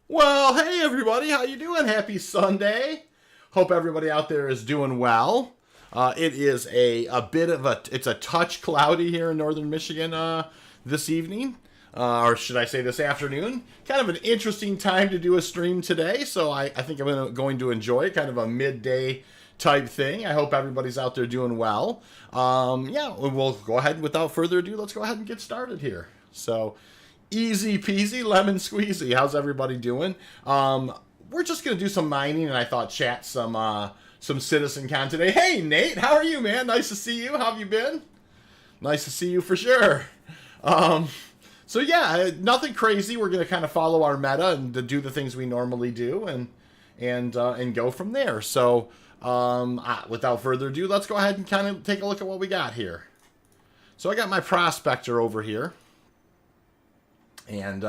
Well, hey everybody, how you doing? Happy Sunday. Hope everybody out there is doing well. It is it's a touch cloudy here in northern Michigan this evening, or should I say this afternoon. Kind of an interesting time to do a stream today, so I think I'm going to enjoy it, kind of a midday type thing. I hope everybody's out there doing well. Yeah, we'll go ahead without further ado. Let's go ahead and get started here. So, easy peasy, lemon squeezy. How's everybody doing? We're just gonna do some mining, and I thought chat some CitizenCon today. Hey Nate, how are you, man? Nice to see you. How have you been? Nice to see you for sure. So yeah, nothing crazy. We're gonna kind of follow our meta and do the things we normally do, and go from there. So without further ado, let's go ahead and kind of take a look at what we got here. So I got my prospector over here. And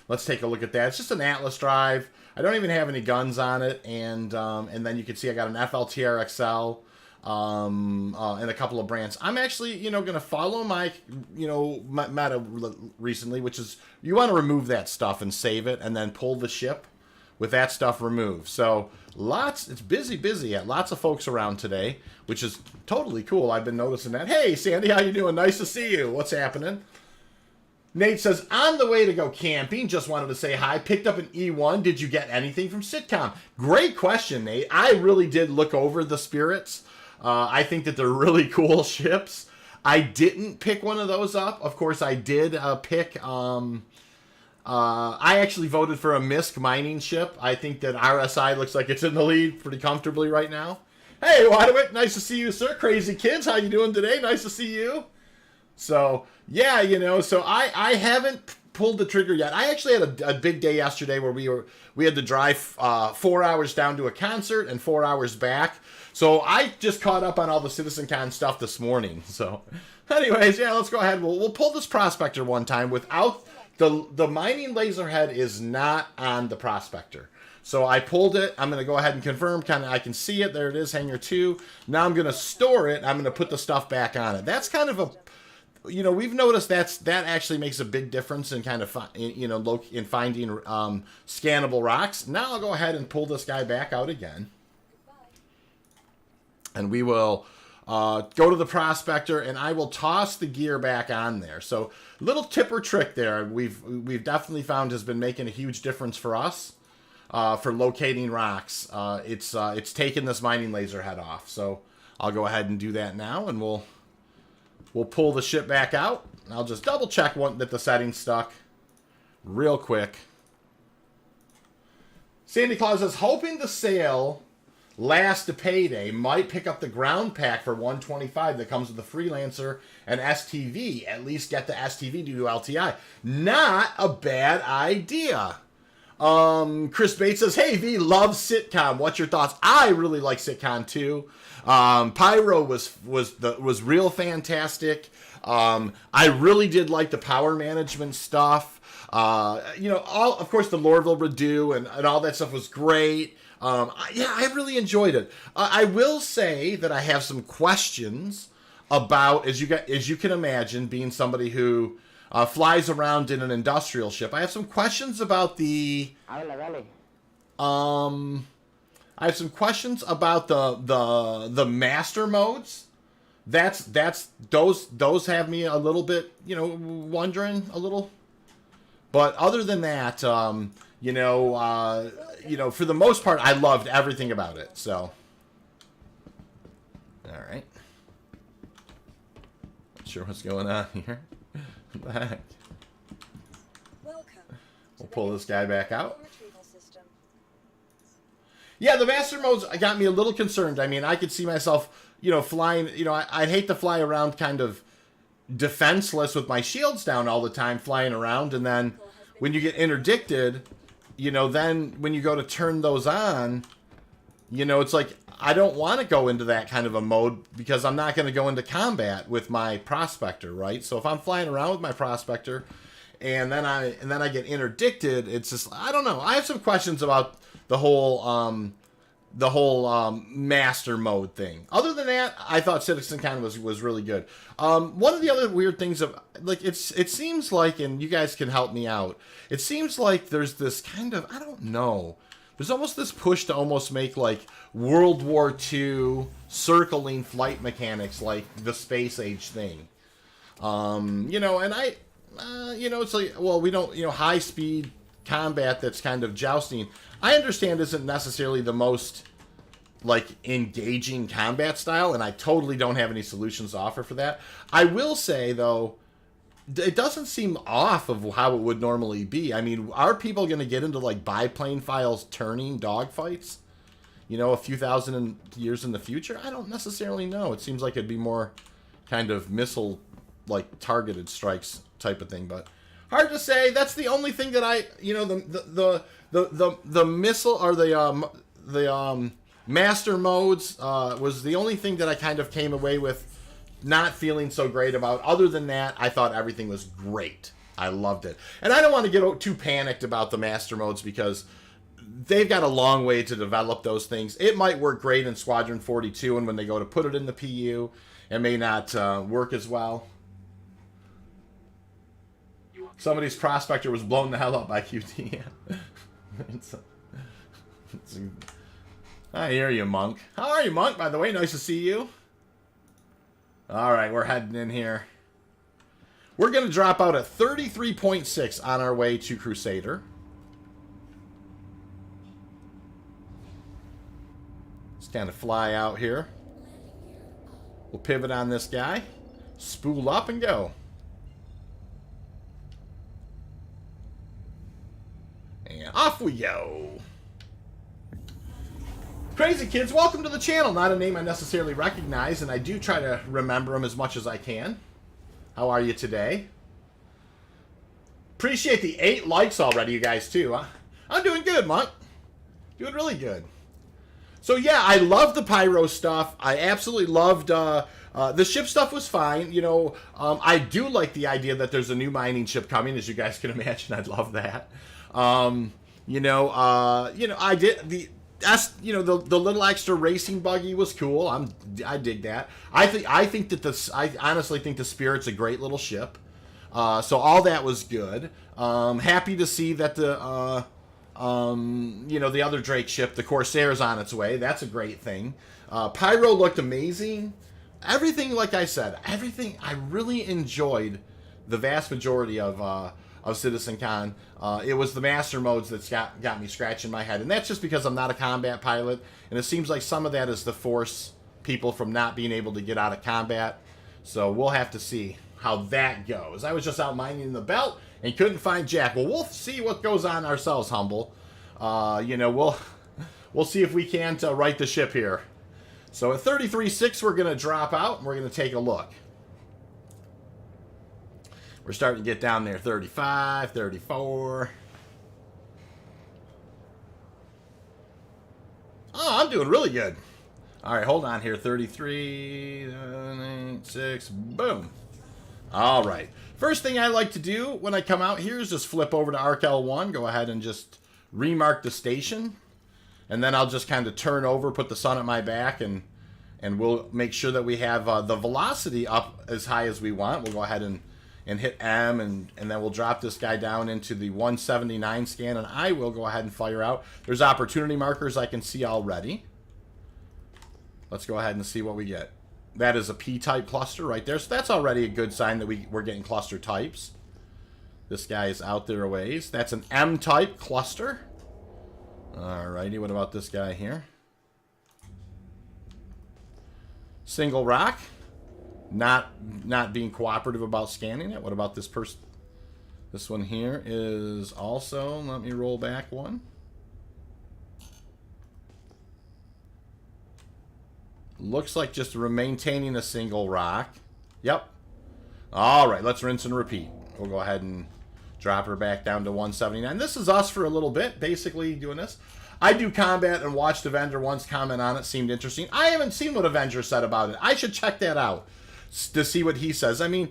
let's take a look at that. It's just an Atlas drive. I don't even have any guns on it. And then you can see I got an FLTR-XL and a couple of brands. I'm actually, going to follow my meta recently, which is you want to remove that stuff and save it and then pull the ship with that stuff removed. So it's busy. Lots of folks around today, which is totally cool. I've been noticing that. Hey, Sandy, how you doing? Nice to see you. What's happening? Nate says, on the way to go camping, just wanted to say hi. Picked up an E1. Did you get anything from Sitcom? Great question, Nate. I really did look over the Spirits. I think that they're really cool ships. I didn't pick one of those up. Of course, I did pick... I actually voted for a MISC mining ship. I think that RSI looks like it's in the lead pretty comfortably right now. Hey, Wadwick, nice to see you, sir. Crazy Kids, how you doing today? Nice to see you. So, yeah, so I haven't pulled the trigger yet. I actually had a big day yesterday where we had to drive 4 hours down to a concert and 4 hours back. So I just caught up on all the CitizenCon stuff this morning. So, anyways, yeah, let's go ahead. We'll pull this prospector one time without the mining laser head is not on the prospector. So I pulled it. I'm going to go ahead and confirm. I can see it. There it is, hangar 2. Now I'm going to store it. I'm going to put the stuff back on it. That's kind of a... we've noticed that actually makes a big difference in kind of, in finding scannable rocks. Now I'll go ahead and pull this guy back out again. And we will go to the prospector, and I will toss the gear back on there. So little tip or trick there we've definitely found has been making a huge difference for us for locating rocks. It's taken this mining laser head off. So I'll go ahead and do that now, and we'll pull the ship back out. I'll just double check that the setting's stuck real quick. Sandy Claus is hoping the sale last to payday. Might pick up the ground pack for $125 that comes with the Freelancer and STV. At least get the STV due to LTI. Not a bad idea. Chris Bates says, hey V, loves Sitcom. What's your thoughts? I really like Sitcom too. Pyro was real fantastic. I really did like the power management stuff. Of course the Lorville Redo and all that stuff was great. I really enjoyed it. I will say that I have some questions about, as you can imagine, being somebody who flies around in an industrial ship. I have some questions about the master modes. Those have me a little bit, wondering a little. But other than that, for the most part, I loved everything about it. So, all right. Not sure what's going on here. What the heck? We'll pull this guy back out. Yeah, the master modes got me a little concerned. I mean, I could see myself, flying. I'd hate to fly around kind of defenseless with my shields down all the time, flying around, and then when you get interdicted, then when you go to turn those on, it's like I don't want to go into that kind of a mode because I'm not going to go into combat with my prospector, right? So if I'm flying around with my prospector and then I get interdicted, it's just, I don't know. I have some questions about the whole the whole master mode thing. Other than that, I thought CitizenCon was really good. One of the other weird things of like it seems like, and you guys can help me out. It seems like there's this kind of, I don't know. There's almost this push to almost make like World War II circling flight mechanics like the space age thing. You know, and you know, it's like, well, we don't, you know, high speed combat that's kind of jousting, I understand isn't necessarily the most like engaging combat style, and I totally don't have any solutions to offer for that. I will say though, it doesn't seem off of how it would normally be. I mean, are people going to get into like biplane files turning dogfights, you know, a few thousand years in the future? I don't necessarily know. It seems like it'd be more kind of missile like targeted strikes type of thing, but hard to say. That's the only thing that I, you know, the missile or the master modes was the only thing that I kind of came away with not feeling so great about. Other than that, I thought everything was great. I loved it. And I don't want to get too panicked about the master modes because they've got a long way to develop those things. It might work great in Squadron 42, and when they go to put it in the PU, it may not work as well. Somebody's prospector was blown the hell up by QT. I hear you, Monk. How are you, Monk, by the way? Nice to see you. Alright, we're heading in here. We're going to drop out at 33.6 on our way to Crusader. Let's kind of fly out here. We'll pivot on this guy. Spool up and go. And off we go. Crazy Kids, welcome to the channel. Not a name I necessarily recognize, and I do try to remember them as much as I can. How are you today? Appreciate the 8 likes already, you guys, too. I'm doing good, Monk. Doing really good. So, yeah, I love the pyro stuff. I absolutely loved... the ship stuff was fine. You know, I do like the idea that there's a new mining ship coming, as you guys can imagine. I'd love that. You know, I did the... That's, you know, the little extra racing buggy was cool. I dig that. I think that I honestly think the Spirit's a great little ship. So all that was good. Happy to see that the you know, the other Drake ship, the Corsair's on its way. That's a great thing. Pyro looked amazing. Everything, like I said, everything I really enjoyed. The vast majority of CitizenCon. It was the master modes that got me scratching my head. And that's just because I'm not a combat pilot. And it seems like some of that is to force people from not being able to get out of combat. So we'll have to see how that goes. I was just out mining the belt and couldn't find Jack. Well, we'll see what goes on ourselves, Humble. You know, we'll see if we can't right the ship here. So at 33.6, we're going to drop out and we're going to take a look. We're starting to get down there, 35, 34. Oh, I'm doing really good. All right, hold on here, 33, 6, boom. All right. First thing I like to do when I come out here is just flip over to Arc L1, go ahead and just remark the station. And then I'll just kind of turn over, put the sun at my back, and we'll make sure that we have the velocity up as high as we want. We'll go ahead and hit M, and then we'll drop this guy down into the 179 scan, and I will go ahead and fire out. There's opportunity markers I can see already. Let's go ahead and see what we get. That is a P-type cluster right there, so that's already a good sign that we're getting cluster types. This guy is out there a ways. That's an M-type cluster. Alrighty, what about this guy here? Single rock. Not being cooperative about scanning it. What about this person? This one here is also, let me roll back one. Looks like just maintaining a single rock. Yep. All right, let's rinse and repeat. We'll go ahead and drop her back down to 179. This is us for a little bit, basically doing this. I do combat and watched Avenger once comment on it. Seemed interesting. I haven't seen what Avenger said about it. I should check that out. to see what he says. I mean,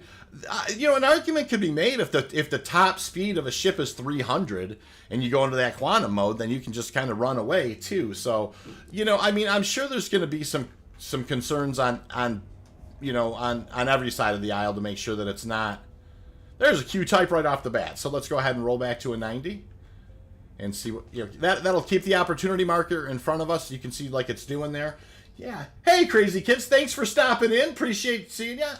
you know, an argument could be made if the top speed of a ship is 300 and you go into that quantum mode, then you can just kind of run away too. So, you know, I mean, I'm sure there's going to be some concerns on you know, on every side of the aisle to make sure that it's not. There's a Q type right off the bat. So let's go ahead and roll back to a 90 and see what, you know, that'll keep the opportunity marker in front of us. You can see like it's doing there. Yeah. Hey, crazy kids, thanks for stopping in. Appreciate seeing ya.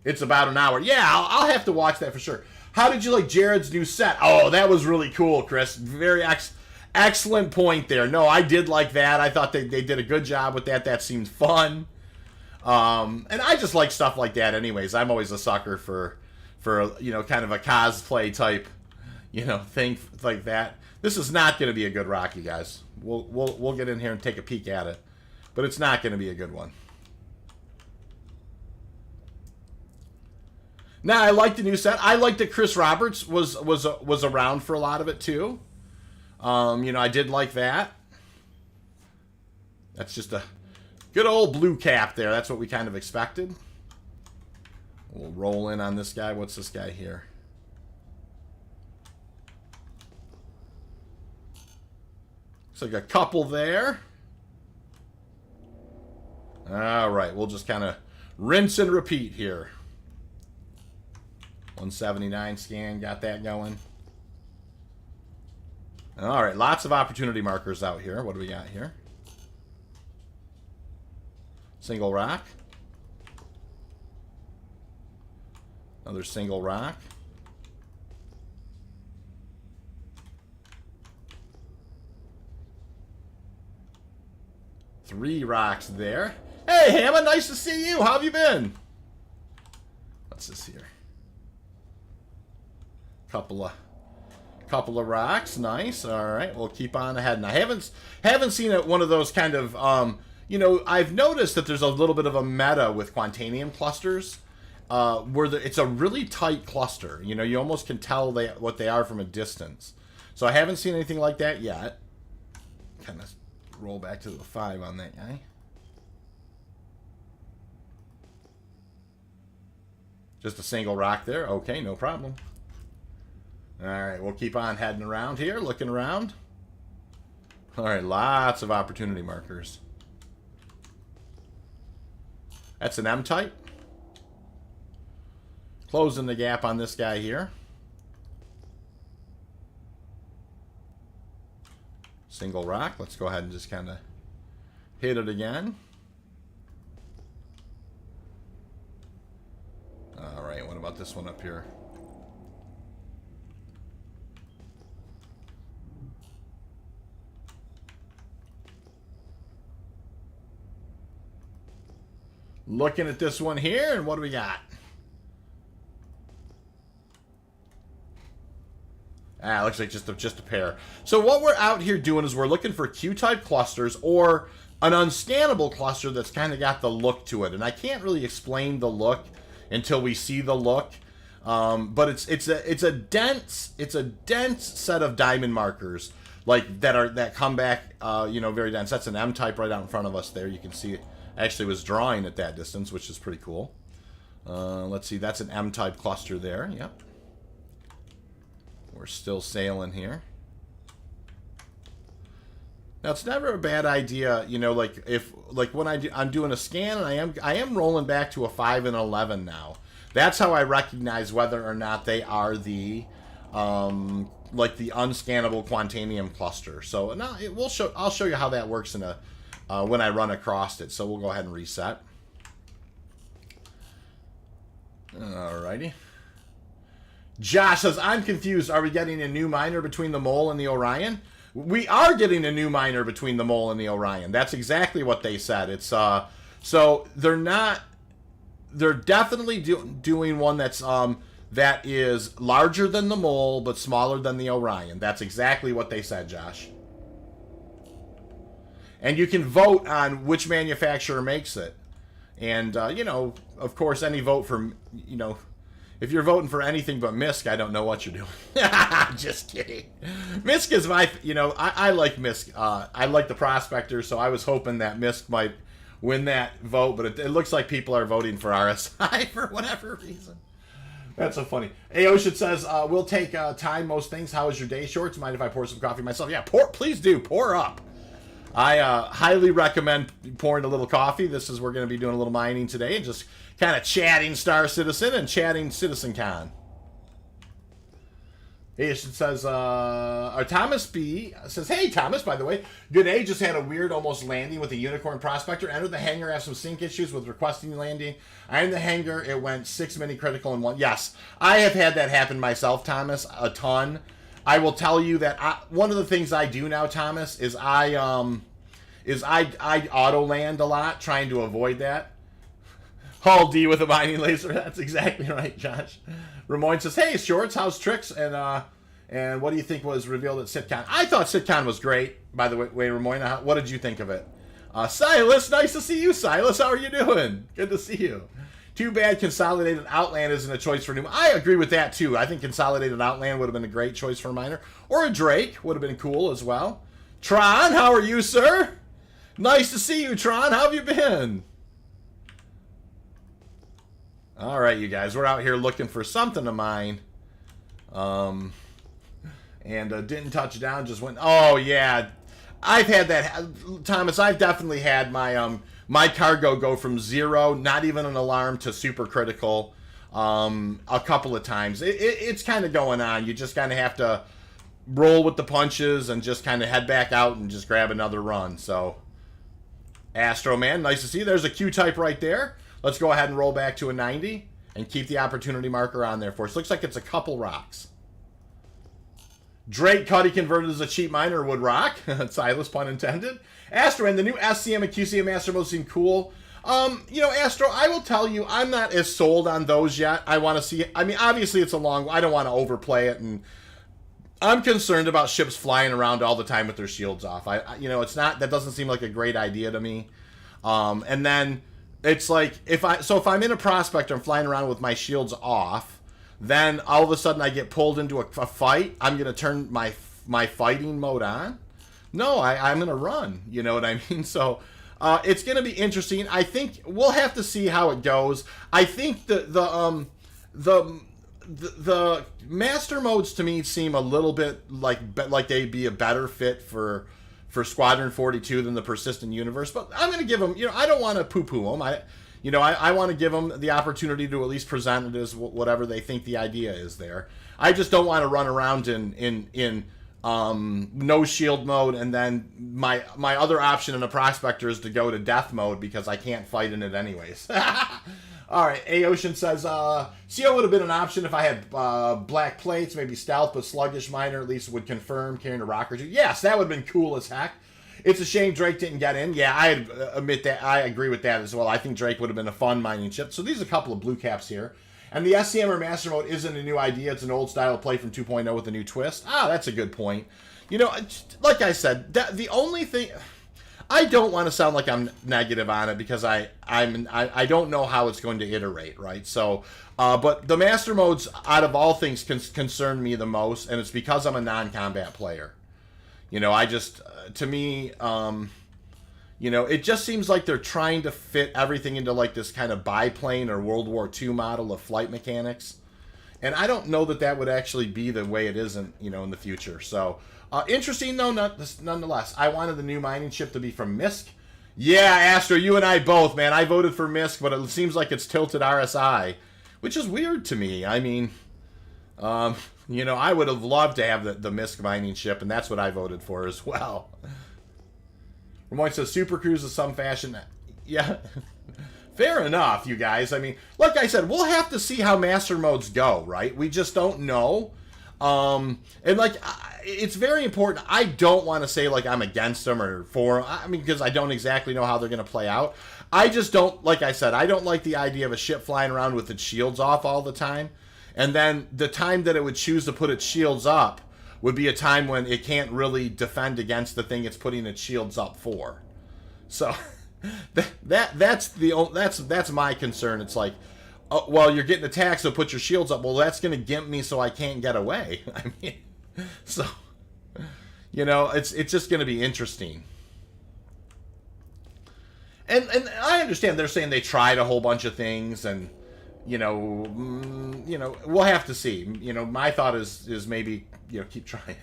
It's about an hour. Yeah, I'll have to watch that for sure. How did you like Jared's new set? Oh, that was really cool, Chris. Very excellent point there. No, I did like that. I thought they did a good job with that. That seemed fun. And I just like stuff like that anyways. I'm always a sucker for you know, kind of a cosplay type, you know, thing like that. This is not going to be a good Rocky, guys. We'll get in here and take a peek at it, but it's not going to be a good one. Now, I like the new set. I like that Chris Roberts was around for a lot of it too. You know, I did like that. That's just a good old blue cap there. That's what we kind of expected. We'll roll in on this guy. What's this guy here? Looks like a couple there. All right, we'll just kind of rinse and repeat here. 179 scan, got that going. All right, lots of opportunity markers out here. What do we got here? Single rock. Another single rock. Three rocks there. Hey, Hamma, nice to see you. How have you been? What's this here? Couple of rocks. Nice. All right, we'll keep on ahead. And I haven't seen it, one of those kind of you know, I've noticed that there's a little bit of a meta with Quantanium clusters, where it's a really tight cluster. You know, you almost can tell what they are from a distance. So I haven't seen anything like that yet. Kind of roll back to the 5 on that guy. Just a single rock there. Okay, no problem. All right, we'll keep on heading around here, looking around. All right, lots of opportunity markers. That's an M-type. Closing the gap on this guy here. Single rock. Let's go ahead and just kind of hit it again. All right, what about this one up here? Looking at this one here, and what do we got? Ah, looks like just a pair. So what we're out here doing is we're looking for Q-type clusters or an unscannable cluster that's kind of got the look to it. And I can't really explain the look until we see the look. But it's a dense set of diamond markers like that come back you know, very dense. That's an M-type right out in front of us there. You can see it actually was drawing at that distance, which is pretty cool. Let's see, that's an M-type cluster there. Yep. We're still sailing here. Now, it's never a bad idea, you know, like when I'm doing a scan and I am rolling back to a 5 and 11 now. That's how I recognize whether or not they are the like the unscannable Quantanium cluster. So now I'll show you how that works in a when I run across it. So we'll go ahead and reset. Alrighty. Josh says, I'm confused. Are we getting a new miner between the Mole and the Orion? We are getting a new miner between the Mole and the Orion. That's exactly what they said. It's so they're definitely doing one that's that is larger than the Mole but smaller than the Orion. That's exactly what they said, Josh. And you can vote on which manufacturer makes it. And you know, of course, any vote for, you know, if you're voting for anything but MISC, I don't know what you're doing. Just kidding. MISC is my, you know, I like MISC. I like the Prospector, so I was hoping that MISC might win that vote, but it looks like people are voting for RSI for whatever reason. That's so funny. Ocean says, we'll take time most things. How was your day, Shorts? Mind if I pour some coffee myself? Yeah, please do. Pour up. I highly recommend pouring a little coffee. We're going to be doing a little mining today and just kind of chatting Star Citizen and chatting CitizenCon. It says, Thomas B says, hey, Thomas, by the way, good day. Just had a weird almost landing with a unicorn prospector. Entered the hangar, have some sync issues with requesting landing. I in the hangar, it went 6 mini critical in one. Yes, I have had that happen myself, Thomas, a ton. I will tell you that one of the things I do now, Thomas, is I auto land a lot, trying to avoid that. Hull D with a mining laser. That's exactly right, Josh. Ramon says, hey, Shorts, how's Tricks? And what do you think was revealed at CitCon? I thought CitCon was great, by the way, Ramon. What did you think of it? Silas, nice to see you, Silas. How are you doing? Good to see you. Too bad Consolidated Outland isn't a choice for new. I agree with that, too. I think Consolidated Outland would have been a great choice for a miner. Or a Drake would have been cool as well. Tron, how are you, sir? Nice to see you, Tron. How have you been? All right, you guys. We're out here looking for something to mine. And didn't touch down, just went... Oh, yeah. I've had that... Thomas, I've definitely had my my cargo go from 0, not even an alarm, to super critical a couple of times. It's kind of going on. You just kind of have to roll with the punches and just kind of head back out and just grab another run. So, Astro Man, nice to see you. There's a Q-type right there. Let's go ahead and roll back to a 90 and keep the opportunity marker on there for us. Looks like it's a couple rocks. Drake Cuddy converted as a cheap miner would rock. Silas, pun intended. Astro, and the new SCM and QCM Master Mode seem cool. Astro, I will tell you, I'm not as sold on those yet. I want to see... I mean, obviously, it's a long... I don't want to overplay it, and I'm concerned about ships flying around all the time with their shields off. It's not... That doesn't seem like a great idea to me. And then... It's like, if I'm in a prospector and flying around with my shields off, then all of a sudden I get pulled into a fight, I'm going to turn my fighting mode on? No, I'm going to run. You know what I mean? So, it's going to be interesting. I think we'll have to see how it goes. I think the master modes to me seem a little bit like they'd be a better fit for Squadron 42 than the Persistent Universe, but I'm going to give them, I don't want to poo-poo them. I want to give them the opportunity to at least present it as whatever they think the idea is there. I just don't want to run around in no shield mode, and then my other option in a prospector is to go to death mode because I can't fight in it anyways. All right, A-Ocean says, CO would have been an option if I had black plates, maybe stealth, but sluggish miner at least would confirm carrying a rock or two. Yes, that would have been cool as heck. It's a shame Drake didn't get in. Yeah, I admit that. I agree with that as well. I think Drake would have been a fun mining ship. So these are a couple of blue caps here. And the SCM or Master Mode isn't a new idea. It's an old style of play from 2.0 with a new twist. That's a good point. Like I said, the only thing... I don't want to sound like I'm negative on it because I don't know how it's going to iterate, right? So, but the master modes, out of all things, concern me the most, and it's because I'm a non-combat player. To me, it just seems like they're trying to fit everything into like this kind of biplane or World War II model of flight mechanics, and I don't know that would actually be the way it is in the future. So. Interesting, though, nonetheless. I wanted the new mining ship to be from MISC. Yeah, Astro, you and I both, man. I voted for MISC, but it seems like it's tilted RSI, which is weird to me. I mean, I would have loved to have the MISC mining ship, and that's what I voted for as well. Ramon says Super Cruise is some fashion. Yeah, fair enough, you guys. I mean, like I said, we'll have to see how master modes go, right? We just don't know. It's very important. I don't want to say like I'm against them or for them. I mean, because I don't exactly know how they're going to play out. I just don't, like I said, I don't like the idea of a ship flying around with its shields off all the time. And then the time that it would choose to put its shields up would be a time when it can't really defend against the thing it's putting its shields up for. So that's my concern. It's like, oh, well, you're getting attacked, so put your shields up. Well, that's going to gimp me so I can't get away. I mean, so, it's just going to be interesting. And I understand they're saying they tried a whole bunch of things, and we'll have to see. My thought is maybe keep trying.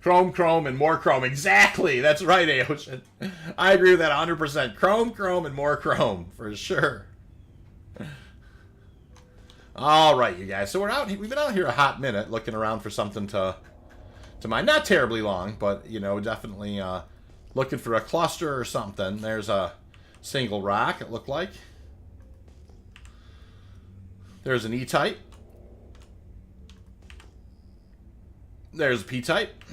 Chrome, and more chrome. Exactly. That's right, Aocean. I agree with that 100%. Chrome, and more chrome for sure. All right, you guys. So we've been out here a hot minute looking around for something to mine. Not terribly long, but definitely looking for a cluster or something. There's a single rock, it looked like. There's an E-type. There's a P-type.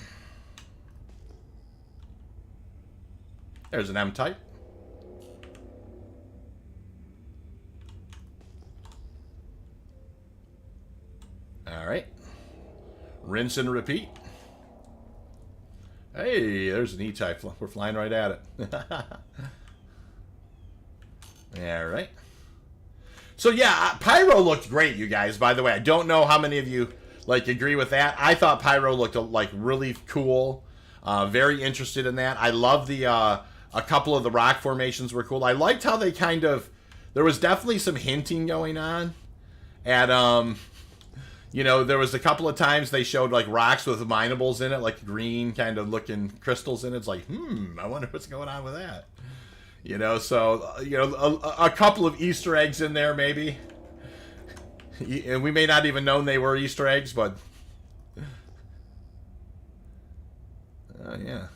There's an M-type. All right. Rinse and repeat. Hey, there's an E-type. We're flying right at it. All right. So yeah, Pyro looked great, you guys. By the way, I don't know how many of you agree with that. I thought Pyro looked really cool. Very interested in that. I love the a couple of the rock formations were cool. I liked how they there was definitely some hinting going on at there was a couple of times they showed rocks with minables in it, green kind of looking crystals in it. It's I wonder what's going on with that. So a couple of Easter eggs in there maybe. And we may not even known they were Easter eggs, but yeah.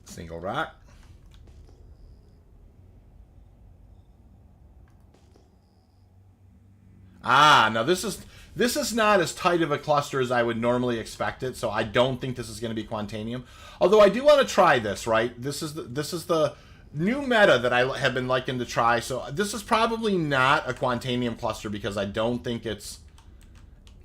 Single rock. Now this is not as tight of a cluster as I would normally expect it, so I don't think this is going to be Quantanium. Although I do want to try this, right? This is the new meta that I have been liking to try. So this is probably not a Quantanium cluster because I don't think it's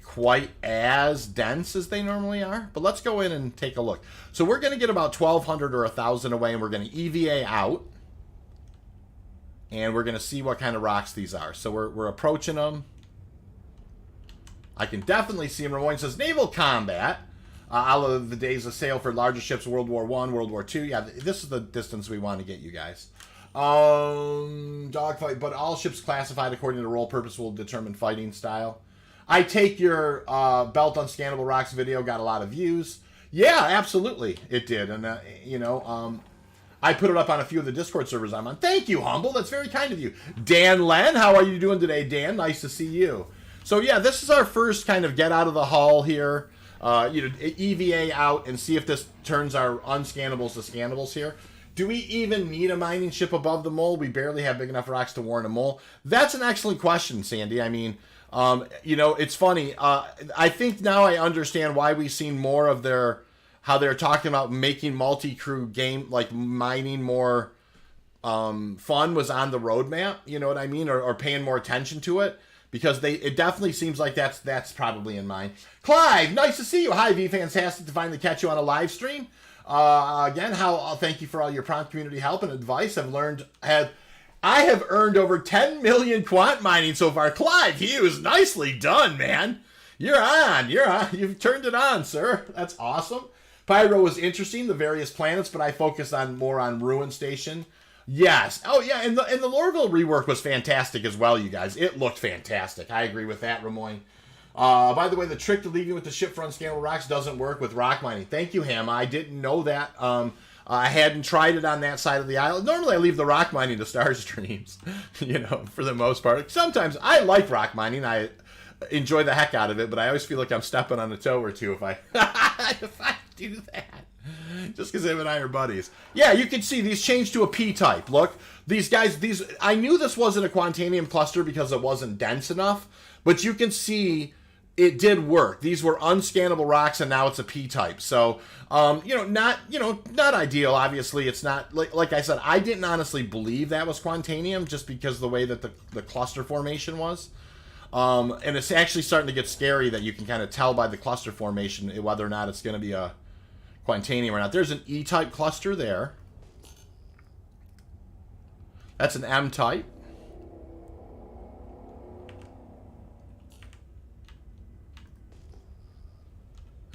quite as dense as they normally are. But let's go in and take a look. So we're going to get about 1,200 or 1,000 away, and we're going to EVA out. And we're going to see what kind of rocks these are. So we're approaching them. I can definitely see him. Ramon says, naval combat. Out of the days of sail for larger ships, World War I, World War II. Yeah, this is the distance we want to get, you guys. Dogfight, but all ships classified according to role purpose will determine fighting style. I take your belt unscannable rocks video, got a lot of views. Yeah, absolutely, it did. And, I put it up on a few of the Discord servers I'm on. Thank you, Humble. That's very kind of you. Dan Len, how are you doing today, Dan? Nice to see you. So, yeah, this is our first kind of get out of the hull here. EVA out and see if this turns our unscannables to scannables here. Do we even need a mining ship above the mole? We barely have big enough rocks to warrant a mole. That's an excellent question, Sandy. I mean, it's funny. I think now I understand why we've seen more of how they're talking about making multi-crew game, mining more fun was on the roadmap, you know what I mean? Or paying more attention to it. Because it definitely seems like that's probably in mind. Clive, nice to see you. Hi, V, fantastic to finally catch you on a live stream. Again, thank you for all your prompt community help and advice. I have earned over 10 million quant mining so far. Clive Hughes, nicely done, man. You're on. You've turned it on, sir. That's awesome. Pyro was interesting, the various planets, but I focused more on Ruin Station. Yes. Oh, yeah, and the Lorville rework was fantastic as well, you guys. It looked fantastic. I agree with that, Ramoy. By the way, the trick to leaving with the ship for unscannable rocks doesn't work with rock mining. Thank you, Ham. I didn't know that. I hadn't tried it on that side of the island. Normally, I leave the rock mining to star streams, for the most part. Sometimes I like rock mining. I enjoy the heck out of it, but I always feel like I'm stepping on a toe or two if I do that. Just because him and I are buddies. Yeah, you can see these changed to a P-type. Look, these guys, I knew this wasn't a Quantanium cluster because it wasn't dense enough, but you can see it did work. These were unscannable rocks, and now it's a P-type. So, not ideal. Obviously, it's not, like I said, I didn't honestly believe that was Quantanium just because of the way that the cluster formation was. And it's actually starting to get scary that you can kind of tell by the cluster formation whether or not it's going to be a Quantanium or not. There's an E-type cluster there. That's an M-type.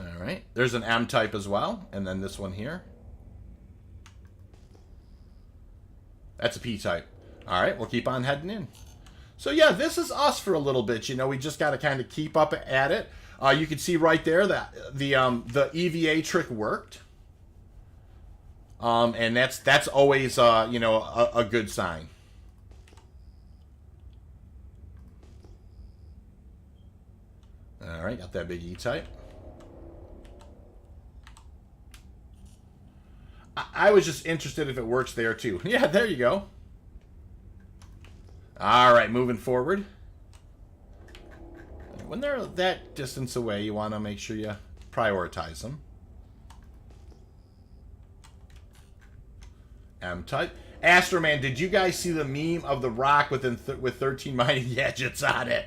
All right. There's an M-type as well. And then this one here. That's a P-type. All right, we'll keep on heading in. So yeah, this is us for a little bit. You know, we just got to kind of keep up at it. You can see right there that the EVA trick worked. And that's always you know, a good sign. All right, got that big E-type. I was just interested if it works there too. Yeah, there you go. All right, moving forward. When they're that distance away, you want to make sure you prioritize them. M-type. Astroman, did you guys see the meme of the rock with 13 mining gadgets on it?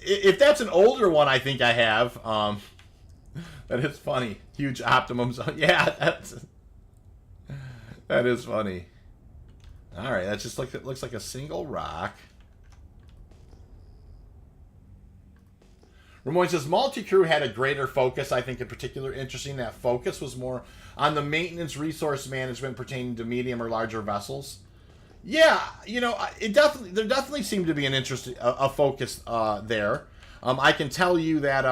If that's an older one, I think I have. That is funny. Huge optimum zone. Yeah, that is funny. All right, that just looks like a single rock. Ramon says, multi-crew had a greater focus. I think in particular interesting that focus was more on the maintenance resource management pertaining to medium or larger vessels. Yeah, you know, there definitely seemed to be an a focus there. I can tell you that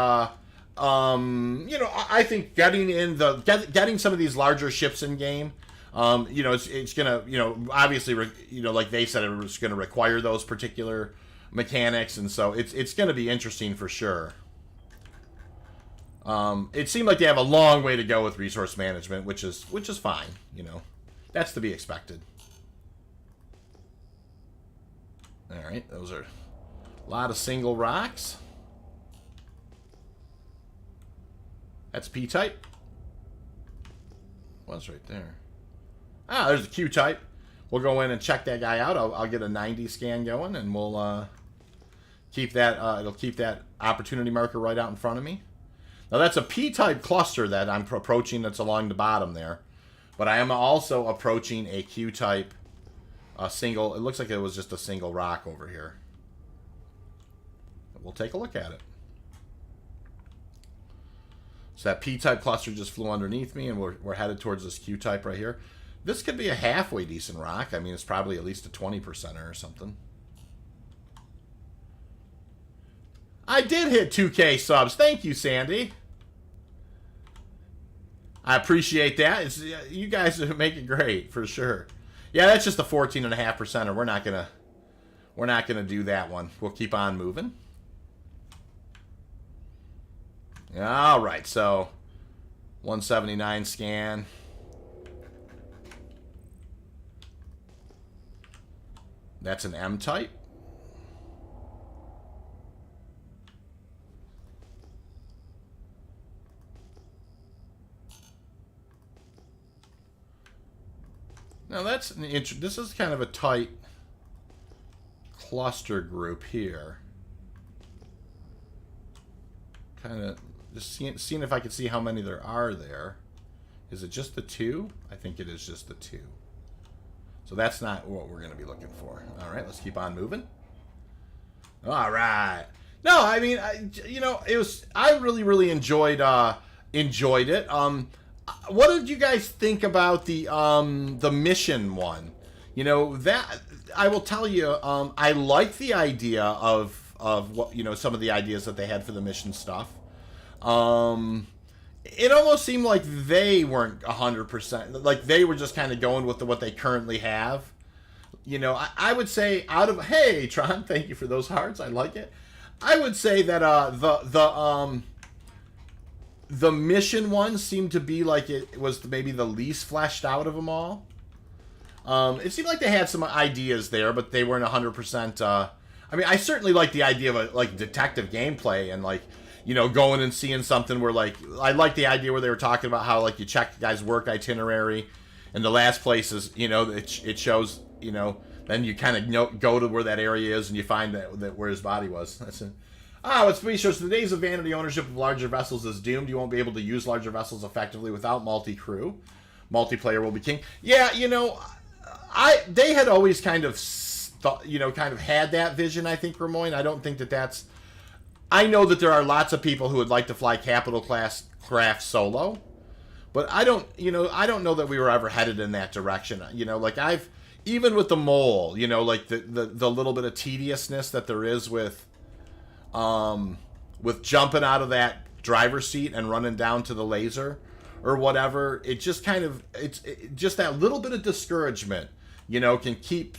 you know, I think getting some of these larger ships in game, you know, it's gonna, you know, obviously, you know, like they said, it was gonna require those particular mechanics, and so it's gonna be interesting for sure. It seemed like they have a long way to go with resource management, which is fine, you know, that's to be expected. All right, those are a lot of single rocks. That's P-type. Was right there. Ah, there's a Q-type. We'll go in and check that guy out. I'll get a 90 scan going, and we'll keep that. It'll keep that opportunity marker right out in front of me. Now that's a P-type cluster that I'm approaching. That's along the bottom there, but I am also approaching a Q-type single. It looks like it was just a single rock over here. We'll take a look at it. So that P-type cluster just flew underneath me, and we're headed towards this Q-type right here. This could be a halfway decent rock. I mean, it's probably at least a 20%er or something. I did hit 2K subs. Thank you, Sandy. I appreciate that. You guys make it great for sure. Yeah, that's just a 14.5%er. We're not gonna do that one. We'll keep on moving. All right, so 179 scan. That's an M-type. Now that's an this is kind of a tight cluster group here. Kind of just seeing if I can see how many there are there. Is it just the two? I think it is just the two. So that's not what we're going to be looking for. All right, let's keep on moving. All right. No, I mean, you know, I really enjoyed it. What did you guys think about the mission one? You know, that I will tell you, I like the idea of what, you know, some of the ideas that they had for the mission stuff. It almost seemed like they weren't 100%. Like they were just kind of going with what they currently have. You know, I would say hey Tron, thank you for those hearts. I like it. I would say that the mission one seemed to be like it was maybe the least fleshed out of them all. It seemed like they had some ideas there, but they weren't 100%. I mean, I certainly like the idea of like detective gameplay and like, you know, going and seeing something where like, I like the idea where they were talking about how like you check the guy's work itinerary, and the last place is, you know, it shows, you know, then you kind of go to where that area is and you find that where his body was. That's it. It's pretty sure. So the days of vanity ownership of larger vessels is doomed. You won't be able to use larger vessels effectively without multi-crew. Multiplayer will be king. Yeah, you know, they had always kind of kind of had that vision, I think, Ramon. I don't think that's... I know that there are lots of people who would like to fly capital class craft solo, But I don't, I don't know that we were ever headed in that direction. Like even with the mole, like the little bit of tediousness that there is with jumping out of that driver's seat and running down to the laser or whatever, it just kind of, just that little bit of discouragement, can keep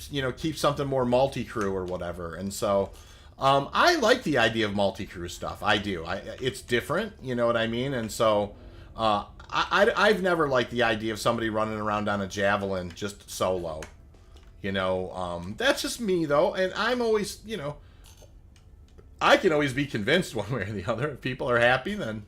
something more multi-crew or whatever. And so, I like the idea of multi-crew stuff. I do. It's different, you know what I mean? And so, I've never liked the idea of somebody running around on a javelin just solo. That's just me though, and I'm always, I can always be convinced one way or the other. If people are happy, then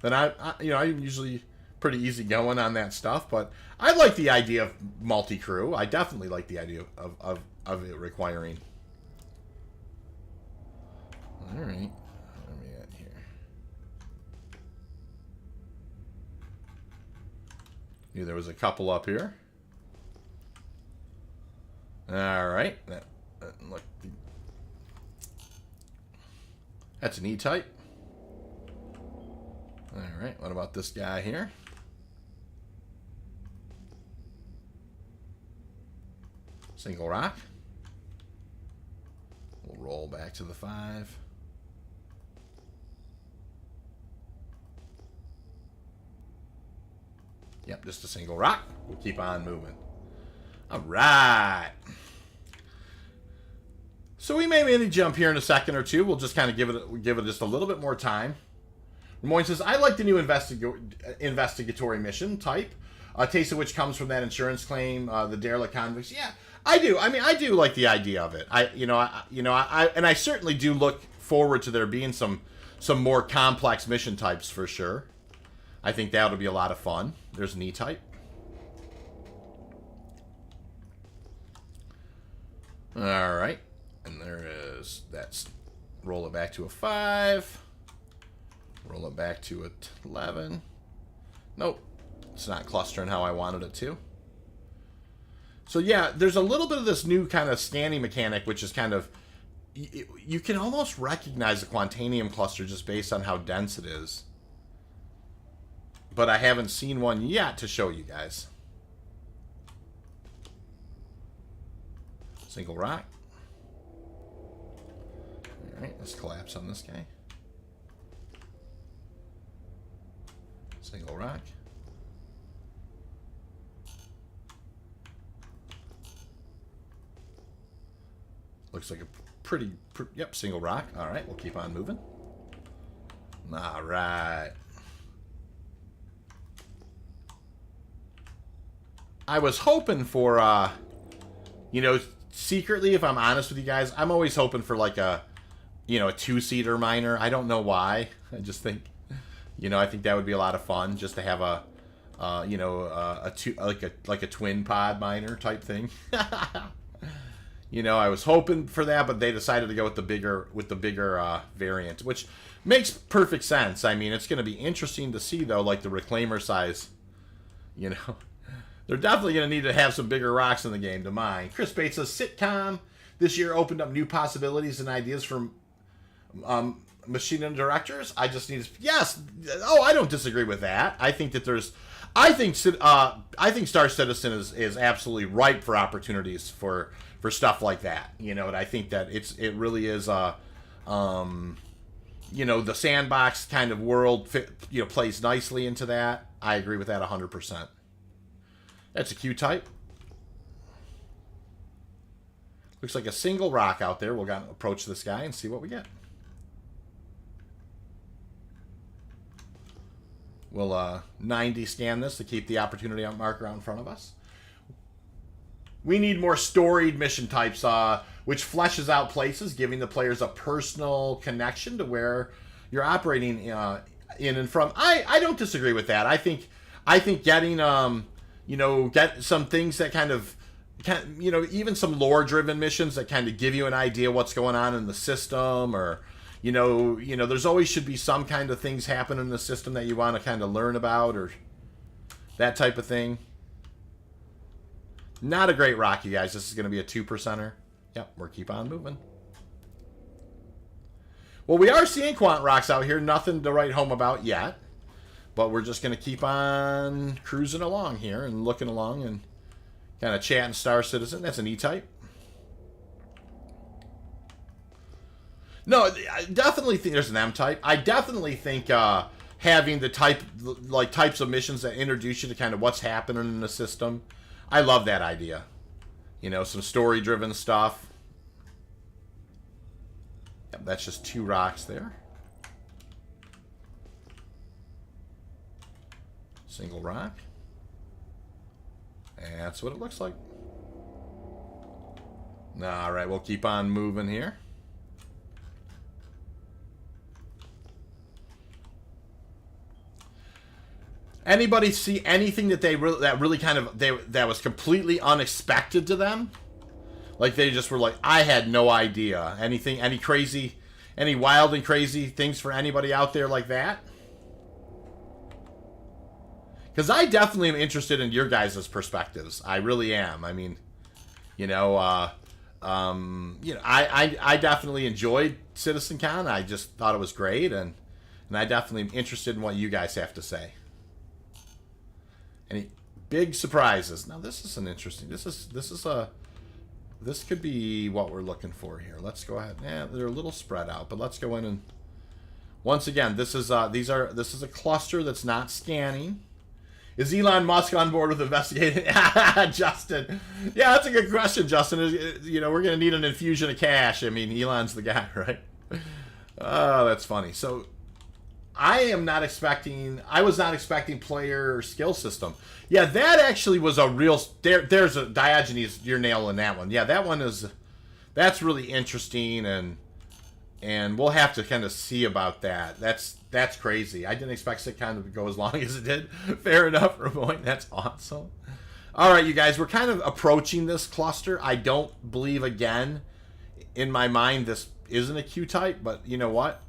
I'm usually pretty easygoing on that stuff. But I like the idea of multi-crew. I definitely like the idea of it requiring. All right, what are we at here? Knew there was a couple up here. All right, look, that's an E-type. All right, what about this guy here? Single rock. We'll roll back to the 5. Yep, just a single rock. We'll keep on moving. All right. So we may maybe jump here in a second or two. We'll just kind of give it just a little bit more time. Ramon says, I like the new investigatory mission type, a taste of which comes from that insurance claim, the derelict convicts. Yeah, I do. I mean, I do like the idea of it. I certainly do look forward to there being some more complex mission types for sure. I think that'll be a lot of fun. There's an E-type. All right. And there is, that's, roll it back to a 5. Roll it back to a 11. Nope. It's not clustering how I wanted it to. So yeah, there's a little bit of this new kind of scanning mechanic, which is kind of, you can almost recognize a Quantanium cluster just based on how dense it is. But I haven't seen one yet to show you guys. Single rock. All right, let's collapse on this guy. Single rock. Looks like a pretty, yep, single rock. All right, we'll keep on moving. All right. I was hoping for, secretly, if I'm honest with you guys, I'm always hoping for like a 2-seater miner. I don't know why. I just think, I think that would be a lot of fun just to have a twin pod miner type thing. I was hoping for that, but they decided to go with the bigger variant, which makes perfect sense. I mean, it's going to be interesting to see though, like the reclaimer size, They're definitely going to need to have some bigger rocks in the game to mine. Chris Bates says, CitizenCon this year opened up new possibilities and ideas for machine and directors. I just need to... Yes! Oh, I don't disagree with that. I think that there's... I think Star Citizen is absolutely ripe for opportunities for stuff like that. And I think that it really is the sandbox kind of world plays nicely into that. I agree with that 100%. That's a Q-type. Looks like a single rock out there. We'll go approach this guy and see what we get. We'll 90 scan this to keep the opportunity marker out in front of us. We need more storied mission types, which fleshes out places, giving the players a personal connection to where you're operating in and from. I don't disagree with that. I think getting get some things that kind of, even some lore-driven missions that kind of give you an idea what's going on in the system, or, there's always should be some kind of things happen in the system that you want to kind of learn about, or that type of thing. Not a great rock, you guys. This is going to be a 2%er. Yep, we'll keep on moving. Well, we are seeing quant rocks out here. Nothing to write home about yet. But we're just going to keep on cruising along here and looking along and kind of chatting Star Citizen. That's an E-type. No, I definitely think there's an M-type. I definitely think having the types of missions that introduce you to kind of what's happening in the system. I love that idea. You know, some story-driven stuff. Yep, that's just 2 rocks there. Single rock. And that's what it looks like. All right, we'll keep on moving here. Anybody see anything that really kind of that was completely unexpected to them? Like they just were like, I had no idea. Anything, any wild and crazy things for anybody out there like that? Because I definitely am interested in your guys' perspectives. I really am. I mean, you know, I definitely enjoyed CitizenCon. I just thought it was great, and I definitely am interested in what you guys have to say. Any big surprises? Now this is an interesting. This could be what we're looking for here. Let's go ahead. Yeah, they're a little spread out, but let's go in and once again, this is a cluster that's not scanning. Is Elon Musk on board with investigating? Justin. Yeah, that's a good question, Justin. You know, we're going to need an infusion of cash. I mean, Elon's the guy, right? Oh, that's funny. So I was not expecting player skill system. Yeah, that actually was a real, there's a Diogenes, you're nailing that one. Yeah, that's really interesting, and we'll have to kind of see about that. That's crazy. I didn't expect it kind of to go as long as it did. Fair enough, Ramoy. That's awesome. All right, you guys, we're kind of approaching this cluster. I don't believe, again, in my mind, this isn't a Q-type, but you know what?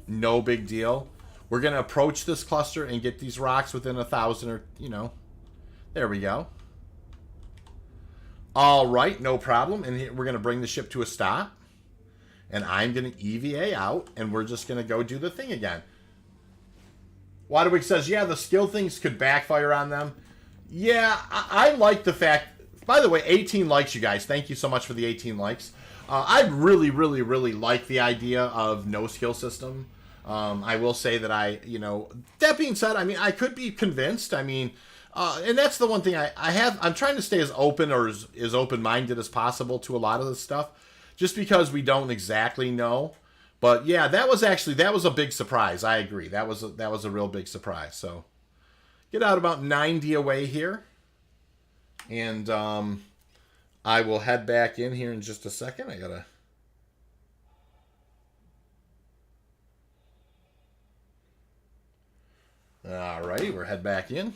No big deal. We're going to approach this cluster and get these rocks within 1,000 or, you know. There we go. All right, no problem. And we're going to bring the ship to a stop. And I'm going to EVA out, and we're just going to go do the thing again. Waterwick says, yeah, the skill things could backfire on them. Yeah, I like the fact... By the way, 18 likes, you guys. Thank you so much for the 18 likes. I really, really, really like the idea of no skill system. I will say that that being said, I mean, I could be convinced. I mean, and that's the one thing I'm trying to stay as open or as open-minded as possible to a lot of this stuff, just because we don't exactly know. But yeah, that was a big surprise. I agree. That was a real big surprise. So get out about 90 away here. And I will head back in here in just a second. I gotta... Alrighty, we're head back in.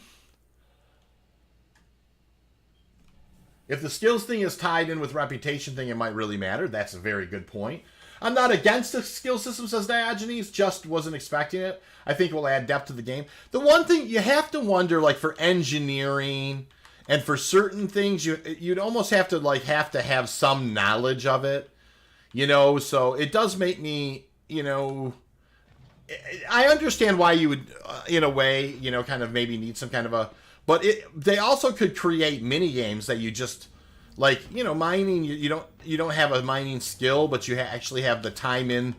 If the skills thing is tied in with reputation thing, it might really matter. That's a very good point. I'm not against the skill system, says Diogenes, just wasn't expecting it. I think it will add depth to the game. The one thing you have to wonder, like for engineering and for certain things, you'd almost have to have some knowledge of it, you know. So it does make me, you know, I understand why you would, in a way, you know, kind of maybe need some kind of a, but they also could create mini games that you just, like, you know, mining, you don't have a mining skill, but you actually have the time in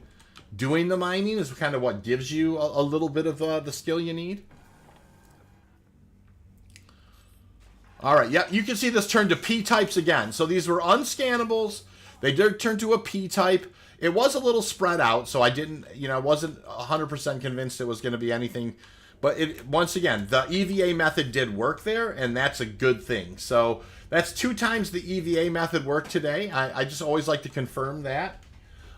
doing the mining is kind of what gives you a little bit of the skill you need. All right, yeah, you can see this turn to P-types again. So these were unscannables. They did turn to a P-type. It was a little spread out, so I didn't, you know, I wasn't 100% convinced it was going to be anything. But once again, the EVA method did work there, and that's a good thing. So that's 2 times the EVA method worked today. I just always like to confirm that,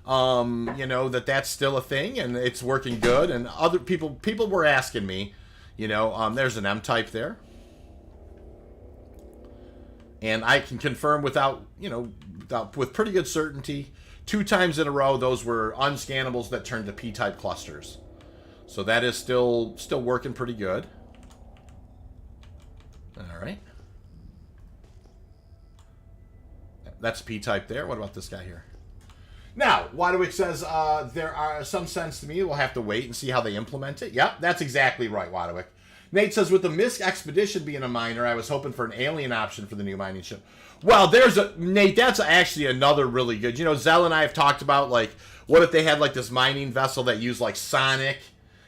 you know, that's still a thing, and it's working good. And other people were asking me, you know, there's an M-type there. And I can confirm with pretty good certainty, 2 times in a row, those were unscannables that turned to P-type clusters. So that is still working pretty good. All right. That's P-type there. What about this guy here? Now, Wadowick says there are some sense to me. We'll have to wait and see how they implement it. Yep, that's exactly right, Wadowick. Nate says, with the Misk Expedition being a miner, I was hoping for an alien option for the new mining ship. Well, Nate, that's actually another really good. You know, Zell and I have talked about, like, what if they had, like, this mining vessel that used, like, sonic,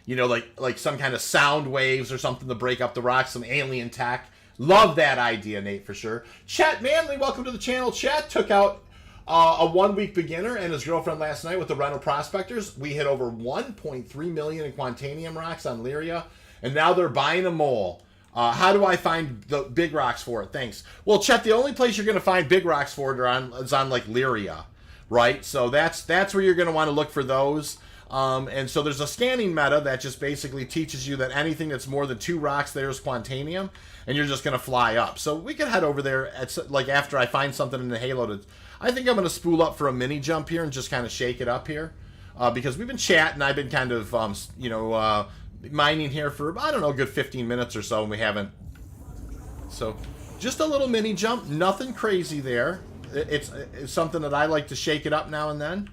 you know, like some kind of sound waves or something to break up the rocks, some alien tech. Love that idea, Nate, for sure. Chet Manley, welcome to the channel. Chet took out a 1 week beginner and his girlfriend last night with the rental prospectors. We hit over 1.3 million in Quantanium rocks on Lyria, and now they're buying a mole. How do I find the big rocks for it? Thanks. Well, Chet, the only place you're going to find big rocks for it is on like Lyria, right? So that's where you're going to want to look for those. And so there's a scanning meta that just basically teaches you that anything that's more than 2 rocks there is Quantanium, and you're just going to fly up. So we could head over there like after I find something in the Halo. I think I'm going to spool up for a mini jump here and just kind of shake it up here, because we've been chatting. I've been kind of mining here for, I don't know, a good 15 minutes or so, and we haven't. So just a little mini jump, nothing crazy there. It's something that I like to shake it up now and then.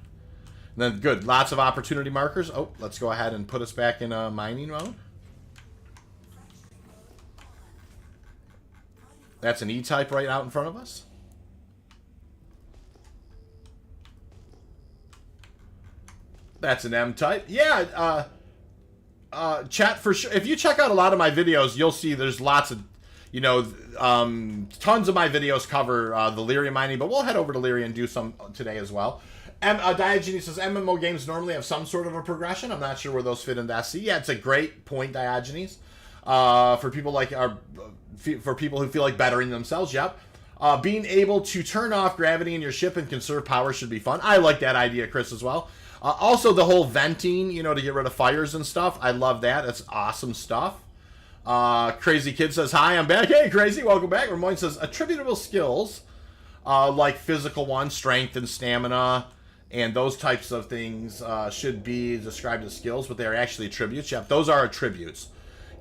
And then good, lots of opportunity markers. Oh, let's go ahead and put us back in mining mode. That's an E-type right out in front of us. That's an M-type. Yeah, chat for sure. If you check out a lot of my videos, you'll see there's lots of, you know, tons of my videos cover the Lyria mining, but we'll head over to Lyria and do some today as well. Diogenes says, MMO games normally have some sort of a progression. I'm not sure where those fit into SC. Yeah, it's a great point, Diogenes. For people for people who feel like bettering themselves, yep. Being able to turn off gravity in your ship and conserve power should be fun. I like that idea, Chris, as well. Also, the whole venting, you know, to get rid of fires and stuff. I love that. That's awesome stuff. Crazy Kid says, hi, I'm back. Hey, Crazy, welcome back. Ramon says, attributable skills, like physical ones, strength and stamina, and those types of things should be described as skills, but they're actually attributes. Yep, those are attributes.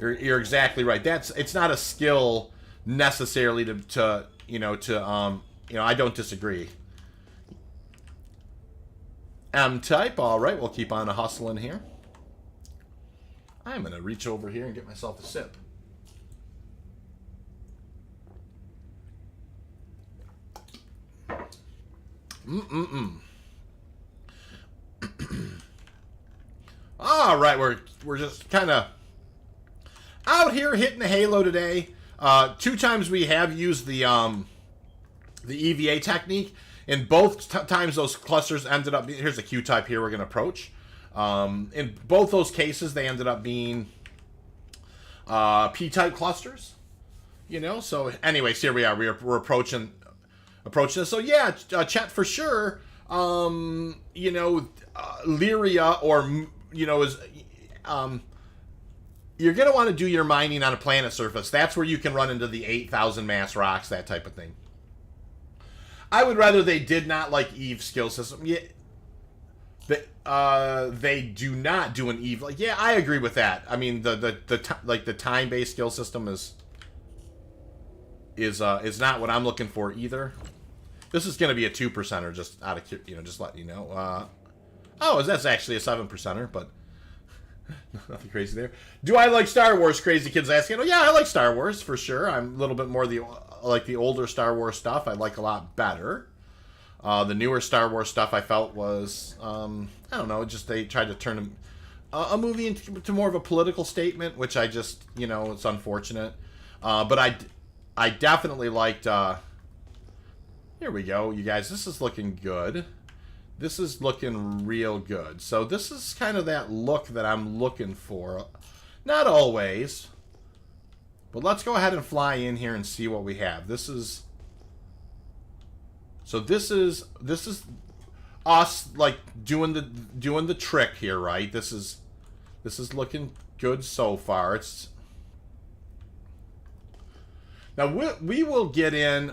You're exactly right. It's not a skill necessarily to I don't disagree. M-type, all right, we'll keep on hustling here. I'm going to reach over here and get myself a sip. All right, we're just kind of out here hitting the Halo today. 2 times we have used the EVA technique. In both times, those clusters ended up being, here's a Q-type here we're going to approach. In both those cases, they ended up being P-type clusters. You know, so anyways, here we are. We're approaching this. So yeah, chat for sure. Lyria, or is you're gonna want to do your mining on a planet surface. That's where you can run into the 8,000 mass rocks, that type of thing. I would rather they did not like Eve skill system. Yeah, they do not do an Eve. Like, yeah, I agree with that. I mean, the time based skill system is not what I'm looking for either. This is going to be a 2%er, just out of just letting you know. That's actually a 7%er, but nothing crazy there. Do I like Star Wars? Crazy Kids asking. Oh yeah, I like Star Wars for sure. I'm a little bit more the older Star Wars stuff. I like a lot better. The newer Star Wars stuff I felt was I don't know. Just they tried to turn a movie into more of a political statement, which I just it's unfortunate. But I definitely liked. Here we go, you guys. This is looking good. This is looking real good. So this is kind of that look that I'm looking for. Not always. But let's go ahead and fly in here and see what we have. This is us like doing the trick here, right? This is looking good so far. It's now we will get in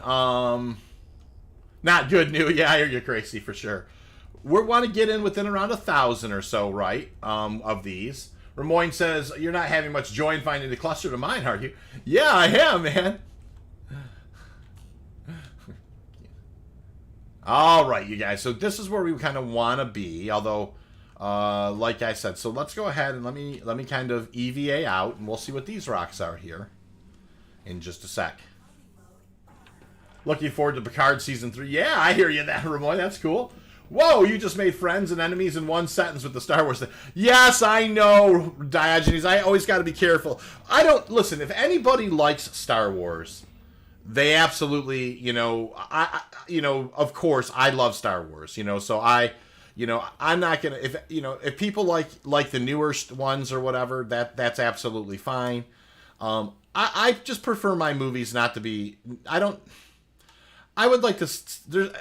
not good news. Yeah, I hear you, Crazy, for sure. We want to get in within around 1,000 or so, right, of these. Ramoyne says, you're not having much joy in finding the cluster to mine, are you? Yeah, I am, man. All right, you guys. So this is where we kind of want to be, although, like I said, so let's go ahead and let me kind of EVA out, and we'll see what these rocks are here in just a sec. Looking forward to Picard Season 3. Yeah, I hear you, that Ramoy. That's cool. Whoa, you just made friends and enemies in one sentence with the Star Wars thing. Yes, I know, Diogenes. I always got to be careful. I don't... Listen, if anybody likes Star Wars, they absolutely, you know... of course, I love Star Wars, you know, so I'm not going to... If people like the newer ones or whatever, that's absolutely fine. I just prefer my movies not to be... I would like to...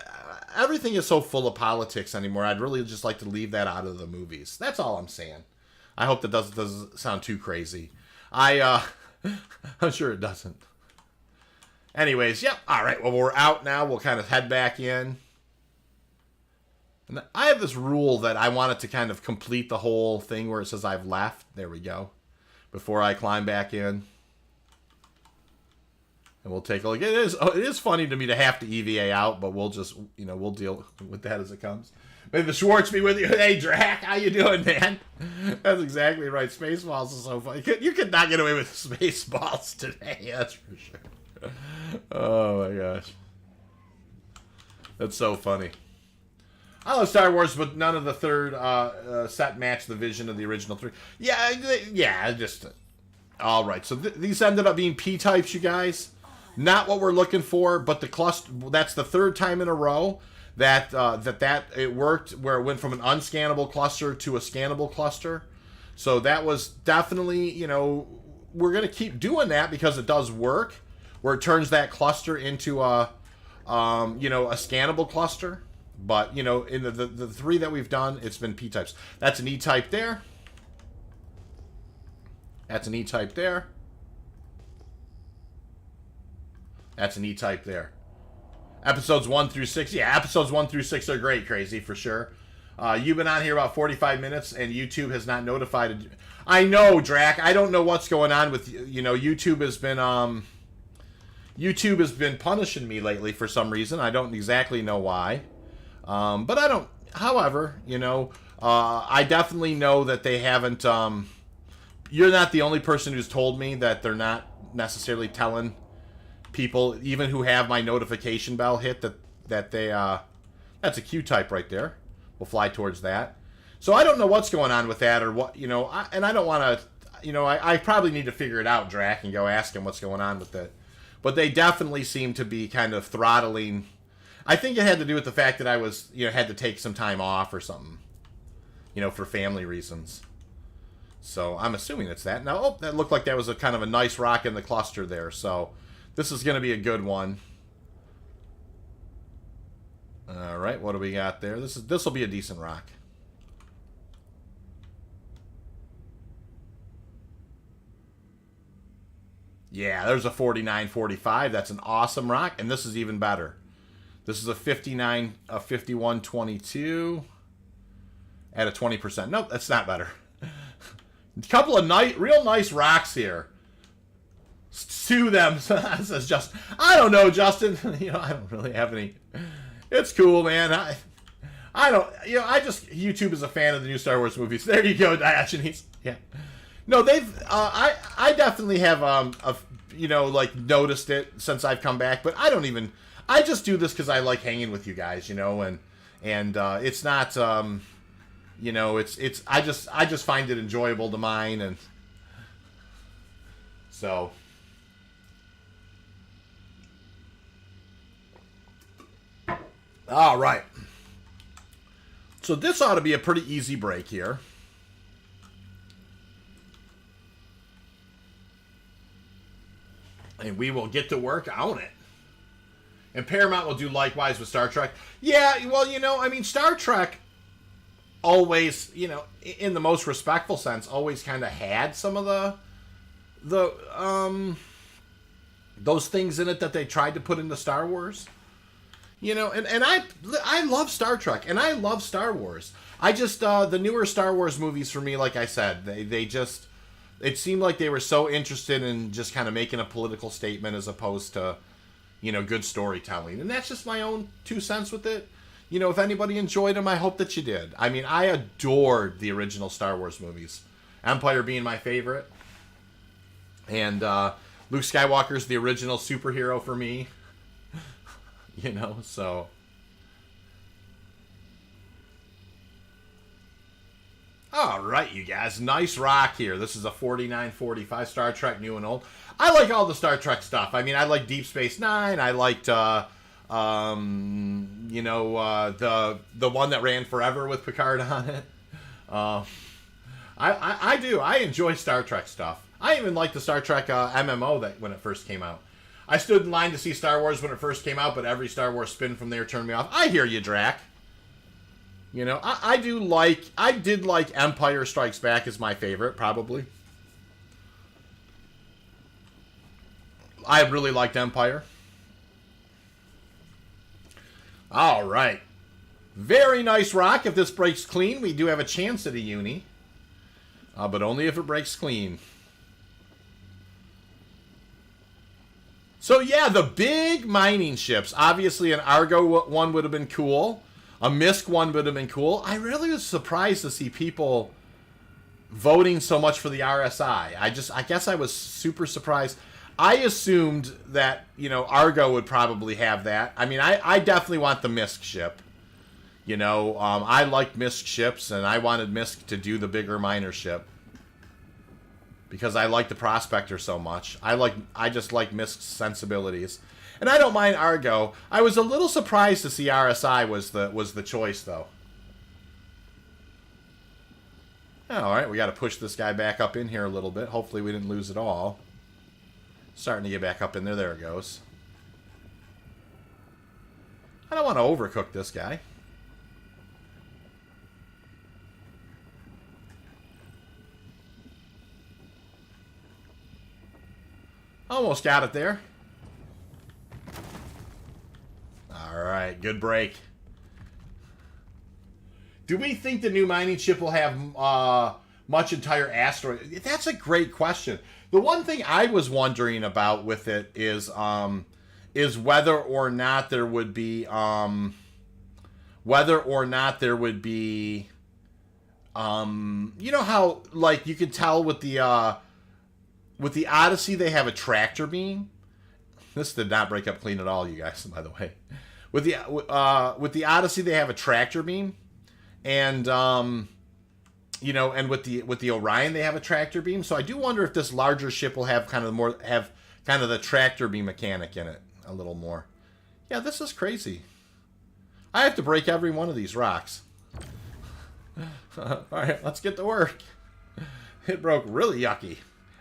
Everything is so full of politics anymore. I'd really just like to leave that out of the movies. That's all I'm saying. I hope that doesn't sound too crazy. I'm sure it doesn't. Anyways, yep. All right. Well, we're out now. We'll kind of head back in. And I have this rule that I want it to kind of complete the whole thing where it says I've left. There we go. Before I climb back in. And we'll take a look. It is funny to me to have to EVA out, but we'll just, we'll deal with that as it comes. May the Schwartz be with you. Hey, Drac, how you doing, man? That's exactly right. Spaceballs is so funny. You could not get away with Spaceballs today, that's for sure. Oh, my gosh. That's so funny. I love Star Wars, but none of the third set matched the vision of the original three. Yeah, just... All right, so these ended up being P-types, you guys. Not what we're looking for, but the cluster, that's the third time in a row that it worked, where it went from an unscannable cluster to a scannable cluster. So that was definitely, we're going to keep doing that because it does work, where it turns that cluster into a scannable cluster. But, in the three that we've done, it's been P-types. That's an E-type there. That's an E-type there. That's an E-type there. Episodes 1 through 6. Yeah, episodes 1 through 6 are great, Crazy, for sure. You've been on here about 45 minutes, and YouTube has not notified. I know, Drac. I don't know what's going on with, YouTube has been punishing me lately for some reason. I don't exactly know why. But I don't, however, I definitely know that they haven't, you're not the only person who's told me that they're not necessarily telling people, even who have my notification bell hit, that they that's a Q-type right there. We'll fly towards that. So I don't know what's going on with that, or what, and I don't want to, I probably need to figure it out, Drac, and go ask him what's going on with it. But they definitely seem to be kind of throttling. I think it had to do with the fact that I was, had to take some time off or something, for family reasons. So I'm assuming it's that. Now, that looked like that was a kind of a nice rock in the cluster there. So this is going to be a good one. All right, what do we got there? This will be a decent rock. Yeah, there's a 4945. That's an awesome rock, and this is even better. This is a 5122 at a 20%. Nope, that's not better. A couple of real nice rocks here. Sue them, says Justin. I don't know, Justin. I don't really have any. It's cool, man. I don't. YouTube is a fan of the new Star Wars movies. There you go, Diogenes. Yeah. No, they've. I definitely have. Noticed it since I've come back, but I don't even. I just do this because I like hanging with you guys, and it's not. It's. I just find it enjoyable to mine, and so. All right. So this ought to be a pretty easy break here. And we will get to work on it. And Paramount will do likewise with Star Trek. Yeah, well, Star Trek always, in the most respectful sense, always kind of had some of those things in it that they tried to put into Star Wars. And I love Star Trek, and I love Star Wars. I just, the newer Star Wars movies for me, like I said, they just, it seemed like they were so interested in just kind of making a political statement as opposed to, good storytelling. And that's just my own 2 cents with it. If anybody enjoyed them, I hope that you did. I mean, I adored the original Star Wars movies. Empire being my favorite. And Luke Skywalker's the original superhero for me. So... All right, you guys. Nice rock here. This is a 4945 Star Trek New and Old. I like all the Star Trek stuff. I mean, I like Deep Space Nine. I liked, the one that ran forever with Picard on it. I do. I enjoy Star Trek stuff. I even like the Star Trek MMO that when it first came out. I stood in line to see Star Wars when it first came out, but every Star Wars spin from there turned me off. I hear you, Drac. I did like Empire Strikes Back as my favorite, probably. I really liked Empire. All right. Very nice rock. If this breaks clean, we do have a chance at a uni. But only if it breaks clean. So yeah, the big mining ships. Obviously an Argo one would have been cool. A MISC one would have been cool. I really was surprised to see people voting so much for the RSI. I guess I was super surprised. I assumed that, Argo would probably have that. I mean, I definitely want the MISC ship. I liked MISC ships, and I wanted MISC to do the bigger miner ship. Because I like the Prospector so much. I just like MISC's sensibilities. And I don't mind Argo. I was a little surprised to see RSI was the choice, though. All right, we got to push this guy back up in here a little bit. Hopefully we didn't lose it all. Starting to get back up in there. There it goes. I don't want to overcook this guy. Almost got it there. Alright, good break. Do we think the new mining ship will have much entire asteroid? That's a great question. The one thing I was wondering about with it is whether or not there would be you know how like you can tell with the Odyssey they have a tractor beam. This did not break up clean at all, you guys, by the way. With the Odyssey they have a tractor beam, and and with the Orion they have a tractor beam. So I do wonder if this larger ship will have kind of the tractor beam mechanic in it a little more. Yeah, this is crazy. I have to break every one of these rocks. All right, let's get to work. It broke really yucky,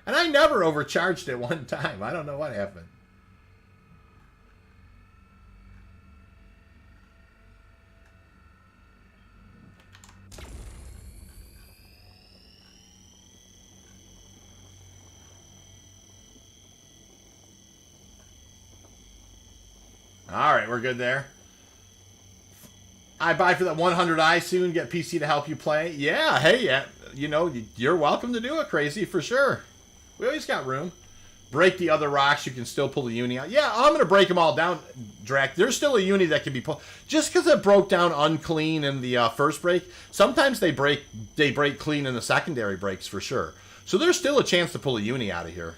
and I never overcharged it one time. I don't know what happened. All right, we're good there. I buy for that 100i soon. Get PC to help you play. Yeah, hey, yeah, you're welcome to do it, Crazy, for sure. We always got room. Break the other rocks. You can still pull the uni out. Yeah, I'm going to break them all down, Drac. There's still a uni that can be pulled. Just because it broke down unclean in the first break, sometimes they break clean in the secondary breaks for sure. So there's still a chance to pull a uni out of here.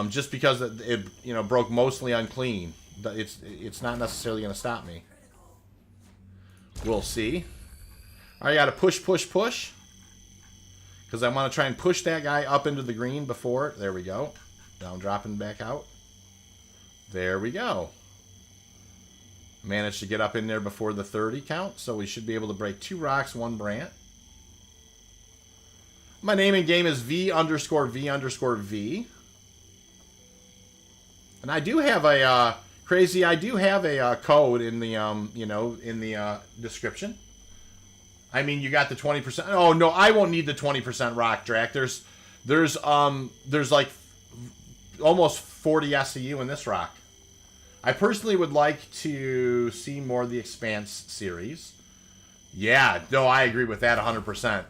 Just because it broke mostly unclean. It's not necessarily going to stop me. We'll see. All right, I got to push. Because I want to try and push that guy up into the green before. There we go. Now I'm dropping back out. There we go. Managed to get up in there before the 30 count. So we should be able to break 2 rocks, 1 brant. My name in game is V_V_V. And I do have a... Crazy, I do have a code in the description. I mean, you got the 20%. Oh no, I won't need the 20% rock, Drac. There's like almost 40 SCU in this rock. I personally would like to see more of the Expanse series. Yeah, no, I agree with that 100%.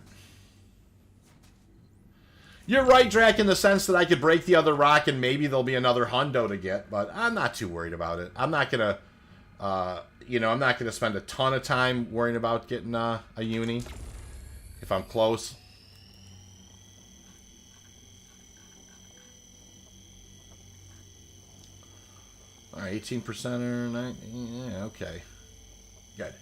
You're right, Drac, in the sense that I could break the other rock and maybe there'll be another hundo to get, but I'm not too worried about it. I'm not gonna, I'm not gonna spend a ton of time worrying about getting a uni if I'm close. All right, 18%er, 19, yeah, okay, good.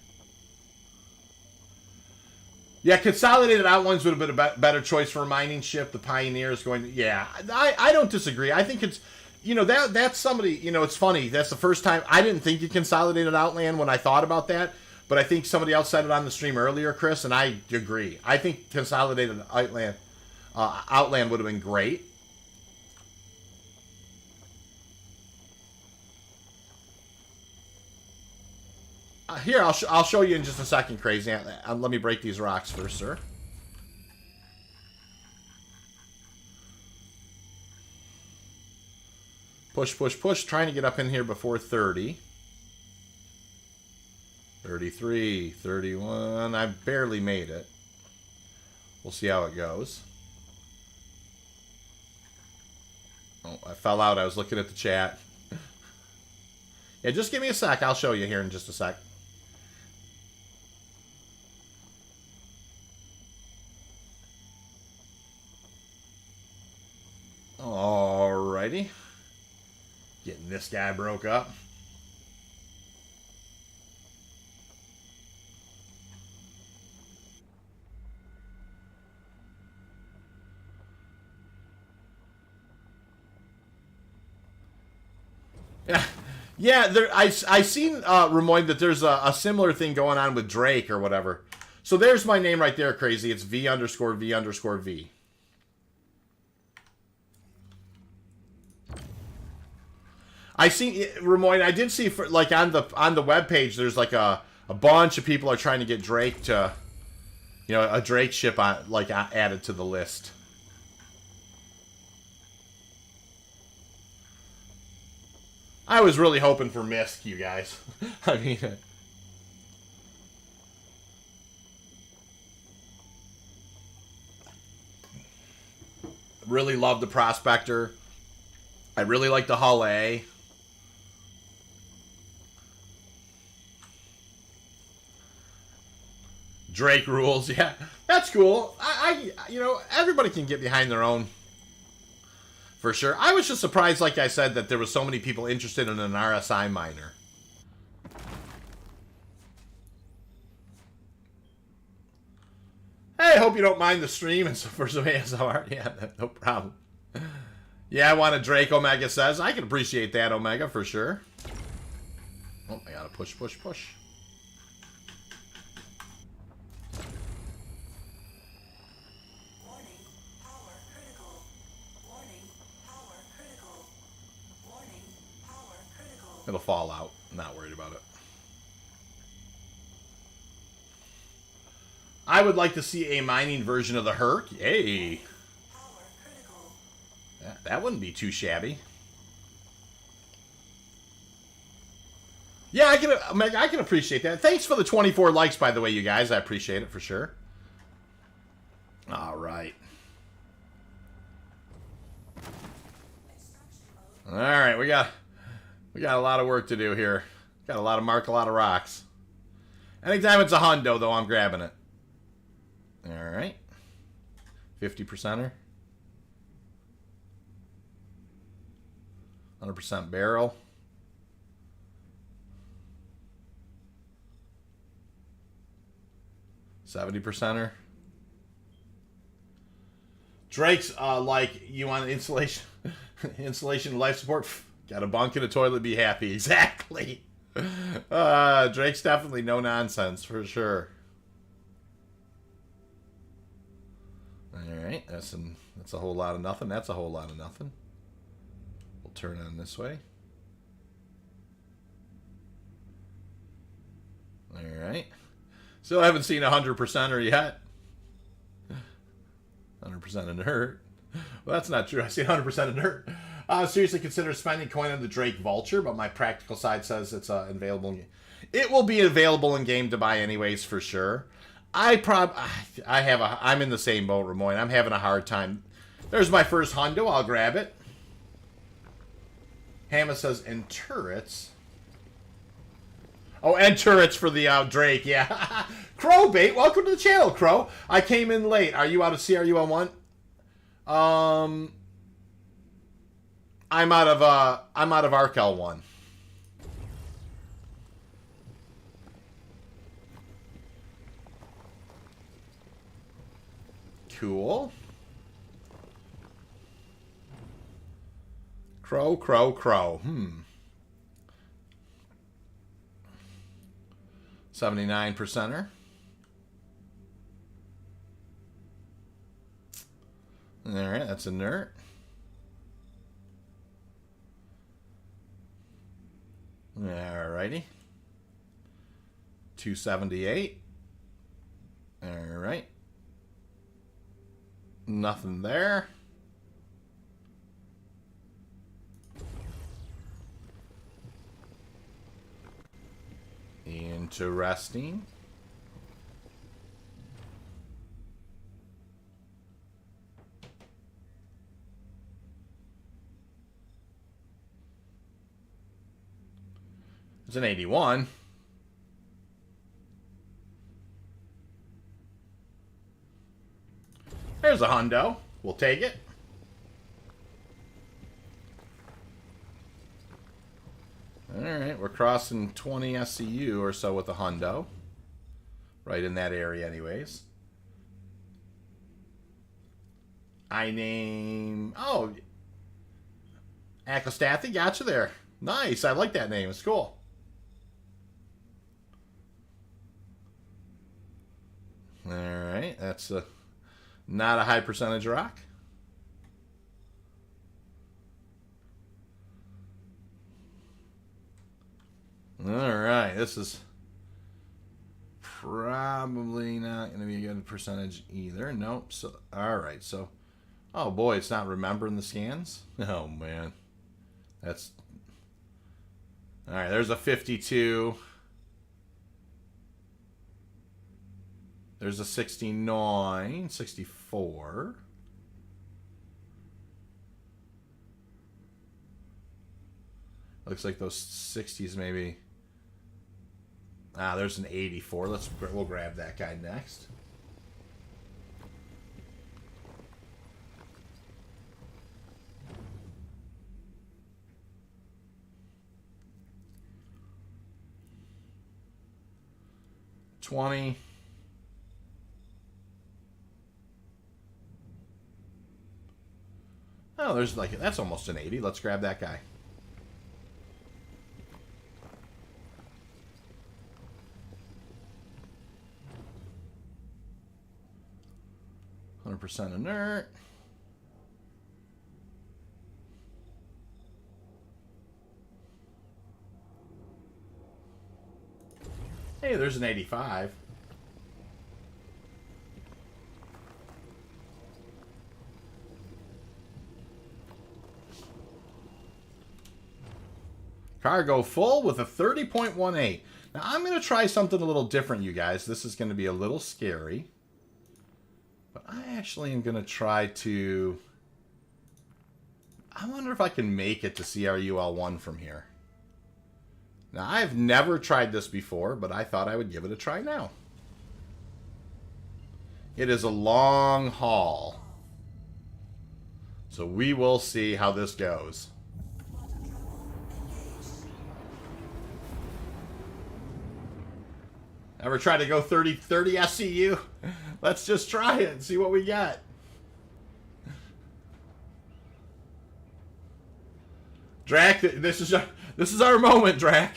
Yeah, consolidated outlines would have been a better choice for a mining ship. The Pioneer is going to... Yeah, I don't disagree. I think it's... that's somebody... it's funny. That's the first time... I didn't think you consolidated Outland when I thought about that. But I think somebody else said it on the stream earlier, Chris, and I agree. I think consolidated Outland would have been great. Here, I'll show you in just a second, Crazy. Let me break these rocks first, sir. Push, push, push. Trying to get up in here before 30. 33, 31. I barely made it. We'll see how it goes. Oh, I fell out. I was looking at the chat. Yeah, just give me a sec. I'll show you here in just a sec. Alrighty. Getting this guy broke up. Yeah, I seen Ramoy that there's a similar thing going on with Drake or whatever. So there's my name right there, Crazy. It's V_V_V. I see, Ramoy, I did see, for, like, on the web page, there's like a bunch of people are trying to get Drake to, a Drake ship added to the list. I was really hoping for Misk, you guys. I mean, really love the Prospector. I really like the Hull A. Drake rules, yeah, that's cool. Everybody can get behind their own. For sure. I was just surprised, like I said, that there was so many people interested in an RSI miner. Hey, hope you don't mind the stream and so for some ASMR. Yeah, no problem. Yeah, I want a Drake, Omega says. I can appreciate that, Omega, for sure. Oh, I gotta push, push, push. It'll fall out. I'm not worried about it. I would like to see a mining version of the Herc. Yay. That wouldn't be too shabby. Yeah, I can appreciate that. Thanks for the 24 likes, by the way, you guys. I appreciate it for sure. All right. All right, we got a lot of work to do here. Got a lot of rocks. Anytime it's a hundo, though, I'm grabbing it. All right. 50%er. 100% barrel. 70%er. Drake's like, you want insulation, insulation, life support. Got a bunk and a toilet, be happy. Exactly. Drake's definitely no nonsense for sure. All right, that's a whole lot of nothing. That's a whole lot of nothing. We'll turn on this way. All right. Still haven't seen 100%er yet. 100% inert. Well, that's not true. I see 100% inert. Seriously consider spending coin on the Drake Vulture, but my practical side says it's available. It will be available in game to buy anyways for sure. I'm in the same boat, Ramoy. I'm having a hard time. There's my first hundo. I'll grab it. Hamma says, and turrets. Oh, and turrets for the Drake, yeah. Crow Bait, welcome to the channel, Crow. I came in late. Are you out of CRU on one? I'm out of ARC L1. Cool. Crow, crow, crow. 79%er. Alright, that's a nerd. Alrighty. 278. Alright. Nothing there. Interesting. It's an 81. There's a hundo. We'll take it. Alright, we're crossing 20 SCU or so with a hundo. Right in that area anyways. I name... Oh! Acostathy, gotcha there. Nice, I like that name. It's cool. Alright, that's not a high percentage rock. Alright, this is probably not going to be a good percentage either. Nope. So, alright, so... Oh boy, it's not remembering the scans? Oh man. That's... Alright, there's a 52. There's a 69, 64. Looks like those 60s maybe. Ah, there's an 84. We'll grab that guy next. $20. Oh, there's like, that's almost an 80. Let's grab that guy. %, inert. Hey, there's an 85. Cargo full with a 30.18. Now, I'm going to try something a little different, you guys. This is going to be a little scary. But I actually am going to try to... I wonder if I can make it to CRU L1 from here. Now, I've never tried this before, but I thought I would give it a try now. It is a long haul. So we will see how this goes. Ever try to go 30 SCU? Let's just try it and see what we got. Drac, this is our moment, Drac.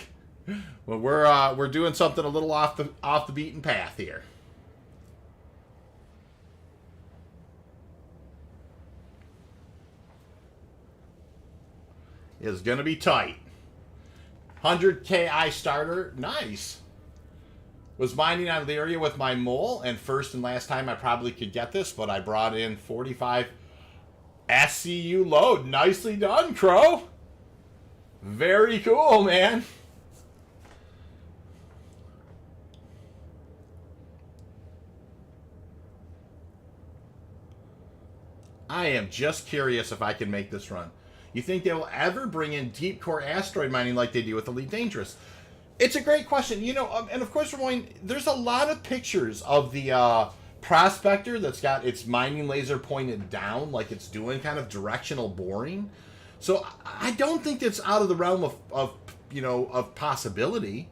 Well, we're doing something a little off the beaten path here. It's gonna be tight. 100K I starter, nice. Was mining on Lyria with my mole, and first and last time I probably could get this, but I brought in 45 SCU load. Nicely done, Crow. Very cool, man. I am just curious if I can make this run. You think they will ever bring in deep core asteroid mining like they do with Elite Dangerous? It's a great question. You know, and of course, there's a lot of pictures of the prospector that's got its mining laser pointed down, like it's doing kind of directional boring. So I don't think it's out of the realm of possibility.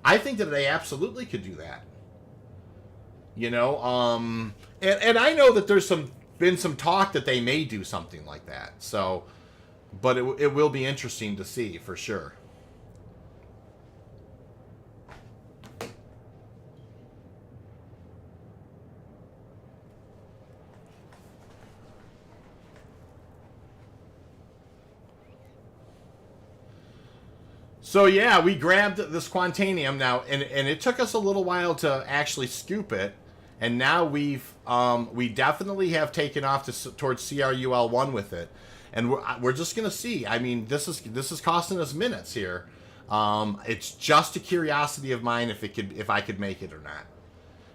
I think that they absolutely could do that. You know, and I know that there's been some talk that they may do something like that. So, but it will be interesting to see for sure. So yeah, we grabbed this Quantanium now, and it took us a little while to actually scoop it, and now we definitely have taken off towards CRUL1 with it, and we're just gonna see. I mean, this is costing us minutes here. It's just a curiosity of mine if I could make it or not.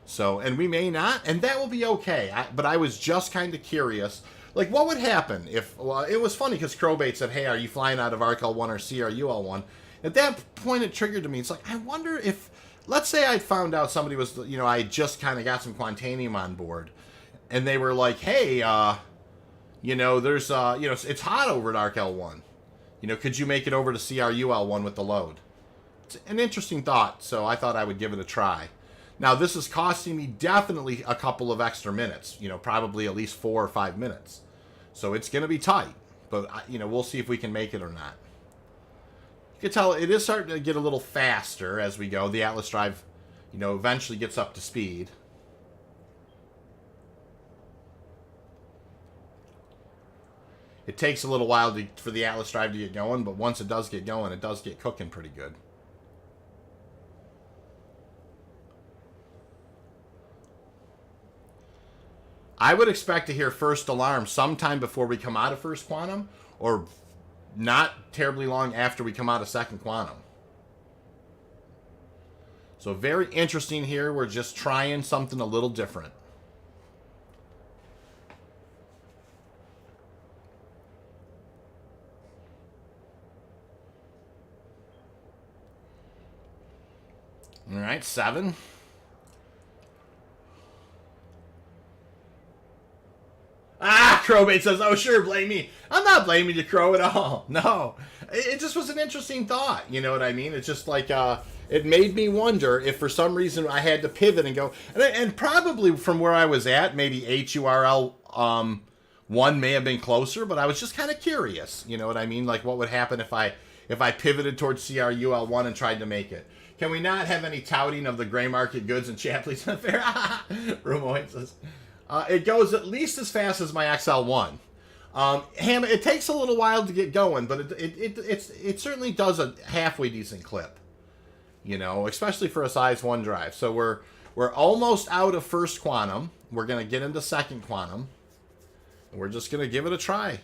So, and we may not, and that will be okay. But I was just kind of curious. Like, what would happen if... Well, it was funny because Crowbait said, hey, are you flying out of ARCL1 or CRUL1? At that point, it triggered to me. It's like, I wonder if... Let's say I found out somebody was... You know, I just kind of got some Quantanium on board. And they were like, hey, you know, there's... you know, it's hot over at ARCL1. You know, could you make it over to CRUL1 with the load? It's an interesting thought, so I thought I would give it a try. Now, this is costing me definitely a couple of extra minutes. You know, probably at least 4 or 5 minutes. So it's going to be tight. But, you know, we'll see if we can make it or not. You can tell it is starting to get a little faster as we go. The Atlas drive, you know, eventually gets up to speed. It takes a little while for the Atlas drive to get going, but once it does get going, it does get cooking pretty good. I would expect to hear first alarm sometime before we come out of first quantum, or not terribly long after we come out of second quantum. So very interesting here. We're just trying something a little different. All right, 7. Ah, Crowbait says, oh, sure, blame me. I'm not blaming you, Crow, at all. No. It just was an interesting thought. You know what I mean? It's just like, it made me wonder if for some reason I had to pivot and go. And probably from where I was at, maybe HURL 1 may have been closer, but I was just kind of curious. You know what I mean? Like, what would happen if I pivoted towards CRUL 1 and tried to make it? Can we not have any touting of the gray market goods and Chapley's Affair? Ramoy says... it goes at least as fast as my XL1. It takes a little while to get going, but it certainly does a halfway decent clip. You know, especially for a size 1 drive. So we're almost out of first quantum. We're going to get into second quantum. We're just going to give it a try.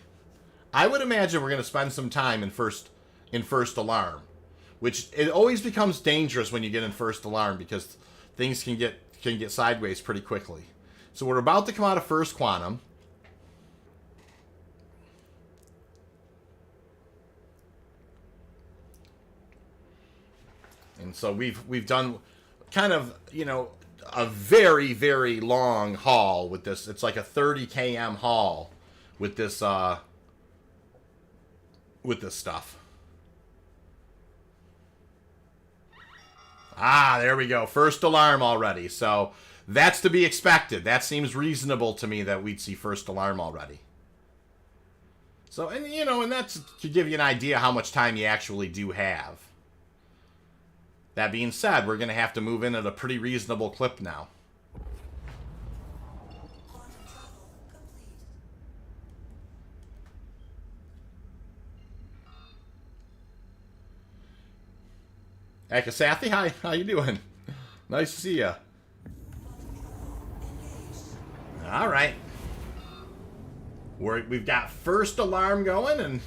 I would imagine we're going to spend some time in first alarm, which it always becomes dangerous when you get in first alarm because things can get sideways pretty quickly. So we're about to come out of first quantum. And so we've done kind of, you know, a very, very long haul with this. It's like a 30 km haul with this stuff. Ah, there we go. First alarm already. So that's to be expected. That seems reasonable to me that we'd see first alarm already. So, and you know, and that's to give you an idea how much time you actually do have. That being said, we're going to have to move in at a pretty reasonable clip now. Akasathi, hi, how you doing? Nice to see ya. All right. We've got first alarm going and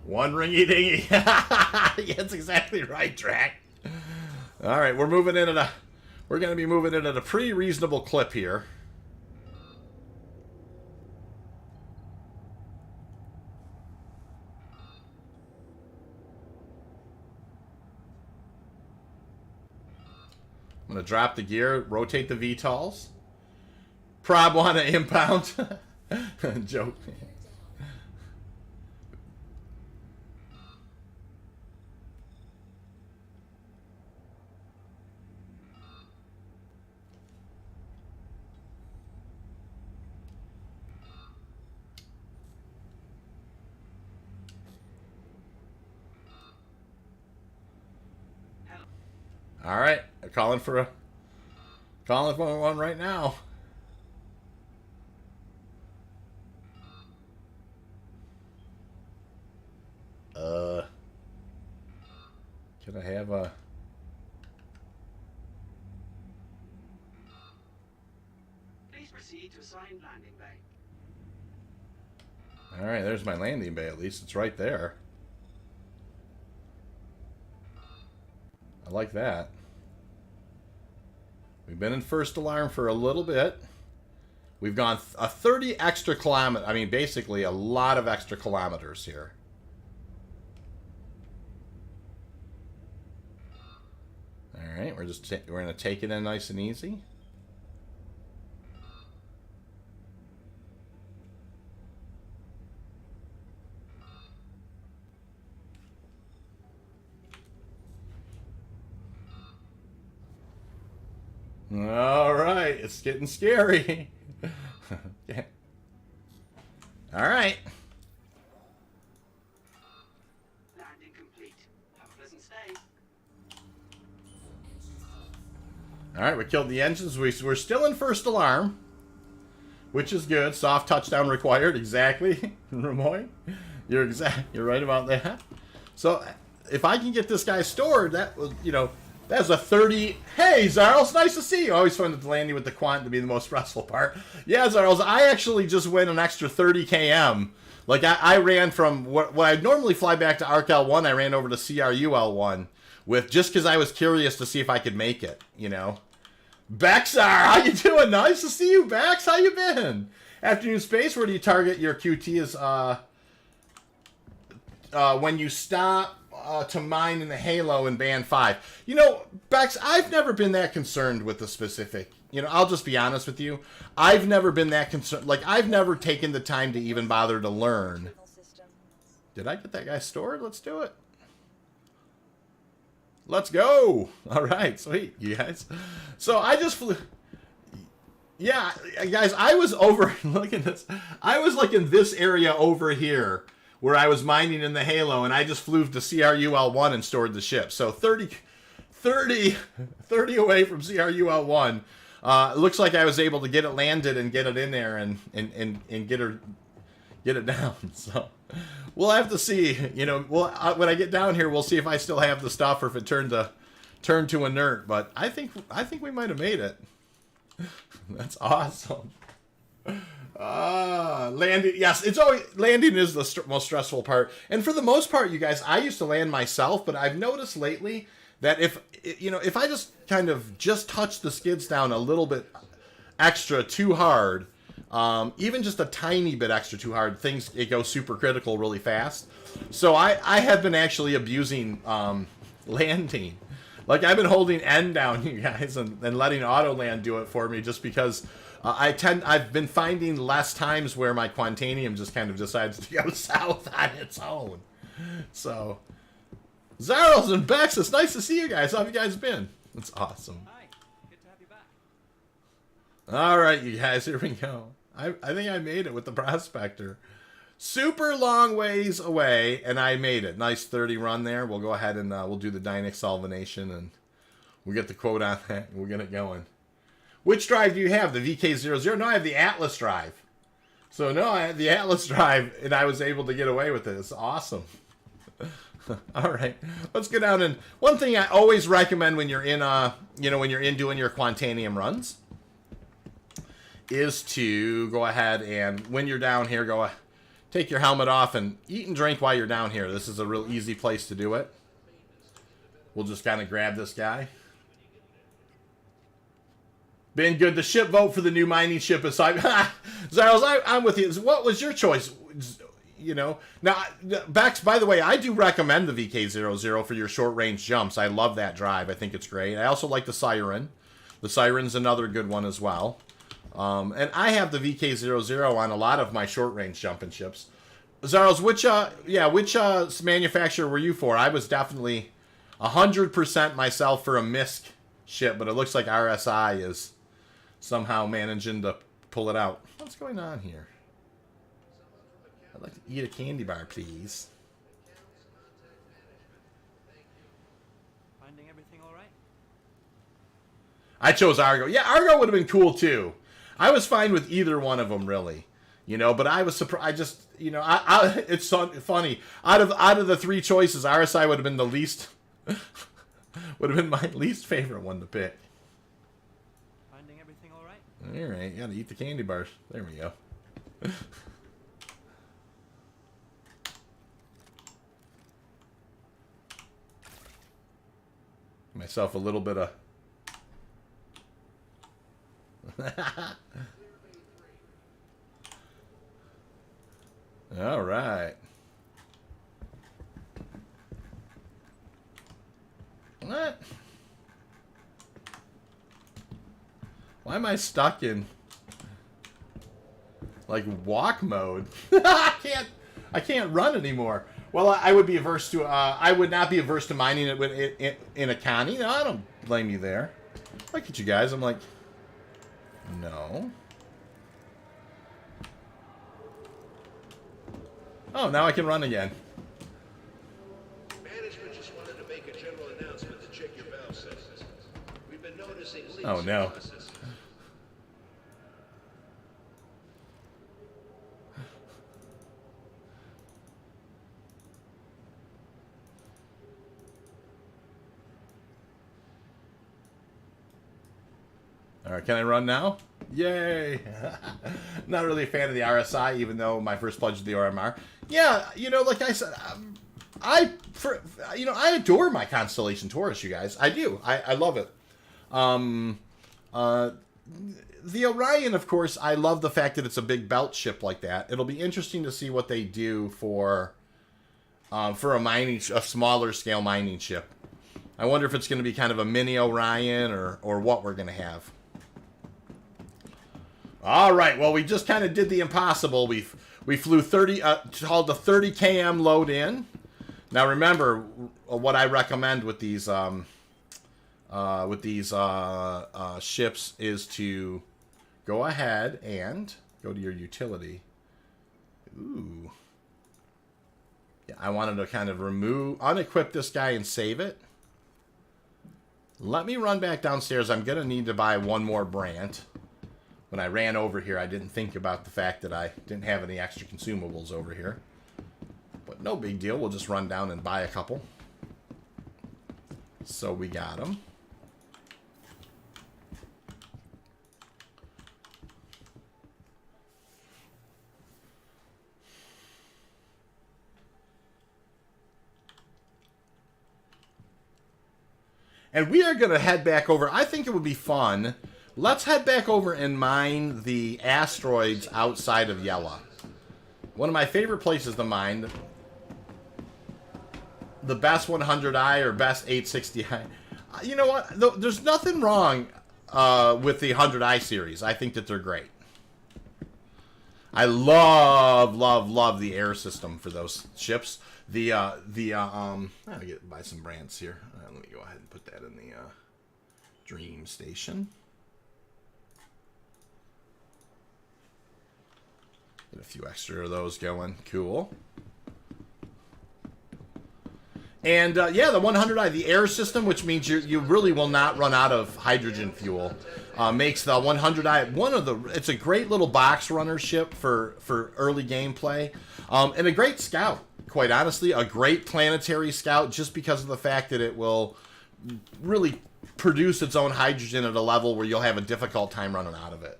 one ringy dingy. That's exactly right, Drac. All right, we're going to be moving in at a pretty reasonable clip here. drop the gear, rotate the VTOLs. Prob want to impound. Joke. All right, calling for one right now. Can I have a? Please proceed to assigned landing bay. All right, there's my landing bay. At least it's right there. I like that. We've been in first alarm for a little bit. We've gone a 30 extra kilometer. I mean, basically a lot of extra kilometers here. All right, we're gonna take it in nice and easy. All right, it's getting scary. Yeah. All right. Landing complete. Have a pleasant stay. All right, we killed the engines. We're still in first alarm, which is good. Soft touchdown required. Exactly, Ramoy. You're right about that. So, if I can get this guy stored, that was, you know, that's a 30. Hey, Zarls, nice to see you. I always find the landing with the quant to be the most stressful part. Yeah, Zarls, I actually just went an extra 30 km. Like, I ran from what I'd normally fly back to ARC L1, I ran over to CRU L1 with just because I was curious to see if I could make it, you know. Bexar, how you doing? Nice to see you, Bex. How you been? Afternoon Space, where do you target your QT is when you stop to mine in the Halo in Band 5. You know, Bex, I've never been that concerned with the specific. You know, I'll just be honest with you. I've never been that concerned. Like, I've never taken the time to even bother to learn. Did I get that guy stored? Let's do it. Let's go. All right, sweet, you guys. So I just flew. Yeah, guys, I was over. Look at this. I was like in this area over here where I was mining in the Halo, and I just flew to CRU L1 and stored the ship. So 30 away from CRU L1. It looks like I was able to get it landed and get it in there and get it down. So we'll have to see. You know, when I get down here, we'll see if I still have the stuff or if it turned to inert. But I think we might have made it. That's awesome. Landing, yes, it's always landing is the most stressful part, and for the most part, you guys, I used to land myself, but I've noticed lately that if I just kind of touch the skids down a little bit extra too hard, even just a tiny bit extra too hard, it goes super critical really fast. So I have been actually abusing landing. Like, I've been holding N down, you guys, and letting auto land do it for me, just because I've been finding less times where my Quantanium just kind of decides to go south on its own. So, Zaros and Bex, it's nice to see you guys. How have you guys been? That's awesome. Hi, good to have you back. All right, you guys, here we go. I think I made it with the Prospector. Super long ways away, and I made it. Nice 30 run there. We'll go ahead and we'll do the Dynex solvenation, and we'll get the quote on that, and we'll get it going. Which drive do you have? The VK00? No, I have the Atlas drive. So, no, I had the Atlas drive, and I was able to get away with it. It's awesome. All right, let's go down. And one thing I always recommend when you're in, when you're in doing your Quantanium runs, is to go ahead and when you're down here, take your helmet off and eat and drink while you're down here. This is a real easy place to do it. We'll just kind of grab this guy. Been good. The ship vote for the new mining ship is Zaros, I'm with you. What was your choice? You know, now, Bex, by the way, I do recommend the VK00 for your short range jumps. I love that drive. I think it's great. I also like the Siren. The Siren's another good one as well. And I have the VK00 on a lot of my short-range jumping ships. Zarles, which manufacturer were you for? I was definitely 100% myself for a MISC ship, but it looks like RSI is somehow managing to pull it out. What's going on here? I'd like to eat a candy bar, please. Finding everything all right? I chose Argo. Yeah, Argo would have been cool too. I was fine with either one of them, really. You know, but I was surprised. I just, you know, it's so funny. Out of the three choices, RSI would have been the least, would have been my least favorite one to pick. Finding everything all right? All right, you gotta eat the candy bars. There we go. Myself a little bit of. All right. What? Why am I stuck in like walk mode? I can't run anymore. Well, I would be averse to. I would not be averse to mining it in a connie. No, I don't blame you there. Look at you guys. I'm like, no. Oh, now I can run again. Management just wanted to make a general announcement to check your valve settings. We've been noticing leaks Oh, no. in the process. All right, can I run now? Yay! Not really a fan of the RSI, even though my first pledge is the OMR. Yeah, you know, like I said, I adore my Constellation Taurus, you guys. I do. I love it. The Orion, of course, I love the fact that it's a big belt ship like that. It'll be interesting to see what they do for a smaller scale mining ship. I wonder if it's going to be kind of a mini Orion or what we're going to have. All right, well, we just kind of did the impossible. We flew 30, called the 30 km load in. Now remember, what I recommend with these ships is to go ahead and go to your utility. Ooh, yeah, I wanted to kind of unequip this guy and save it. Let me run back downstairs. I'm gonna need to buy one more Brant. When I ran over here, I didn't think about the fact that I didn't have any extra consumables over here. But no big deal. We'll just run down and buy a couple. So we got them. And we are going to head back over. I think it would be fun. Let's head back over and mine the asteroids outside of Yela. One of my favorite places to mine. The best 100i or best 860i. You know what? There's nothing wrong with the 100i series. I think that they're great. I love the air system for those ships. I'm gonna buy some brands here. Let me go ahead and put that in the Dream Station. Get a few extra of those going. Cool. And yeah, the 100i, the air system, which means you really will not run out of hydrogen fuel, makes the 100i it's a great little box runner ship for early gameplay, and a great scout. Quite honestly, a great planetary scout, just because of the fact that it will really produce its own hydrogen at a level where you'll have a difficult time running out of it.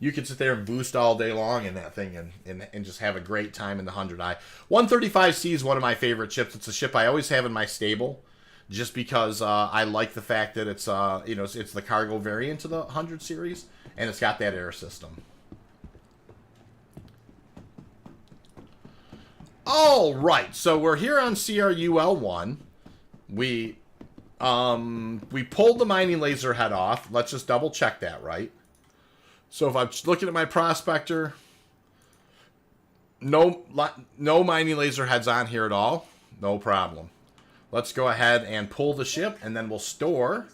You can sit there and boost all day long in that thing and just have a great time in the 100i. 135C is one of my favorite ships. It's a ship I always have in my stable, just because I like the fact that it's it's the cargo variant of the 100 series, and it's got that air system. All right, so we're here on CRUL1. We We pulled the mining laser head off. Let's just double check that, right? So if I'm looking at my prospector, no mining laser heads on here at all. No problem. Let's go ahead and pull the ship, and then we'll store.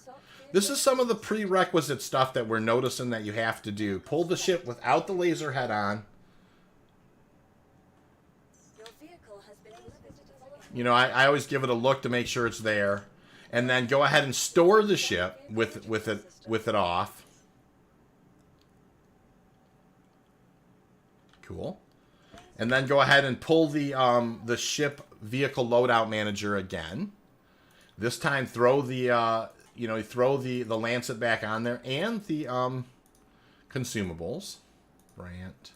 This is some of the prerequisite stuff that we're noticing that you have to do. Pull the ship without the laser head on. You know, I always give it a look to make sure it's there. And then go ahead and store the ship with it off. Cool. And then go ahead and pull the ship vehicle loadout manager again. This time throw the throw the Lancet back on there and the consumables. Brant,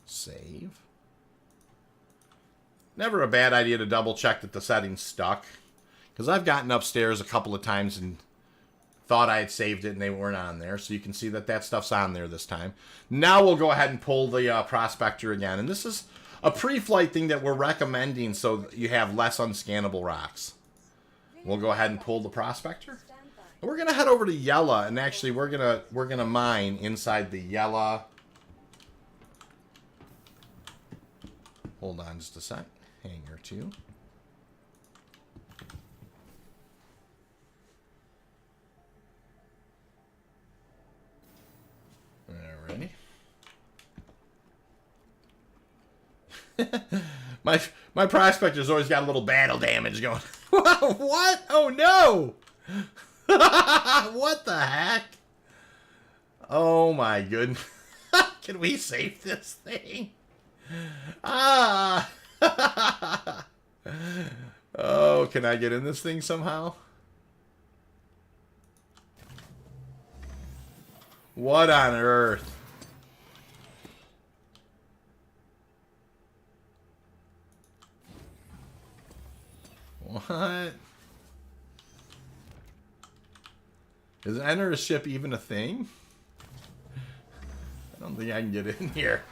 save. Never a bad idea to double check that the settings stuck, because I've gotten upstairs a couple of times and thought I had saved it and they weren't on there. So you can see that that stuff's on there this time. Now we'll go ahead and pull the prospector again. And this is a pre-flight thing that we're recommending so that you have less unscannable rocks. We'll go ahead and pull the prospector. And we're gonna head over to Yela, and actually we're gonna mine inside the Yela. Hold on just a sec. Hangar 2. Alrighty. my prospector's always got a little battle damage going. What? Oh no! What the heck? Oh my goodness. Can we save this thing? Ah! Oh, can I get in this thing somehow? What on earth? What? Is enter a ship even a thing? I don't think I can get in here.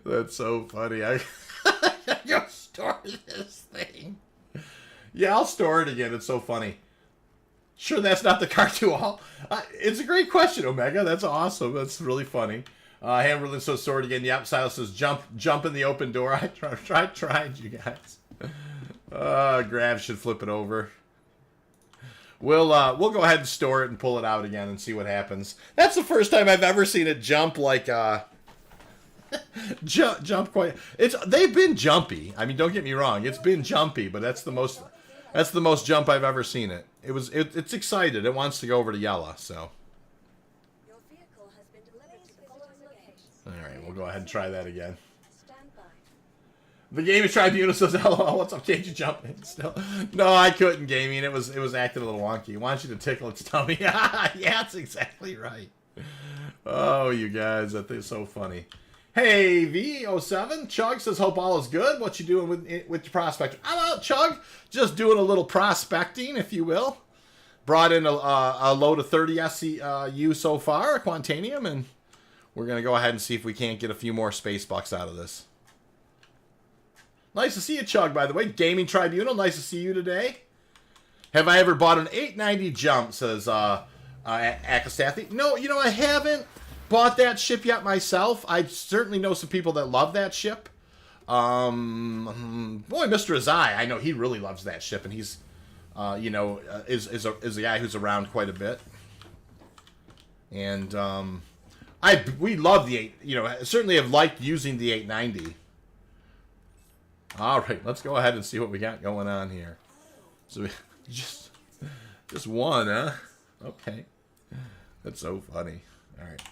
That's so funny. I go store this thing. Yeah, I'll store it again. It's so funny. Sure, that's not the Cartual. It's a great question, Omega. That's awesome. That's really funny. Hammerlin so stored again. Yep, Silas says jump in the open door. I tried, you guys. Grav should flip it over. We'll go ahead and store it and pull it out again and see what happens. That's the first time I've ever seen it jump like jump quite. They've been jumpy. I mean, don't get me wrong, it's been jumpy, but that's the most jump I've ever seen it. It's excited. It wants to go over to Yela, so. All right, we'll go ahead and try that again. The Gaming Tribunal says, "LOL, what's up? Can't you jump in still?" No, I couldn't, Gaming. It was acting a little wonky. It wants you to tickle its tummy. Yeah, that's exactly right. Oh, you guys, that is so funny. Hey, V07, Chug says, "Hope all is good. What you doing with your prospector?" I'm out, Chug. Just doing a little prospecting, if you will. Brought in a load of 30 SCU so far, a Quantanium, and we're gonna go ahead and see if we can't get a few more space bucks out of this. Nice to see you, Chug, by the way. Gaming Tribunal, nice to see you today. Have I ever bought an 890 jump, says Akastathi. No, you know, I haven't bought that ship yet myself. I certainly know some people that love that ship. Boy, Mr. Azai, I know he really loves that ship, and he's, is a guy who's around quite a bit. And we love the certainly have liked using the 890. All right, let's go ahead and see what we got going on here. So just one, huh? Okay, that's so funny. All right,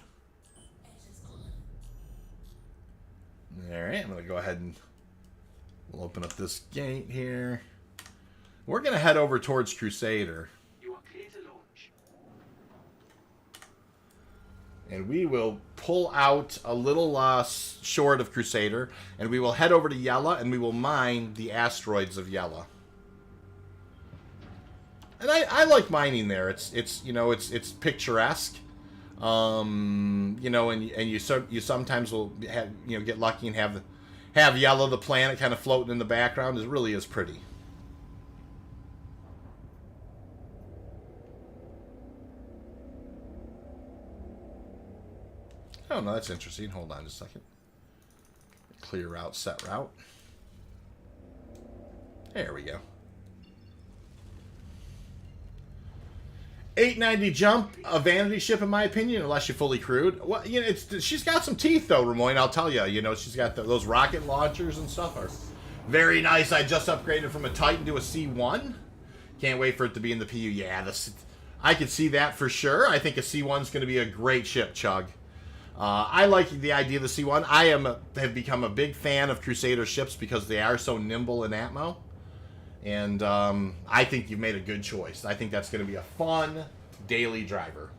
I'm gonna go ahead and we'll open up this gate here. We're gonna head over towards Crusader. You are clear to launch. And we will pull out a little short of Crusader, and we will head over to Yela, and we will mine the asteroids of Yela. And I like mining there. It's picturesque. You know, and you sometimes will have, you know, get lucky and have Yellow the planet kind of floating in the background. It really is pretty. Oh no, that's interesting. Hold on just a second. Clear route, set route. There we go. 890 jump, a vanity ship in my opinion, unless you're fully crewed. Well, you know, she's got some teeth though, Ramoyne. I'll tell you. You know, she's got those rocket launchers and stuff are very nice. I just upgraded from a Titan to a C1. Can't wait for it to be in the PU. Yeah, I could see that for sure. I think a C1 is going to be a great ship, Chug. I like the idea of the C1. I have become a big fan of Crusader ships because they are so nimble in Atmo. And I think you've made a good choice. I think that's going to be a fun daily driver.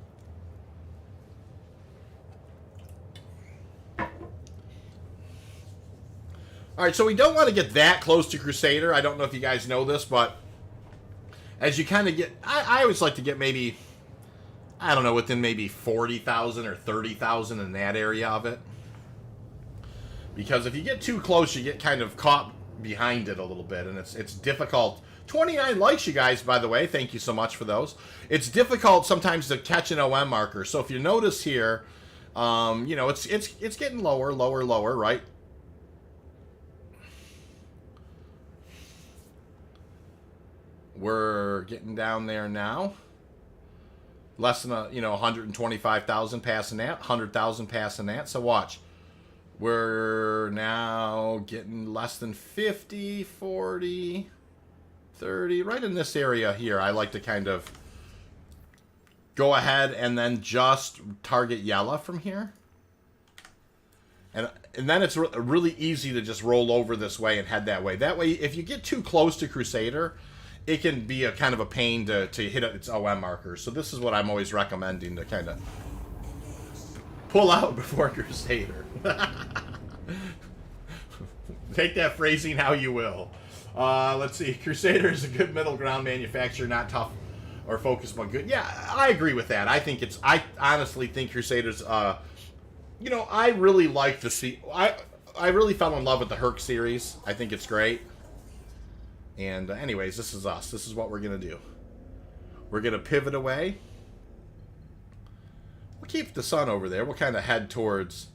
All right, so we don't want to get that close to Crusader. I don't know if you guys know this, but as you kind of get... I always like to get maybe, I don't know, within maybe 40,000 or 30,000 in that area of it. Because if you get too close, you get kind of caught behind it a little bit, and it's difficult. 29 likes, you guys, by the way. Thank you so much for those. It's difficult sometimes to catch an OM marker. So if you notice here, you know, it's getting lower, right? We're getting down there now. Less than 125,000 passing that, 100,000 passing that. So watch. We're now getting less than 50, 40, 30, right in this area here. I like to kind of go ahead and then just target Yela from here. And then it's really easy to just roll over this way and head that way. That way, if you get too close to Crusader, it can be a kind of a pain to hit its OM markers. So this is what I'm always recommending, to kind of pull out before Crusader. Take that phrasing how you will. Let's see. Crusader is a good middle ground manufacturer, not tough or focused but good. Yeah, I agree with that. I honestly think Crusader's, you know, I really like the I really fell in love with the Herc series. I think it's great. And anyways, this is us. This is what we're going to do. We're going to pivot away. We'll keep the sun over there. We'll kind of head towards...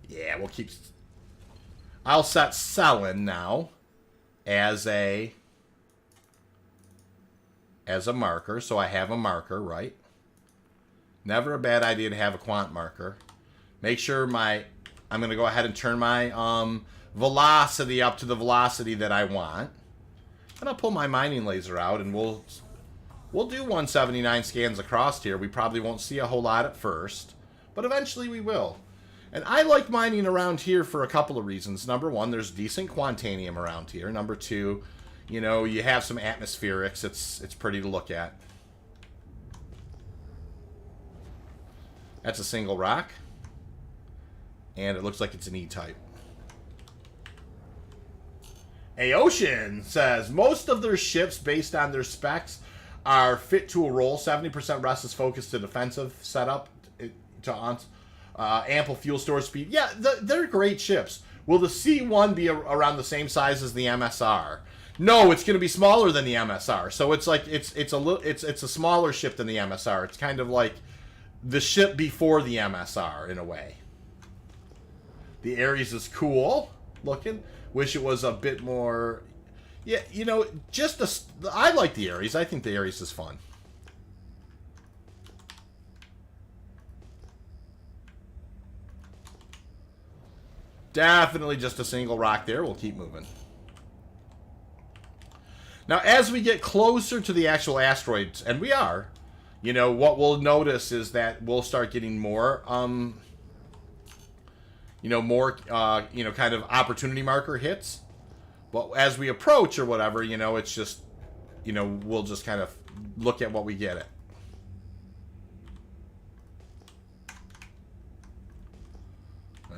Yeah, we'll keep... I'll set Selin now as a marker. So I have a marker, right? Never a bad idea to have a quant marker. Make sure I'm going to go ahead and turn my velocity up to the velocity that I want. And I'll pull my mining laser out, and we'll do 179 scans across here. We probably won't see a whole lot at first, but eventually we will. And I like mining around here for a couple of reasons. Number one, there's decent Quantanium around here. Number two, you know, you have some atmospherics. It's pretty to look at. That's a single rock. And it looks like it's an E-type. Aocean says, most of their ships, based on their specs, are fit to a role. 70% restless focus to defensive setup to ample fuel storage speed. Yeah, they're great ships. Will the C1 be around the same size as the MSR? No, it's going to be smaller than the MSR. So it's like it's a smaller ship than the MSR. It's kind of like the ship before the MSR in a way. The Ares is cool looking. Wish it was a bit more... Yeah, you know, I like the Ares. I think the Ares is fun. Definitely just a single rock there. We'll keep moving. Now, as we get closer to the actual asteroids, and we are, you know, what we'll notice is that we'll start getting more... you know, more, you know, kind of opportunity marker hits. But as we approach or whatever, you know, it's just, you know, we'll just kind of look at what we get it.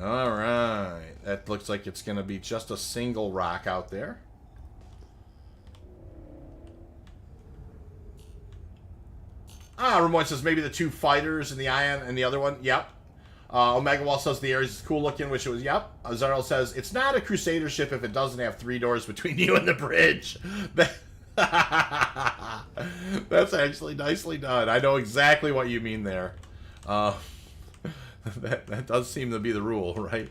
All right. That looks like it's going to be just a single rock out there. Ramon says maybe the 2 fighters and the Ion and the other one. Yep. Omega Wall says the Ares is cool looking, which it was. Yep. Zarl says it's not a Crusader ship if it doesn't have 3 doors between you and the bridge. That's actually nicely done. I know exactly what you mean there. That does seem to be the rule, right?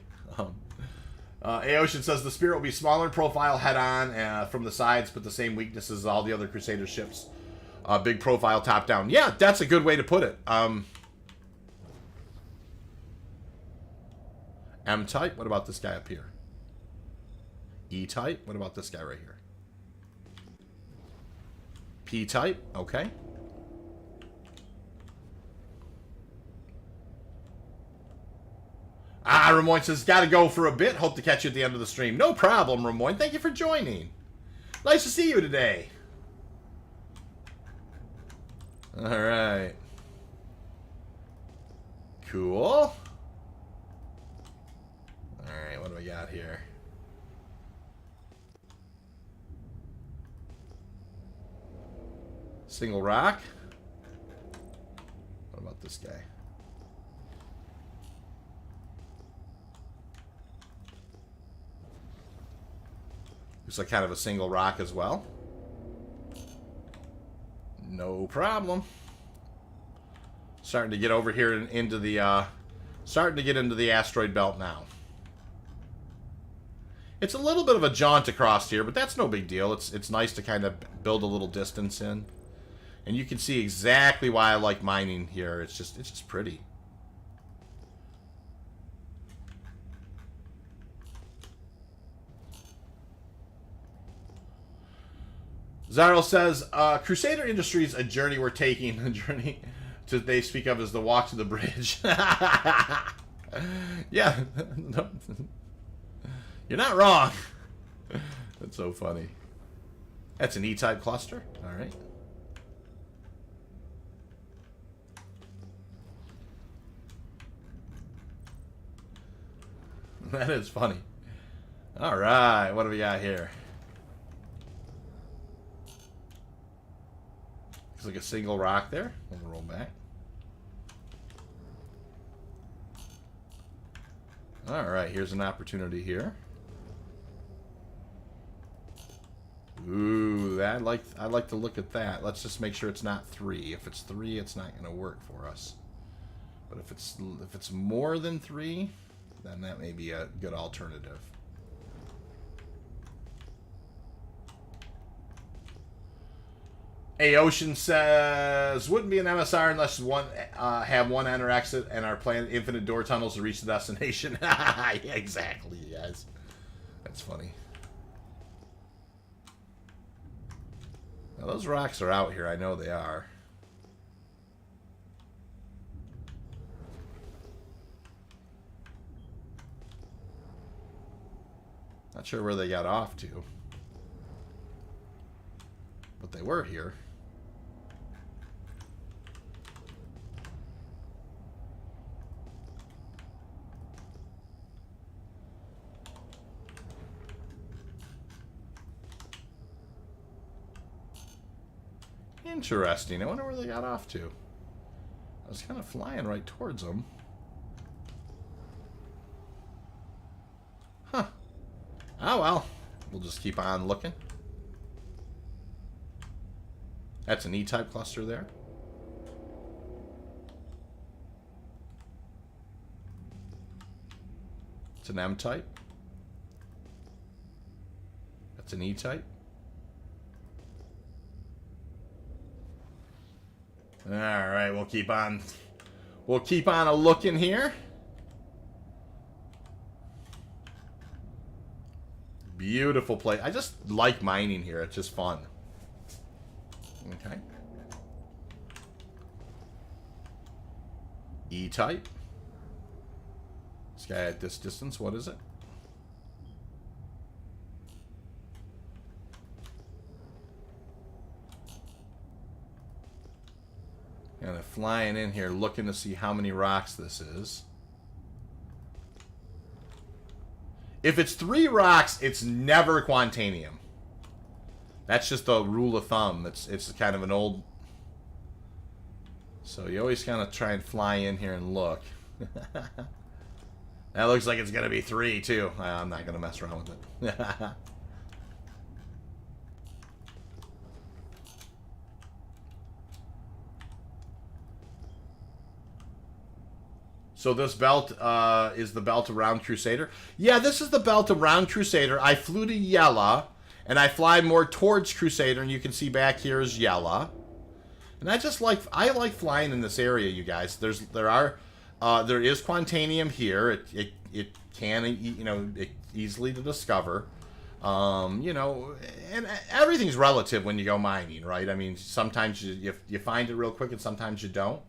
Aocean says the Spirit will be smaller in profile head-on from the sides, but the same weaknesses as all the other Crusader ships. Big profile top-down. Yeah, that's a good way to put it. M-type? What about this guy up here? E-type? What about this guy right here? P-type? Okay. Ramoin says, gotta go for a bit. Hope to catch you at the end of the stream. No problem, Ramoin. Thank you for joining. Nice to see you today. Alright. Cool. Alright, what do we got here? Single rock. What about this guy? Looks like kind of a single rock as well. No problem. Starting to get over here and into the starting to get into the asteroid belt now. It's a little bit of a jaunt across here, but that's no big deal. It's nice to kind of build a little distance in. And you can see exactly why I like mining here. It's just pretty. Zarl says, Crusader Industries, a journey we're taking. A journey to they speak of as the walk to the bridge. Yeah. No. You're not wrong. That's so funny. That's an E-type cluster. All right. That is funny. All right. What do we got here? Looks like a single rock there. We'll roll back. All right. Here's an opportunity here. Ooh, I'd like to look at that. Let's just make sure it's not 3. If it's 3, it's not going to work for us. But if it's more than 3, then that may be a good alternative. Aocean says, wouldn't be an MSR unless have one enter exit and our planned infinite door tunnels to reach the destination. Yeah, exactly, guys. That's funny. Now, those rocks are out here. I know they are. Not sure where they got off to. But they were here. Interesting. I wonder where they got off to. I was kind of flying right towards them. Huh. Oh, well. We'll just keep on looking. That's an E-type cluster there. It's an M-type. That's an E-type. All right, we'll keep on a looking here. Beautiful place. I just like mining here. It's just fun. Okay. E-type. This guy at this distance, what is it? Kind of flying in here, looking to see how many rocks this is. If it's 3 rocks, it's never Quantanium. That's just a rule of thumb. It's kind of an old... So you always kind of try and fly in here and look. That looks like it's going to be 3, too. I'm not going to mess around with it. So this belt is the belt around Crusader. Yeah, this is the belt around Crusader. I flew to Yela, and I fly more towards Crusader, and you can see back here is Yela. And I like flying in this area, you guys. There is Quantanium here. It can, you know, easily to discover. You know, and everything's relative when you go mining, right? I mean, sometimes you find it real quick, and sometimes you don't.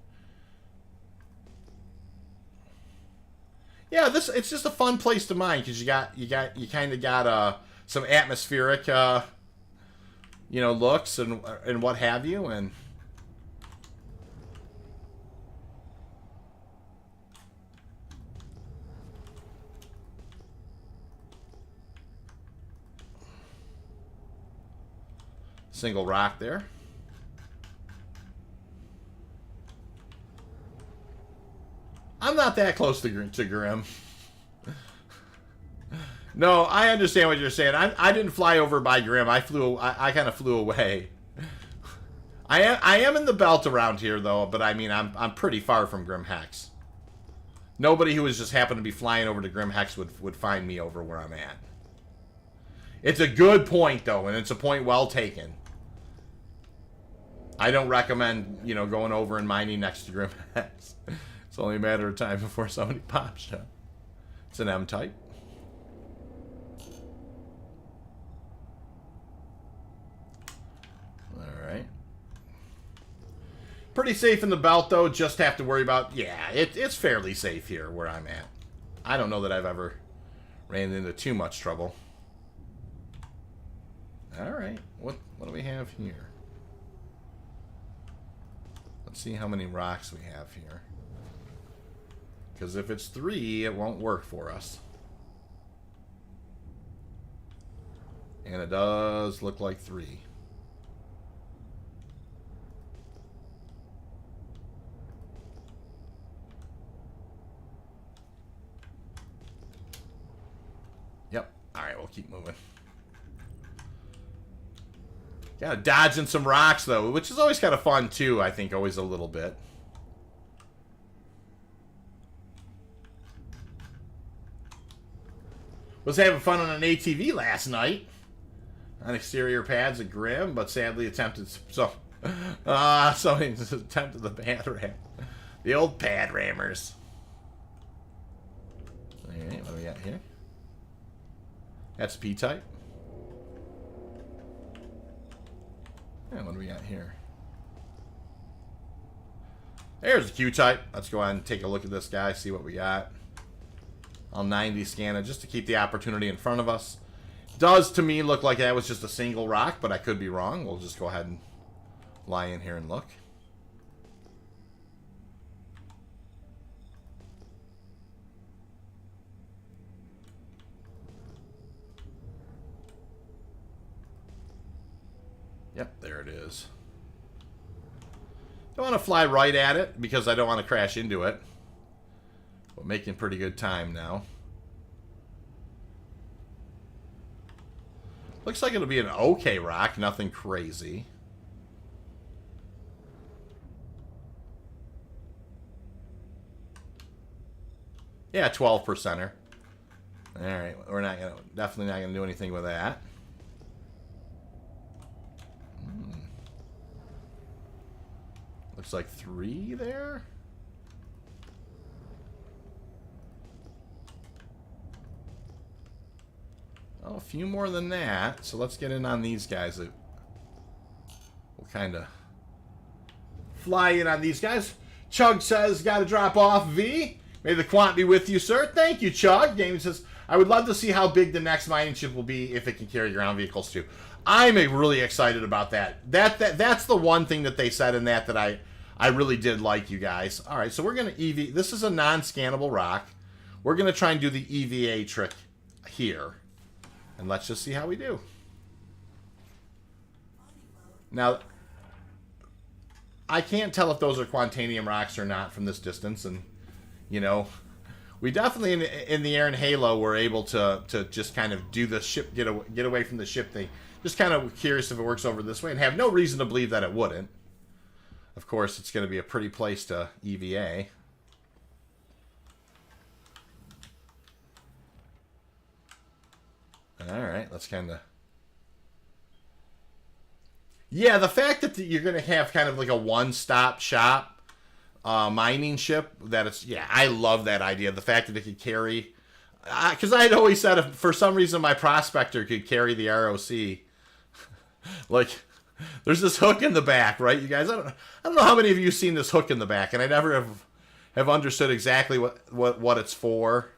Yeah, it's just a fun place to mine because you kind of got some atmospheric you know, looks and what have you, and single rock there. I'm not that close to Grim. No, I understand what you're saying. I didn't fly over by Grim. I kind of flew away. I am in the belt around here though, but I mean I'm pretty far from Grim Hex. Nobody who was just happened to be flying over to Grim Hex would find me over where I'm at. It's a good point though, and it's a point well taken. I don't recommend, you know, going over and mining next to Grim Hex. It's only a matter of time before somebody pops up. It's an M-type. Alright. Pretty safe in the belt, though. Just have to worry about... Yeah, it's fairly safe here where I'm at. I don't know that I've ever ran into too much trouble. Alright. What do we have here? Let's see how many rocks we have here. Because if it's 3, it won't work for us. And it does look like 3. Yep. Alright, we'll keep moving. Gotta dodge in some rocks, though, which is always kind of fun, too, I think, always a little bit. Was having fun on an ATV last night on exterior pads at Grim, but sadly attempted somebody attempted the pad ram. The old pad rammers. Alright, what do we got here? That's P-type. And what do we got here? There's a Q-type. Let's go ahead and take a look at this guy, see what we got. I'll 90 scan it just to keep the opportunity in front of us. Does to me look like that was just a single rock, but I could be wrong. We'll just go ahead and lie in here and look. Yep, there it is. Don't want to fly right at it because I don't want to crash into it. But making pretty good time now. Looks like it'll be an okay rock, nothing crazy. Yeah, 12%er. Alright, we're not gonna, definitely not gonna do anything with that. Looks like 3 there. Oh, a few more than that. So let's get in on these guys. We'll kind of fly in on these guys. Chug says, got to drop off, V. May the quant be with you, sir. Thank you, Chug. Damien says, I would love to see how big the next mining ship will be if it can carry ground vehicles too. I'm really excited about that. That's the one thing that they said in that I really did like, you guys. All right, so we're going to EV. This is a non-scannable rock. We're going to try and do the EVA trick here. And let's just see how we do. Now, I can't tell if those are Quantanium rocks or not from this distance, and you know, we definitely in the air in Halo were able to just kind of do the ship get away from the ship thing. Just kind of curious if it works over this way, and have no reason to believe that it wouldn't. Of course, it's going to be a pretty place to EVA. All right, let's kind of. Yeah, the fact that you're going to have kind of like a one-stop shop mining ship, that it's, yeah, I love that idea. The fact that it could carry, because I had always said if for some reason my prospector could carry the ROC, like, there's this hook in the back, right, you guys? I don't know how many of you have seen this hook in the back, and I never have understood exactly what it's for.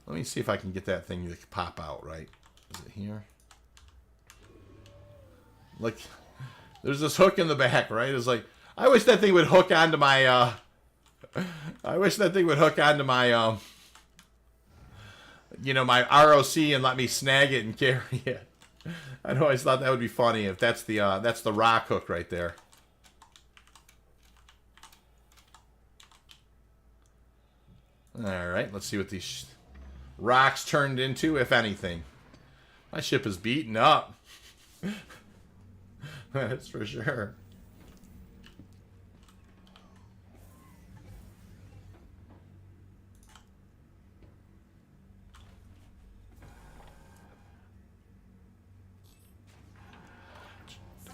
Let me see if I can get that thing to pop out, right? Is it here? Like, there's this hook in the back, right? It's like, I wish that thing would hook onto my, I wish that thing would hook onto my, you know, my ROC and let me snag it and carry it. I always thought that would be funny if that's the rock hook right there. All right, let's see what these rocks turned into, if anything. My ship is beaten up. That's for sure.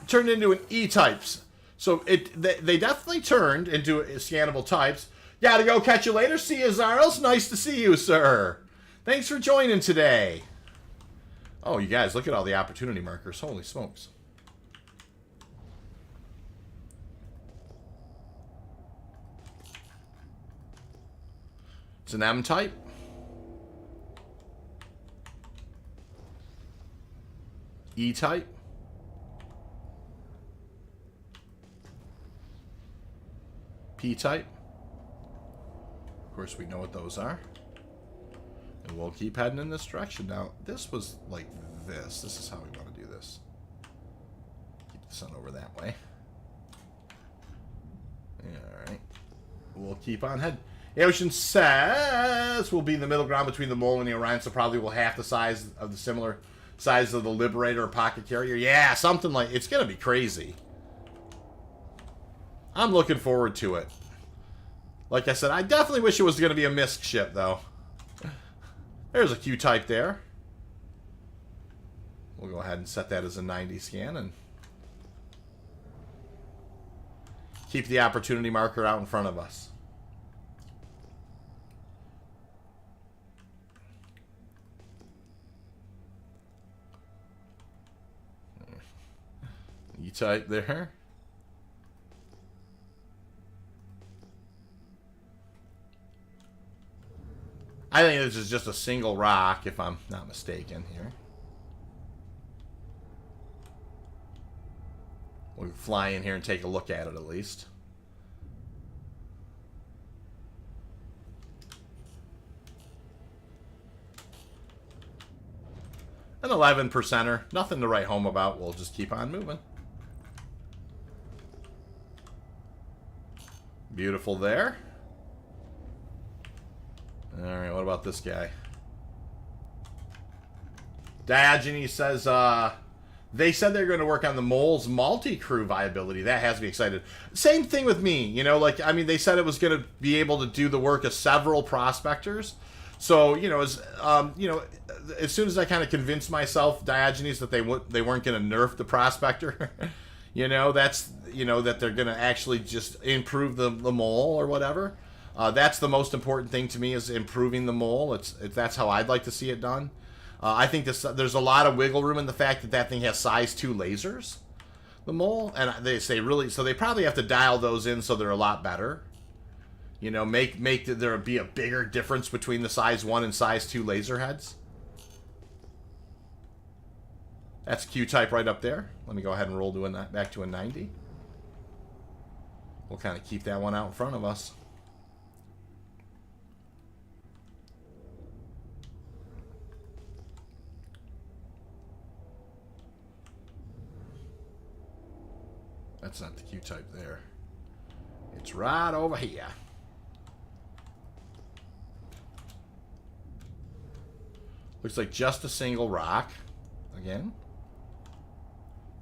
Turned into an E-types. So they definitely turned into scannable types. Gotta go, catch you later. See you, Zarls. Nice to see you, sir. Thanks for joining today. Oh, you guys, look at all the opportunity markers. Holy smokes. It's an M-type. E-type. P-type. Of course, we know what those are. And we'll keep heading in this direction. Now, this was like this. This is how we want to do this. Keep the sun over that way. Alright. We'll keep on heading. The Ocean says we'll be in the middle ground between the Mole and the Orion, so probably we'll half the size of the similar size of the Liberator or Pocket Carrier. Yeah, something like... It's going to be crazy. I'm looking forward to it. Like I said, I definitely wish it was going to be a MISC ship, though. There's a Q-type there. We'll go ahead and set that as a 90 scan and keep the opportunity marker out in front of us. E-type there. I think this is just a single rock, if I'm not mistaken here. We'll fly in here and take a look at it at least. An 11%er. Nothing to write home about. We'll just keep on moving. Beautiful there. Alright, what about this guy? Diogenes says, they said they're going to work on the Mole's multi-crew viability. That has me excited. Same thing with me. You know, like, I mean, they said it was going to be able to do the work of several prospectors. So, you know, as soon as I kind of convinced myself, Diogenes, that they weren't going to nerf the prospector, you know, that's, you know, that they're going to actually just improve the Mole or whatever. That's the most important thing to me, is improving the Mole. That's how I'd like to see it done. I think there's a lot of wiggle room in the fact that that thing has size 2 lasers, the Mole, and they say really, so they probably have to dial those in so they're a lot better. You know, make there be a bigger difference between the size 1 and size 2 laser heads. That's Q-type right up there. Let me go ahead and roll back to a 90. We'll kind of keep that one out in front of us. That's not the Q-type there. It's right over here. Looks like just a single rock. Again.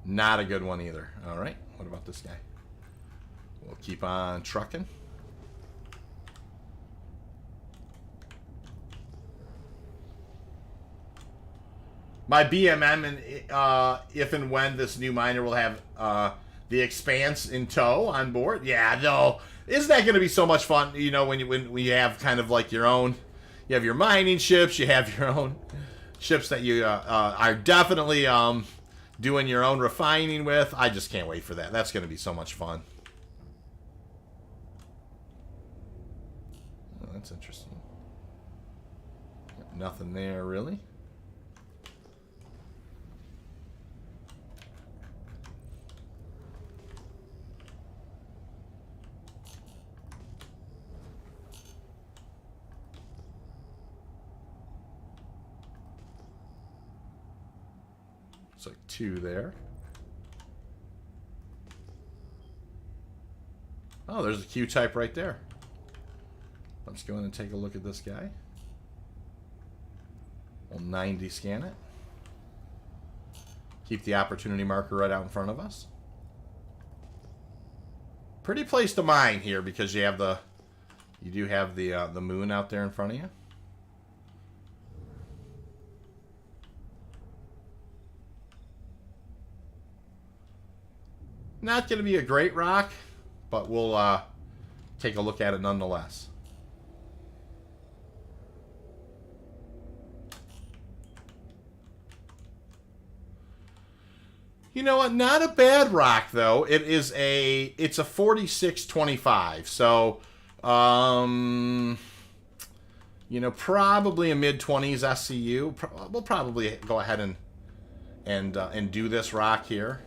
Not a good one either. All right. What about this guy? We'll keep on trucking. My BMM, and if and when this new miner will have the Expanse in tow on board. Yeah, no. Isn't that going to be so much fun? You know, when you have kind of like your own, you have your mining ships, you have your own ships that you are definitely doing your own refining with. I just can't wait for that. That's going to be so much fun. Oh, that's interesting. Nothing there, really. Looks like 2 there. Oh, there's a Q-type right there. Let's go in and take a look at this guy. We'll 90 scan it. Keep the opportunity marker right out in front of us. Pretty place to mine here because you have you do have the moon out there in front of you. Not going to be a great rock, but we'll take a look at it nonetheless. You know what? Not a bad rock though. It's a 4625. So, you know, probably a mid-20s SCU. We'll probably go ahead and do this rock here.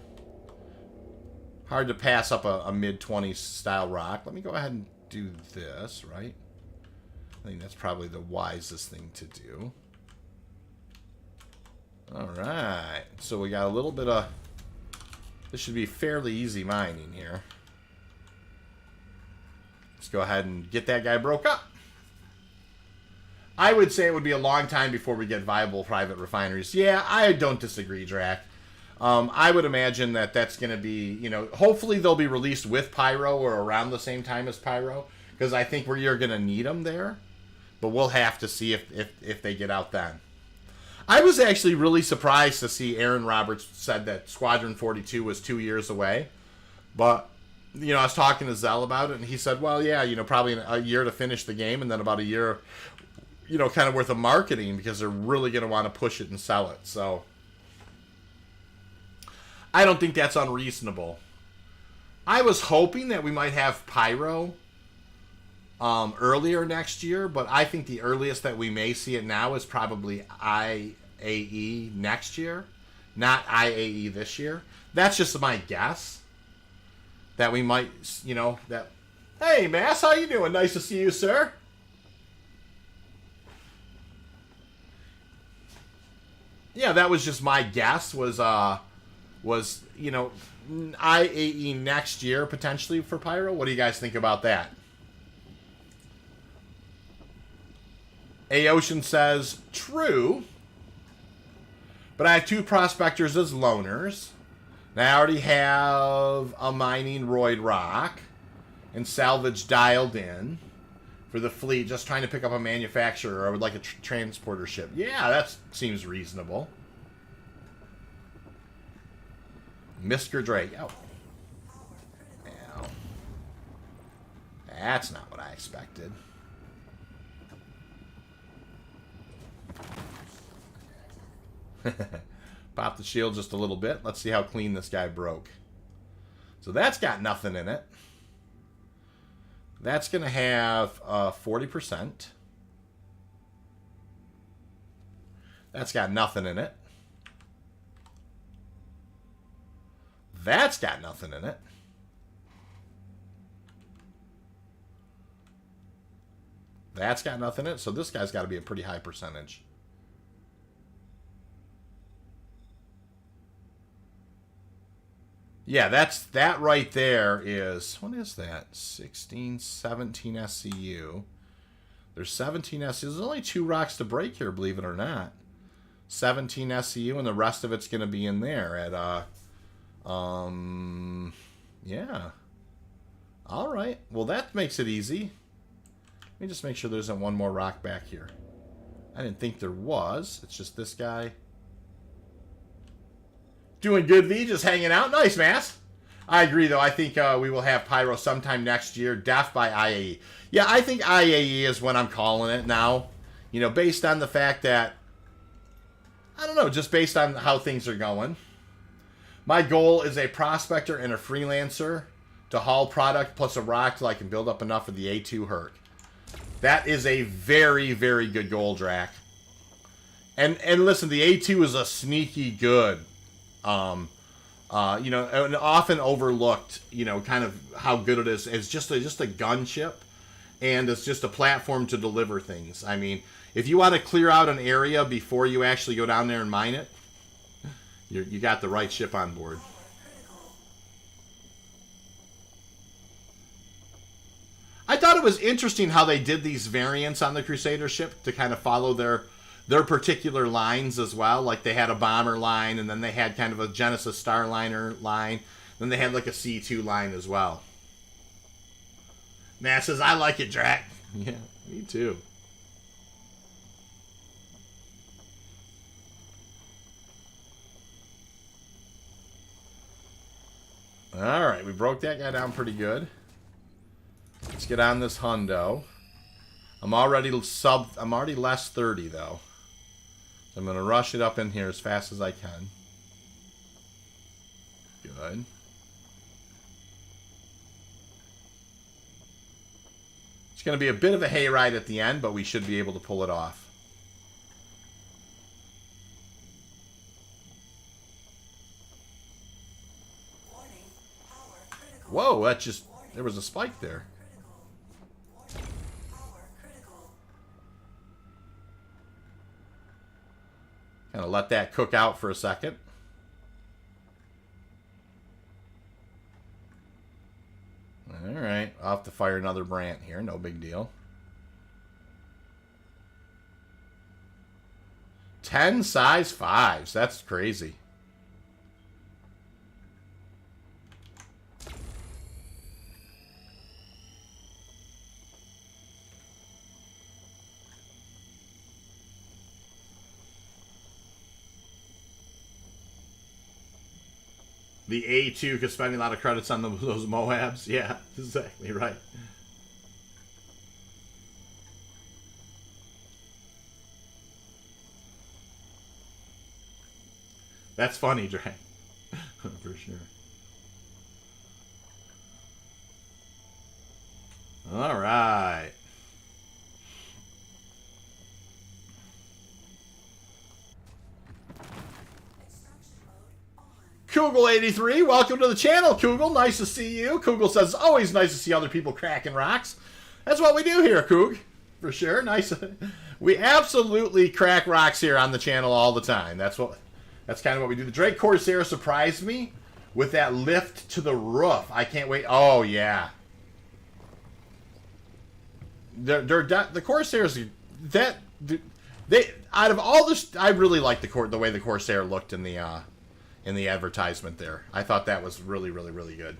Hard to pass up a mid-20s style rock. Let me go ahead and do this, right? I think that's probably the wisest thing to do. All right. So we got a little bit of... This should be fairly easy mining here. Let's go ahead and get that guy broke up. I would say it would be a long time before we get viable private refineries. Yeah, I don't disagree, Drac. I would imagine that that's going to be, you know, hopefully they'll be released with Pyro or around the same time as Pyro, because I think you're going to need them there. But we'll have to see if they get out then. I was actually really surprised to see Aaron Roberts said that Squadron 42 was 2 years away. But, you know, I was talking to Zell about it, and he said, well, yeah, you know, probably a year to finish the game, and then about a year, you know, kind of worth of marketing, because they're really going to want to push it and sell it. So I don't think that's unreasonable. I was hoping that we might have Pyro earlier next year, but I think the earliest that we may see it now is probably IAE next year, not IAE this year. That's just my guess. That we might, you know, that... Hey, Mass, how you doing? Nice to see you, sir. Yeah, that was just my guess, was, you know, IAE next year, potentially, for Pyro. What do you guys think about that? Aocean says, true, but I have 2 prospectors as loners. And I already have a mining roid rock and salvage dialed in for the fleet, just trying to pick up a manufacturer. I would like a transporter ship. Yeah, that seems reasonable. Mr. Drake. Oh. Ow. That's not what I expected. Pop the shield just a little bit. Let's see how clean this guy broke. So that's got nothing in it. That's going to have 40%. That's got nothing in it. That's got nothing in it. That's got nothing in it. So this guy's got to be a pretty high percentage. Yeah, that right there is, what is that? 16, 17 SCU. There's 17 SCU. There's only 2 rocks to break here, believe it or not. 17 SCU, and the rest of it's going to be in there at, yeah. All right. Well, that makes it easy. Let me just make sure there isn't one more rock back here. I didn't think there was. It's just this guy. Doing good, V. Just hanging out. Nice, Mass. I agree, though. I think we will have Pyro sometime next year. Def by IAE. Yeah, I think IAE is when I'm calling it now. You know, based on the fact that, I don't know, just based on how things are going. My goal is a prospector and a freelancer to haul product plus a rock till I can build up enough for the A2 Herc. That is a very, very good goal, Drac. And listen, the A2 is a sneaky good, you know, and often overlooked, you know, kind of how good it is. It's just a gunship, and it's just a platform to deliver things. I mean, if you want to clear out an area before you actually go down there and mine it, you got the right ship on board. I thought it was interesting how they did these variants on the Crusader ship to kind of follow their particular lines as well. Like they had a bomber line, and then they had kind of a Genesis Starliner line. Then they had like a C2 line as well. Matt says, I like it, Drac. Yeah, me too. All right, we broke that guy down pretty good. Let's get on this hundo. I'm already less 30 though. So I'm gonna rush it up in here as fast as I can. Good. It's gonna be a bit of a hayride at the end, but we should be able to pull it off. Whoa, that just, there was a spike there. Kind of let that cook out for a second. Alright, I'll have to fire another Brant here, no big deal. 10 size 5s, that's crazy. The A2 could spend a lot of credits on those Moabs. Yeah, exactly right. That's funny, Drake. For sure. All right. Kugel83, welcome to the channel, Kugel. Nice to see you. Kugel says, it's always nice to see other people cracking rocks. That's what we do here, Kug. For sure. Nice. We absolutely crack rocks here on the channel all the time. That's kind of what we do. The Drake Corsair surprised me with that lift to the roof. I can't wait. Oh, yeah. The Corsairs, out of all this, I really like the way the Corsair looked in the advertisement there. I thought that was really, really, really good.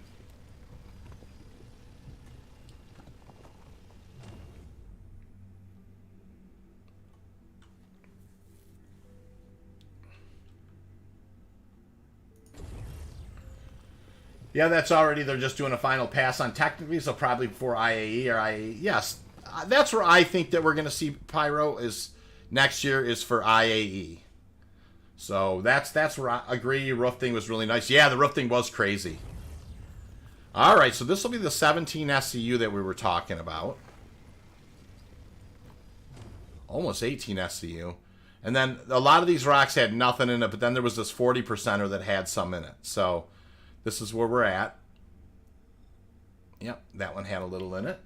Yeah, that's already, they're just doing a final pass on technically, so probably before IAE or IAE. Yes, that's where I think that we're going to see Pyro is next year is for IAE. So that's where I agree. Roof thing was really nice. Yeah, the roof thing was crazy. All right, so this will be the 17 SCU that we were talking about. Almost 18 SCU. And then a lot of these rocks had nothing in it, but then there was this 40%er that had some in it. So this is where we're at. Yep, that one had a little in it.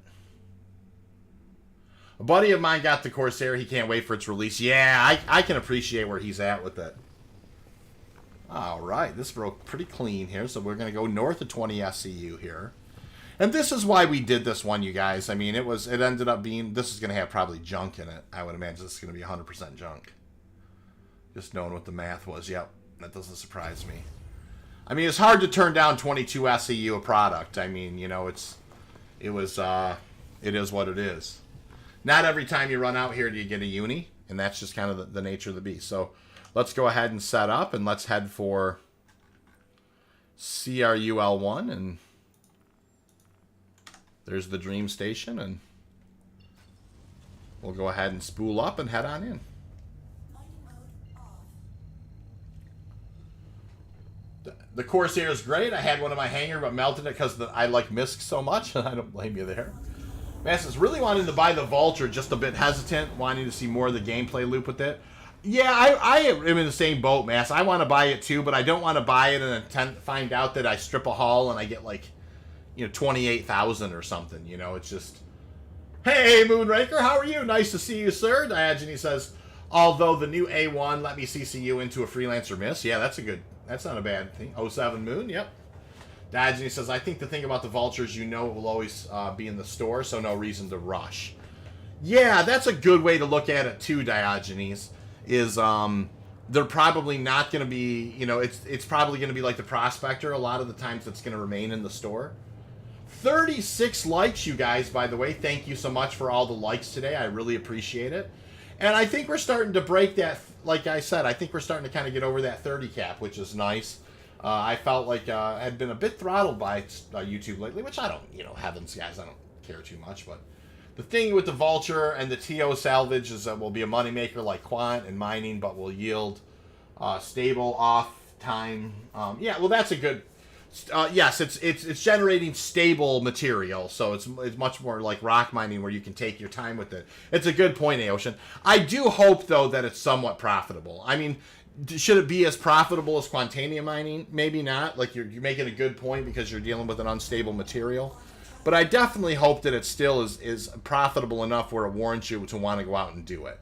A buddy of mine got the Corsair. He can't wait for its release. Yeah, I can appreciate where he's at with it. All right, this broke pretty clean here, so we're going to go north of 20 SCU here. And this is why we did this one, you guys. I mean, it ended up being, this is going to have probably junk in it. I would imagine this is going to be 100% junk. Just knowing what the math was. Yep, that doesn't surprise me. I mean, it's hard to turn down 22 SCU a product. I mean, you know, it is what it is. Not every time you run out here do you get a uni, and that's just kind of the nature of the beast. So let's go ahead and set up, and let's head for Cru L1, and there's the Dream Station, and we'll go ahead and spool up and head on in. The Corsair is great. I had one in my hangar, but melted it because I like MISC so much, and I don't blame you there. Masses really wanting to buy the Vulture, just a bit hesitant, wanting to see more of the gameplay loop with it. Yeah, I am in the same boat, Mass. I want to buy it too, but I don't want to buy it and find out that I strip a haul and I get like, you know, 28,000 or something. You know, it's just, hey, Moonraker, how are you? Nice to see you, sir. Diogenes says, although the new A1 let me CC you into a freelancer miss. Yeah, that's not a bad thing. 07 Moon, yep. Diogenes says, I think the thing about the Vultures, you know it will always be in the store, so no reason to rush. Yeah, that's a good way to look at it too, Diogenes, is they're probably not going to be, you know, it's probably going to be like the Prospector. A lot of the times it's going to remain in the store. 36 likes, you guys, by the way. Thank you so much for all the likes today. I really appreciate it. And I think we're starting to break that, like I said, I think we're starting to kind of get over that 30 cap, which is nice. I felt like I had been a bit throttled by YouTube lately, which I don't, you know, heavens, guys, I don't care too much. But the thing with the Vulture and the TO salvage is that will be a moneymaker like Quant and mining, but will yield stable off time. Yeah, well, that's a good... yes, it's generating stable material, so it's much more like rock mining where you can take your time with it. It's a good point, Aocean. I do hope, though, that it's somewhat profitable. I mean, should it be as profitable as Quantanium mining? Maybe not. Like, you're making a good point because you're dealing with an unstable material. But I definitely hope that it still is profitable enough where it warrants you to want to go out and do it.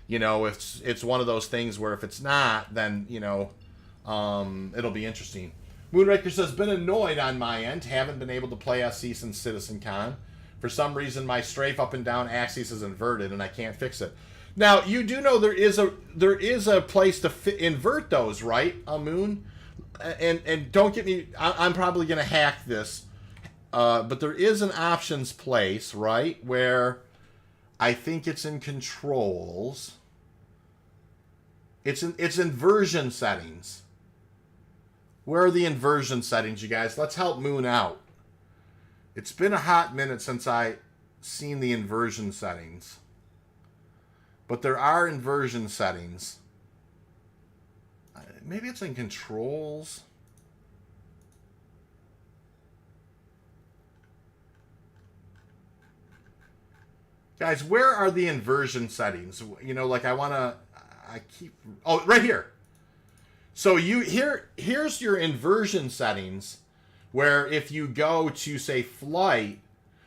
You know, it's one of those things where if it's not, then, you know, it'll be interesting. Moonraker says, been annoyed on my end. Haven't been able to play SC since CitizenCon. For some reason, my strafe up and down axis is inverted, and I can't fix it. Now, you do know there is a place to invert those, right, Moon? And don't get me... I'm probably going to hack this. But there is an options place, right, where I think it's in controls. It's inversion settings. Where are the inversion settings, you guys? Let's help Moon out. It's been a hot minute since I seen the inversion settings. But there are inversion settings. Maybe it's in controls. Guys, where are the inversion settings? You know, like I keep... Oh, right here. So here's your inversion settings, where if you go to, say, flight,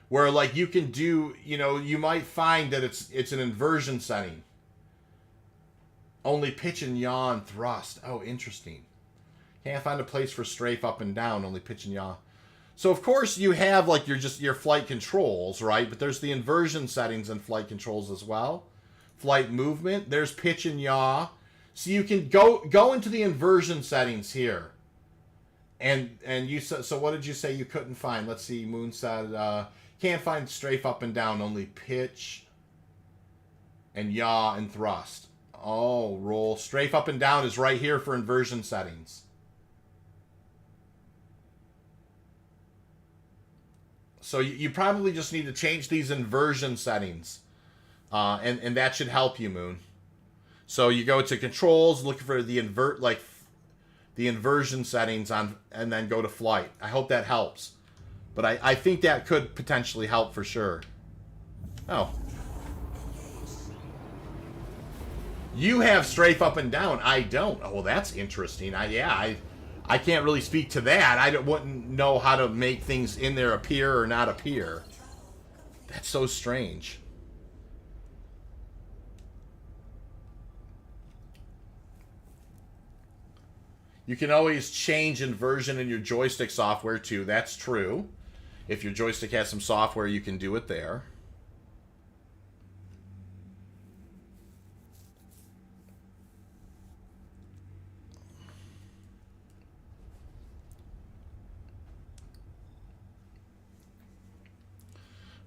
where like you can do, you know, you might find that it's an inversion setting. Only pitch and yaw and thrust. Oh, interesting. Can't find a place for strafe up and down, only pitch and yaw. So of course you have like your flight controls, right? But there's the inversion settings in flight controls as well. Flight movement, there's pitch and yaw. So you can go into the inversion settings here. And you said, so what did you say you couldn't find? Let's see, Moon said can't find strafe up and down, only pitch and yaw and thrust. Oh, roll. Strafe up and down is right here for inversion settings. So you probably just need to change these inversion settings. And that should help you, Moon. So you go to controls, look for the inversion settings on, and then go to flight. I hope that helps. But I think that could potentially help for sure. Oh. You have strafe up and down. I don't. Oh, well, that's interesting. I can't really speak to that. I wouldn't know how to make things in there appear or not appear. That's so strange. You can always change inversion in your joystick software too. That's true. If your joystick has some software, you can do it there.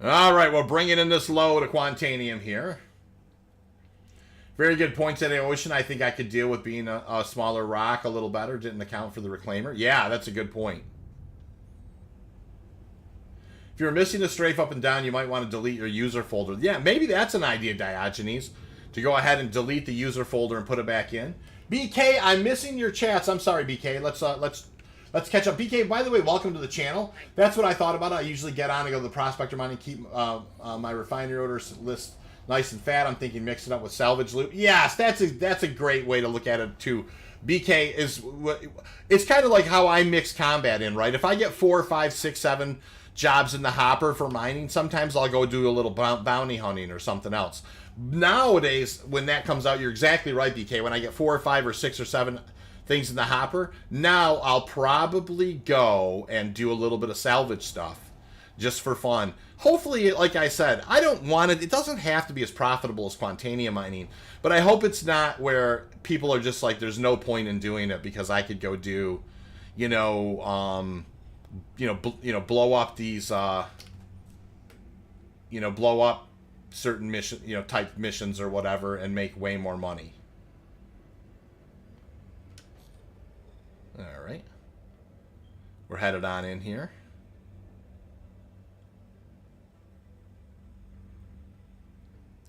All right, we're bringing in this load of Quantanium here. Very good points at the ocean. I think I could deal with being a smaller rock a little better. Didn't account for the reclaimer. Yeah, that's a good point. If you're missing a strafe up and down, you might want to delete your user folder. Yeah, maybe that's an idea, Diogenes, to go ahead and delete the user folder and put it back in. BK, I'm missing your chats. I'm sorry, BK. Let's catch up. BK, by the way, welcome to the channel. That's what I thought about. I usually get on and go to the prospector mine and keep my refinery orders list nice and fat. I'm thinking mix it up with salvage loot. Yes, that's a great way to look at it too. BK is, it's kind of like how I mix combat in, right? If I get 4, 5, 6, 7 jobs in the hopper for mining, sometimes I'll go do a little bounty hunting or something else. Nowadays, when that comes out, you're exactly right, BK. When I get 4 or 5 or 6 or 7 things in the hopper, now I'll probably go and do a little bit of salvage stuff just for fun. Hopefully, like I said, I don't want it. It doesn't have to be as profitable as Quantanium mining, but I hope it's not where people are just like, there's no point in doing it because I could go do, blow up these, blow up certain mission, type missions or whatever and make way more money. All right. We're headed on in here.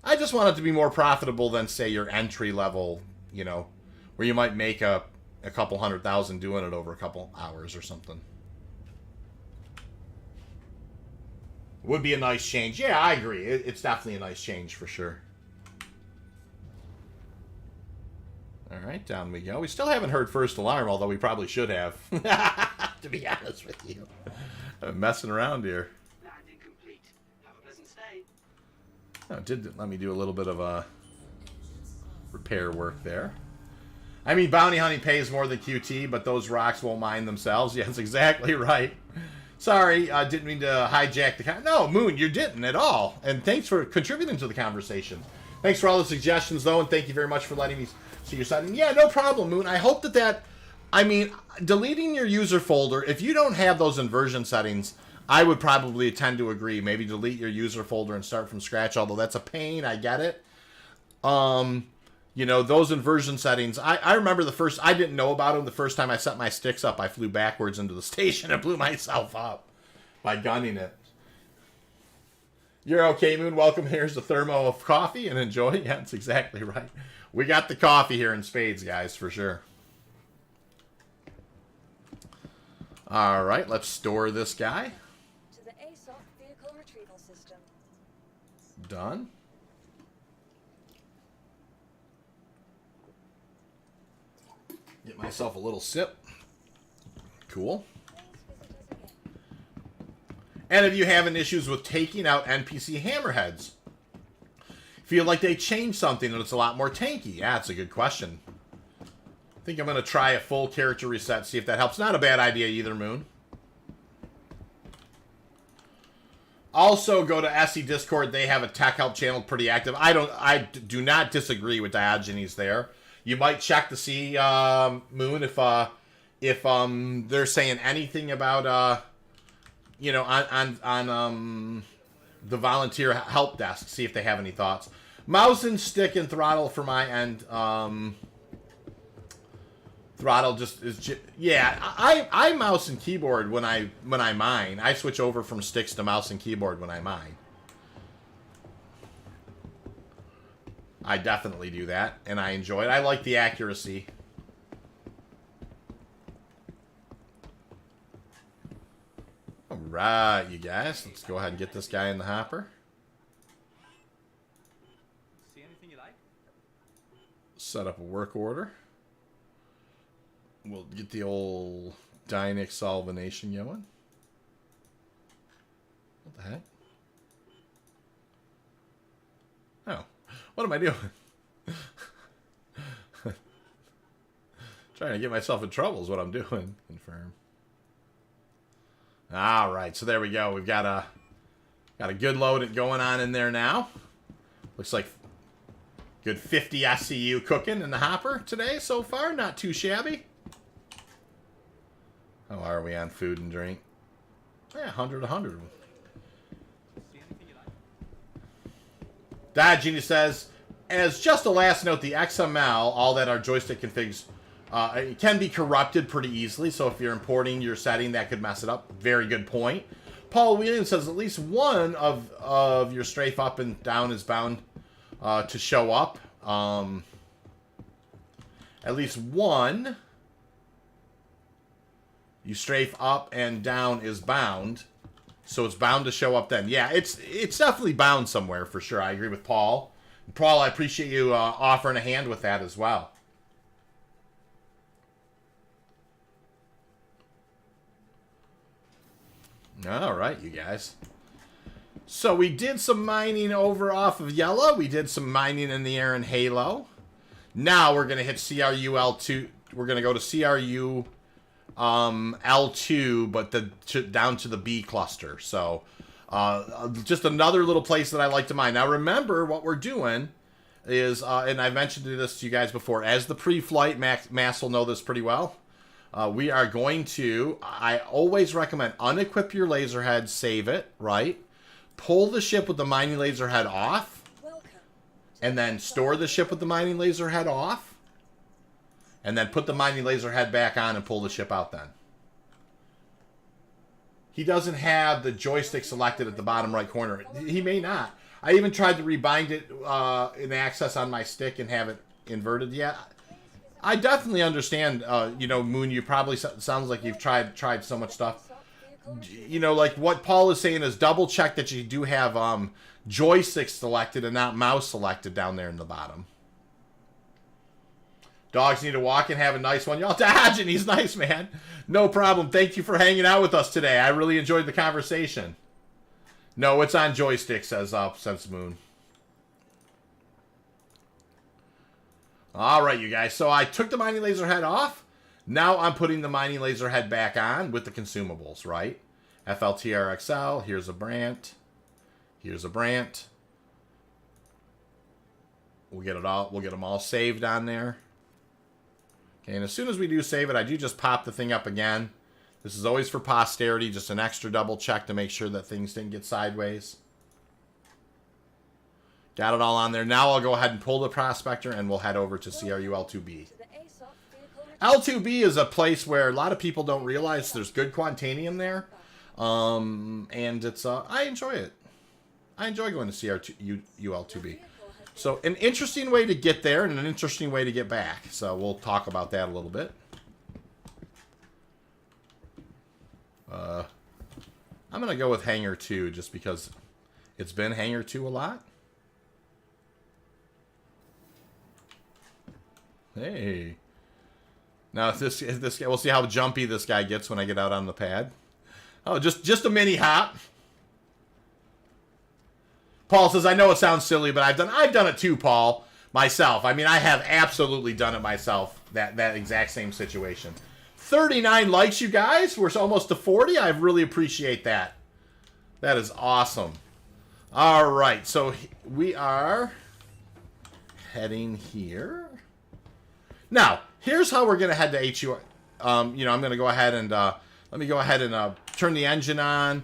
I just want it to be more profitable than, say, your entry level, where you might make a couple $100,000 doing it over a couple hours or something. Would be a nice change. Yeah, I agree. It's definitely a nice change for sure. All right, down we go. We still haven't heard first alarm, although we probably should have. To be honest with you. I'm messing around here. Landing complete. Have a pleasant stay. Oh, it did let me do a little bit of repair work there. I mean, bounty hunting pays more than QT, but those rocks won't mine themselves. Yeah, that's exactly right. Sorry, didn't mean to hijack the... No, Moon, you didn't at all. And thanks for contributing to the conversation. Thanks for all the suggestions, though, and thank you very much for letting me see your side. And yeah, no problem, Moon. I hope that... I mean, deleting your user folder, if you don't have those inversion settings, I would probably tend to agree. Maybe delete your user folder and start from scratch, although that's a pain. I get it. Those inversion settings, I remember I didn't know about them. The first time I set my sticks up, I flew backwards into the station and blew myself up by gunning it. You're okay, Moon. Welcome. Here's the thermo of coffee and enjoy. Yeah, that's exactly right. We got the coffee here in spades, guys, for sure. All right, let's store this guy. To the ASOC vehicle retrieval system. Done. Get myself a little sip. Cool. And if you having issues with taking out NPC hammerheads, feel like they changed something and it's a lot more tanky? Yeah, it's a good question. I think I'm going to try a full character reset, see if that helps. Not a bad idea either, Moon. Also, go to SE Discord. They have a tech help channel pretty active. I do not disagree with Diogenes there. You might check to see, Moon, if they're saying anything about, on the volunteer help desk. See if they have any thoughts. Mouse and stick and throttle for my end. Throttle just is, yeah. I mouse and keyboard when I mine. I switch over from sticks to mouse and keyboard when I mine. I definitely do that, and I enjoy it. I like the accuracy. All right, you guys. Let's go ahead and get this guy in the hopper. See anything you like? Set up a work order. We'll get the old Dynic solvenation going. What the heck? Oh. What am I doing? Trying to get myself in trouble is what I'm doing. Confirm. All right, so there we go. We've got a good load going on in there now. Looks like good 50 SCU cooking in the hopper today so far. Not too shabby. How are we on food and drink? Yeah, 100, 100. See anything you like? Dad Genius says, as just a last note, the XML, all that our joystick configs, it can be corrupted pretty easily. So if you're importing your setting, that could mess it up. Very good point. Paul Williams says at least one of your strafe up and down is bound to show up. At least one. You strafe up and down is bound, so it's bound to show up then. Yeah, it's definitely bound somewhere for sure. I agree with Paul. Paul, I appreciate you offering a hand with that as well. All right, you guys. So we did some mining over off of Yela. We did some mining in the air in Halo. Now we're going to hit CRU L2. We're going to go to CRU L2, but down to the B cluster. So just another little place that I like to mine. Now remember what we're doing is, and I've mentioned this to you guys before, as the pre-flight, Mass will know this pretty well. We are going to, I always recommend unequip your laser head, save it, right? Pull the ship with the mining laser head off, and then store the ship with the mining laser head off, and then put the mining laser head back on and pull the ship out then. He doesn't have the joystick selected at the bottom right corner. He may not. I even tried to rebind it in access on my stick and have it inverted yet. I definitely understand, you know, Moon, you probably sounds like you've tried so much stuff. You know, like what Paul is saying is double check that you do have joystick selected and not mouse selected down there in the bottom. Dogs need to walk and have a nice one. Y'all dodging. He's nice, man. No problem. Thank you for hanging out with us today. I really enjoyed the conversation. No, it's on joystick, says Moon. All right, you guys. So I took the mining laser head off. Now I'm putting the mining laser head back on with the consumables, right? FLTR-XL. Here's a Brant. Here's a Brant. We'll get it all. We'll get them all saved on there. Okay, and as soon as we do save it, I do just pop the thing up again. This is always for posterity, just an extra double check to make sure that things didn't get sideways. Got it all on there. Now I'll go ahead and pull the prospector and we'll head over to CRU L2B. L2B is a place where a lot of people don't realize there's good Quantanium there. And it's, I enjoy it. I enjoy going to CRU L2B. So an interesting way to get there and an interesting way to get back. So we'll talk about that a little bit. I'm going to go with Hangar 2 just because it's been Hangar 2 a lot. Hey. Now if this guy, we'll see how jumpy this guy gets when I get out on the pad. Oh, just a mini hop. Paul says, I know it sounds silly, but I've done it too, Paul, myself. I mean, I have absolutely done it myself, that exact same situation. 39 likes, you guys. We're almost to 40. I really appreciate that. That is awesome. All right, so we are heading here. Now, here's how we're going to head to HU. You know, I'm going to go ahead and let me go ahead and turn the engine on.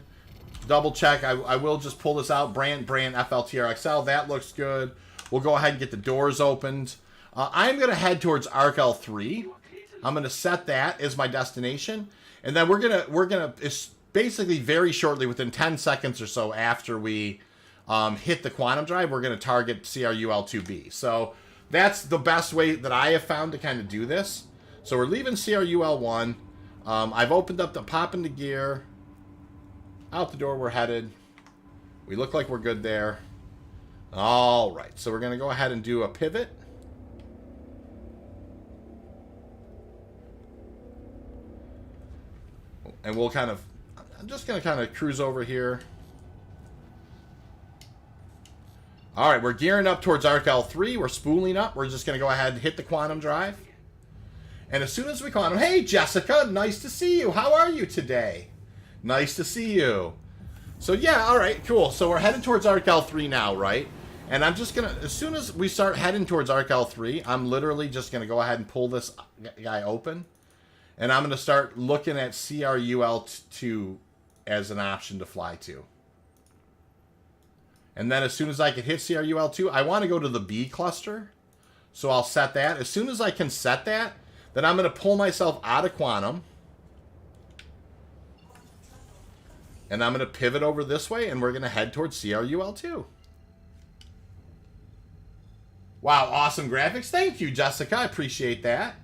Double check. I will just pull this out. Brand FLTR-XL. That looks good. We'll go ahead and get the doors opened. I'm going to head towards ARC-L3. I'm going to set that as my destination, and then we're gonna it's basically very shortly, within 10 seconds or so after we hit the quantum drive, we're going to target CRU L2B. So that's the best way that I have found to kind of do this. So we're leaving CRU L1. I've opened up the pop into gear. Out the door we're headed. We look like we're good there. All right, so we're going to go ahead and do a pivot. And we'll kind of, I'm just going to kind of cruise over here. All right, we're gearing up towards ARC-L3. We're spooling up. We're just going to go ahead and hit the quantum drive. And as soon as we quantum, hey, Jessica, nice to see you. How are you today? Nice to see you. So, yeah, all right, cool. So we're heading towards ARC L3 now, right? And I'm just going to, as soon as we start heading towards ARC L3, I'm literally just going to go ahead and pull this guy open. And I'm going to start looking at CRUL2 as an option to fly to. And then as soon as I can hit CRUL2, I want to go to the B cluster. So I'll set that. As soon as I can set that, then I'm going to pull myself out of Quantum. And I'm going to pivot over this way, and we're going to head towards CRUL2. Wow, awesome graphics. Thank you, Jessica. I appreciate that.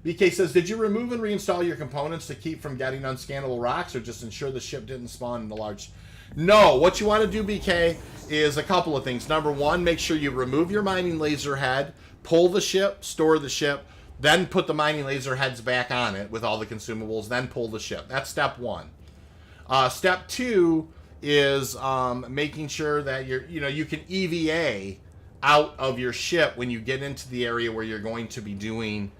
BK says, did you remove and reinstall your components to keep from getting unscannable rocks, or just ensure the ship didn't spawn in the large... No, what you want to do, BK, is a couple of things. Number one, make sure you remove your mining laser head, pull the ship, store the ship, then put the mining laser heads back on it with all the consumables, then pull the ship. That's step one. Step two is making sure that you can EVA out of your ship when you get into the area where you're going to be doing...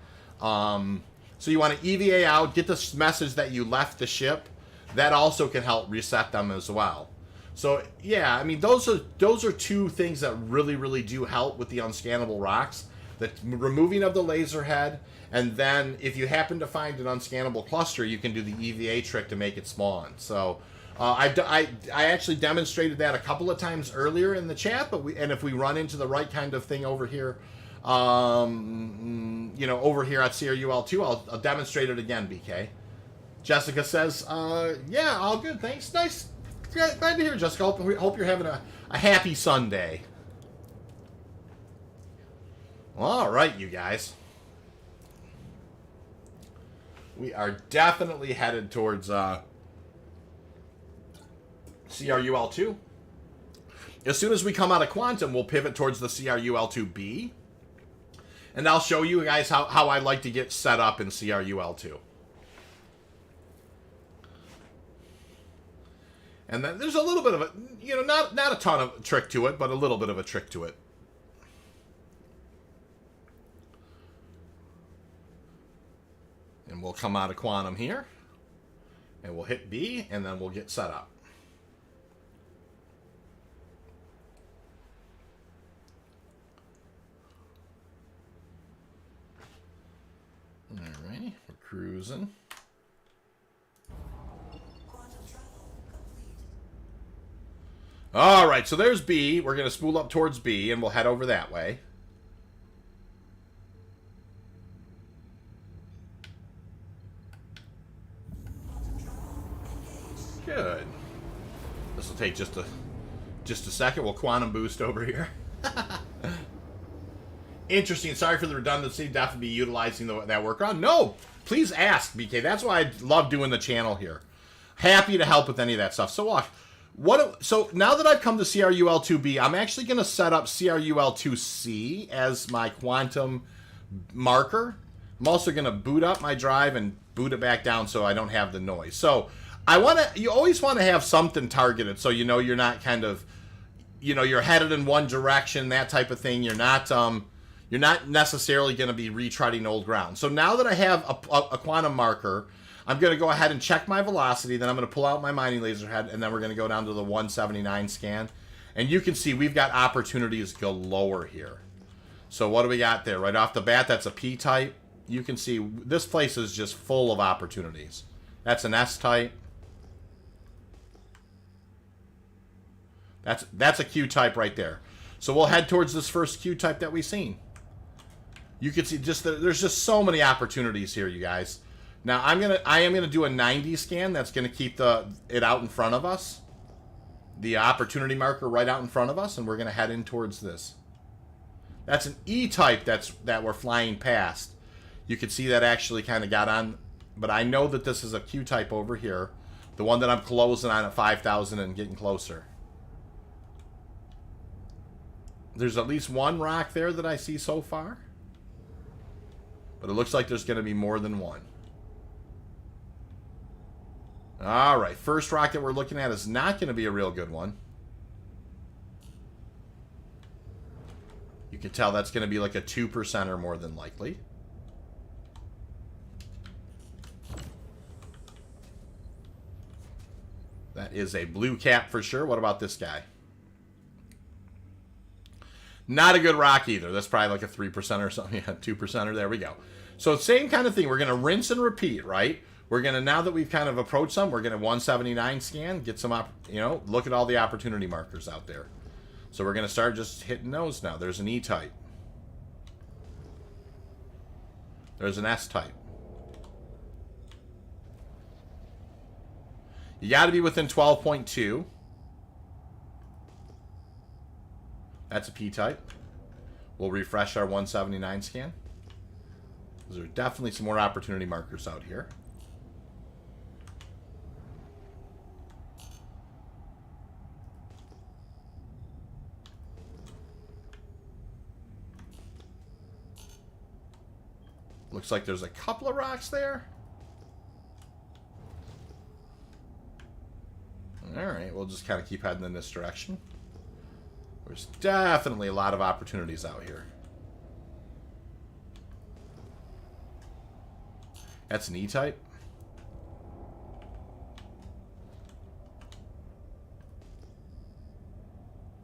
so you want to EVA out, get this message that you left the ship. That also can help reset them as well. So yeah, I mean those are two things that really, really do help with the unscannable rocks. The removing of the laser head, and then if you happen to find an unscannable cluster, you can do the EVA trick to make it spawn. So I actually demonstrated that a couple of times earlier in the chat, and if we run into the right kind of thing over here, over here at CRUL2, I'll demonstrate it again, BK. Jessica says, yeah, all good, thanks. Nice. Glad to hear, Jessica. Hope you're having a happy Sunday. All right, you guys. We are definitely headed towards CRUL2. As soon as we come out of Quantum, we'll pivot towards the CRUL2B. And I'll show you guys how I like to get set up in CRUL2. And then there's a little bit of a, not a ton of trick to it, but a little bit of a trick to it. And we'll come out of Quantum here. And we'll hit B, and then we'll get set up. Alrighty, we're cruising. All right, so there's B. We're going to spool up towards B, and we'll head over that way. Good. This will take just a second. We'll quantum boost over here. Interesting. Sorry for the redundancy. Definitely be utilizing that workaround. No, please ask, BK. That's why I love doing the channel here. Happy to help with any of that stuff. So watch. So now that I've come to CRUL2B, I'm actually going to set up CRUL2C as my quantum marker. I'm also going to boot up my drive and boot it back down so I don't have the noise. So you always want to have something targeted so you're not kind of, you're headed in one direction, that type of thing. You're not necessarily going to be retreading old ground. So now that I have a quantum marker, I'm going to go ahead and check my velocity, then I'm going to pull out my mining laser head, and then we're going to go down to the 179 scan. And you can see we've got opportunities galore here. So what do we got there? Right off the bat, that's a P-type. You can see this place is just full of opportunities. That's an S-type. That's a Q-type right there. So we'll head towards this first Q-type that we've seen. You can see there's just so many opportunities here, you guys. Now I am gonna do a 90 scan. That's gonna keep it out in front of us, the opportunity marker right out in front of us, and we're gonna head in towards this. That's an E-type that we're flying past. You can see that actually kind of got on, but I know that this is a Q-type over here, the one that I'm closing on at 5,000 and getting closer. There's at least one rock there that I see so far, but it looks like there's going to be more than one. All right, first rock that we're looking at is not going to be a real good one. You can tell that's going to be like a 2% or more than likely. That is a blue cap for sure. What about this guy? Not a good rock either. That's probably like a 3% or something. Yeah, 2%. There we go. So same kind of thing. We're going to rinse and repeat, right? We're going to, now that we've kind of approached some, we're going to 179 scan, get some, look at all the opportunity markers out there. So we're going to start just hitting those now. There's an E-type. There's an S-type. You got to be within 12.2. That's a P-type. We'll refresh our 179 scan. There are definitely some more opportunity markers out here. Looks like there's a couple of rocks there. Alright, we'll just kind of keep heading in this direction. There's definitely a lot of opportunities out here. That's an E-type.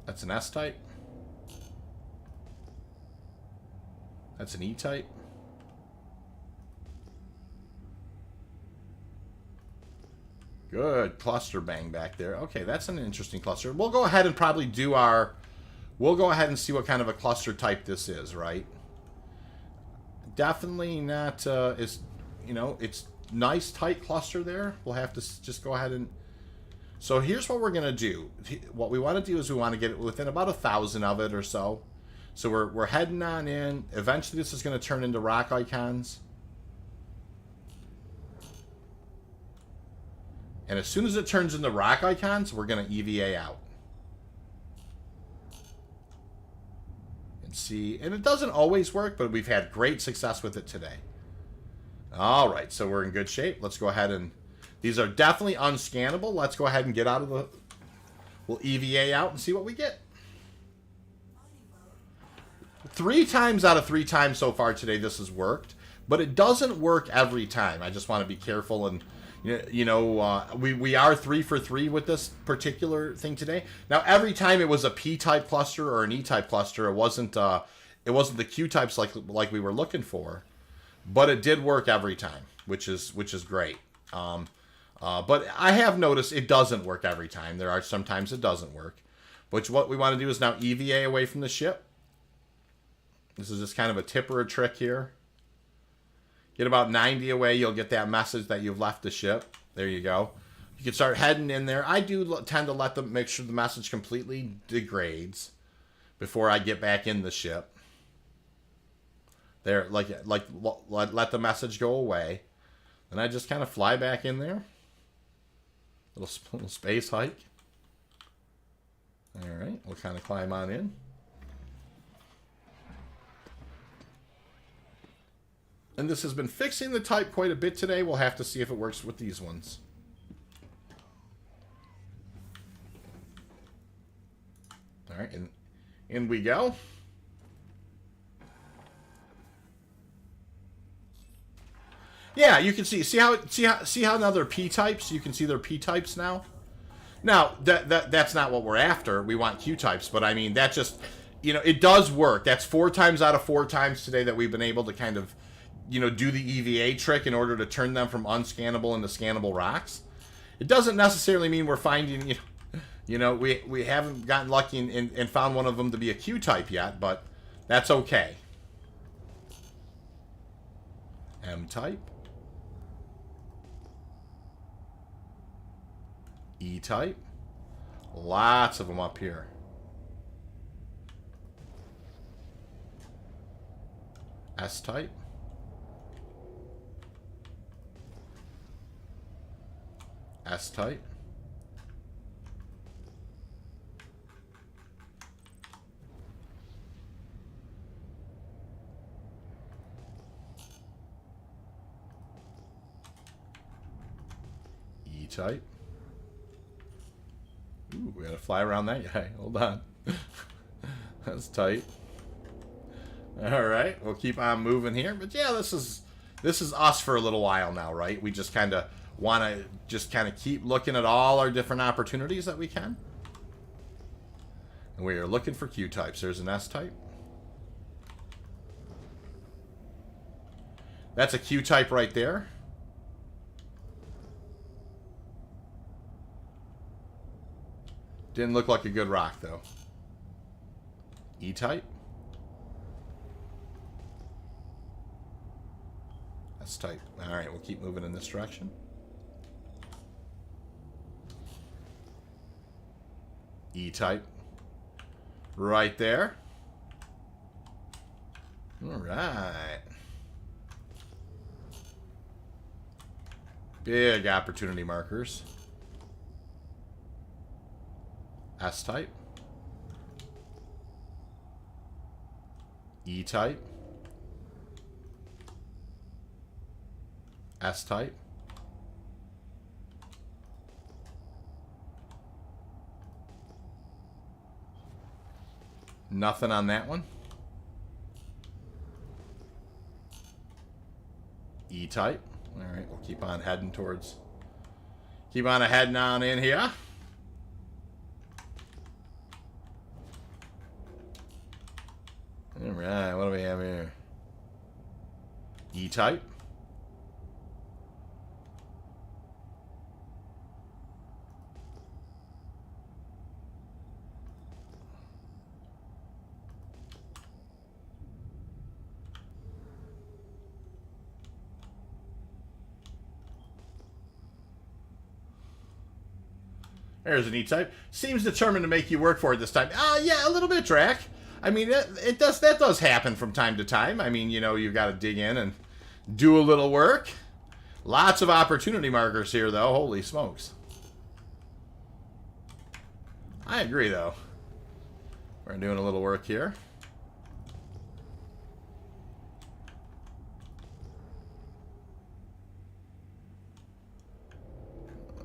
That's an S-type. That's an E-type. Good cluster bang back there. Okay, that's an interesting cluster. We'll go ahead and probably do our... We'll go ahead and see what kind of a cluster type this is, right? Definitely not... it's nice tight cluster there. We'll have to just go ahead and... So here's what we're going to do. What we want to do is we want to get it within about 1,000 of it or so. So we're heading on in. Eventually this is going to turn into rock icons. And as soon as it turns into rock icons, we're going to EVA out. And see, and it doesn't always work, but we've had great success with it today. All right, so we're in good shape. Let's go ahead and, these are definitely unscannable. Let's go ahead and get out of the, we'll EVA out and see what we get. 3 times out of 3 times so far today this has worked, but it doesn't work every time. I just want to be careful and, we are 3 for 3 with this particular thing today. Now, every time it was a P-type cluster or an E-type cluster, it wasn't the Q-types like we were looking for, but it did work every time, which is great. But I have noticed it doesn't work every time. There are sometimes it doesn't work. Which what we want to do is now EVA away from the ship. This is just kind of a tip or a trick here. Get about 90 away, you'll get that message that you've left the ship. There you go. You can start heading in there. I do tend to let them make sure the message completely degrades before I get back in the ship. There, let the message go away. Then I just kind of fly back in there. Little space hike. All right, we'll kind of climb on in. And this has been fixing the type quite a bit today. We'll have to see if it works with these ones. All right, and in we go. Yeah, you can see how now they're P types. You can see they're P types now. Now that's not what we're after. We want Q types, but I mean that just it does work. That's 4 times out of 4 times today that we've been able to kind of do the EVA trick in order to turn them from unscannable into scannable rocks. It doesn't necessarily mean we're finding, we haven't gotten lucky and found one of them to be a Q type yet, but that's okay. M type. E type. Lots of them up here. S type. S type. E type. Ooh, we gotta fly around that guy. Hold on. That's tight. Alright, we'll keep on moving here. But yeah, this is us for a little while now, right? We just kind of want to just kind of keep looking at all our different opportunities that we can. And we are looking for Q types. There's an S type. That's a Q type right there. Didn't look like a good rock, though. E type. S type. Alright, we'll keep moving in this direction. E type. Right there. Alright. Big opportunity markers. S type. E type. S type. Nothing on that one. E type. Alright, we'll keep on heading towards... Keep on heading on in here. Alright, what do we have here? E type. There's an E-type. Seems determined to make you work for it this time. Yeah, a little bit, Drac. I mean, that does happen from time to time. I mean, you know, you've got to dig in and do a little work. Lots of opportunity markers here, though. Holy smokes. I agree, though. We're doing a little work here.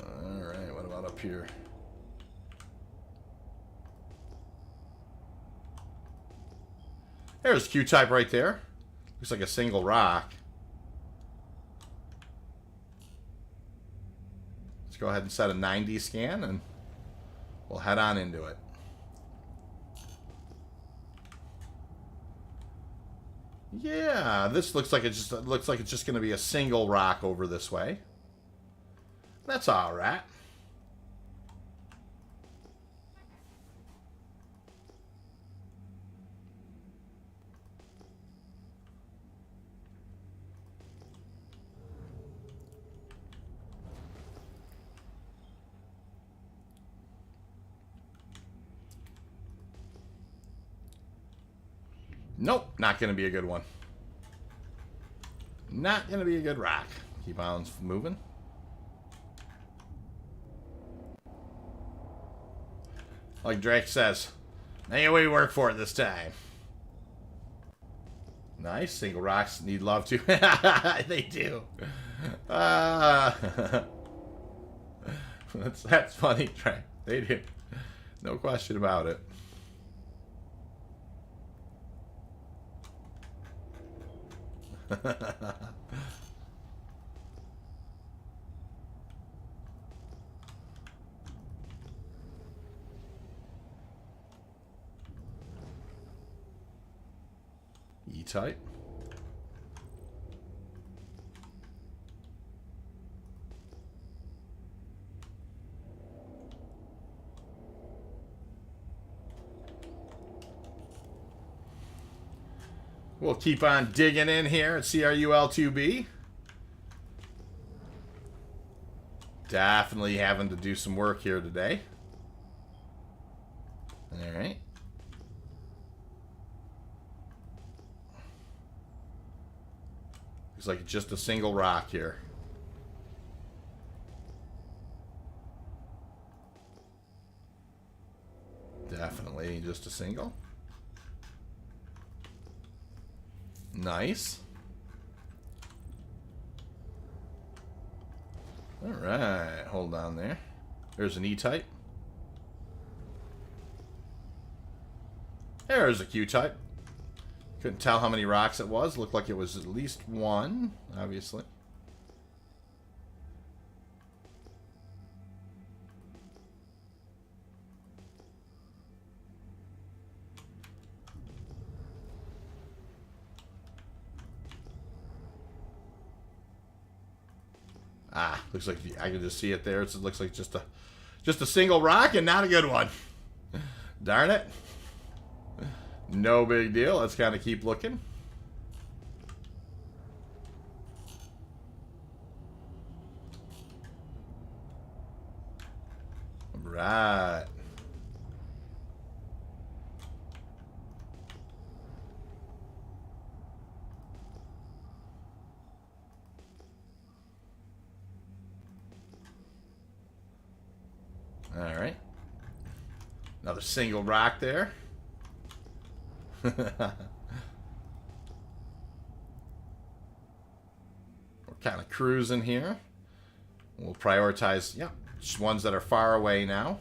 Alright, what about up here? There's Q-type right there. Looks like a single rock. Let's go ahead and set a 90 scan and we'll head on into it. Yeah, this looks like it's just going to be a single rock over this way. That's all right. Nope, not going to be a good one. Not going to be a good rock. Keep on moving. Like Drake says, maybe we work for it this time. Nice. Single rocks need love too. They do. That's funny, Drake. They do. No question about it. E-type. We'll keep on digging in here at Cru L2B. Definitely having to do some work here today. Alright. Looks like it's just a single rock here. Definitely just a single. Nice. Alright, hold on there. There's an E-type. There's a Q-type. Couldn't tell how many rocks it was. Looked like it was at least one, obviously. Looks like I can just see it there. It looks like just a single rock and not a good one. Darn it. No big deal. Let's kind of keep looking. Right. All right. Another single rock there. We're kind of cruising here. We'll prioritize, yeah, just ones that are far away now.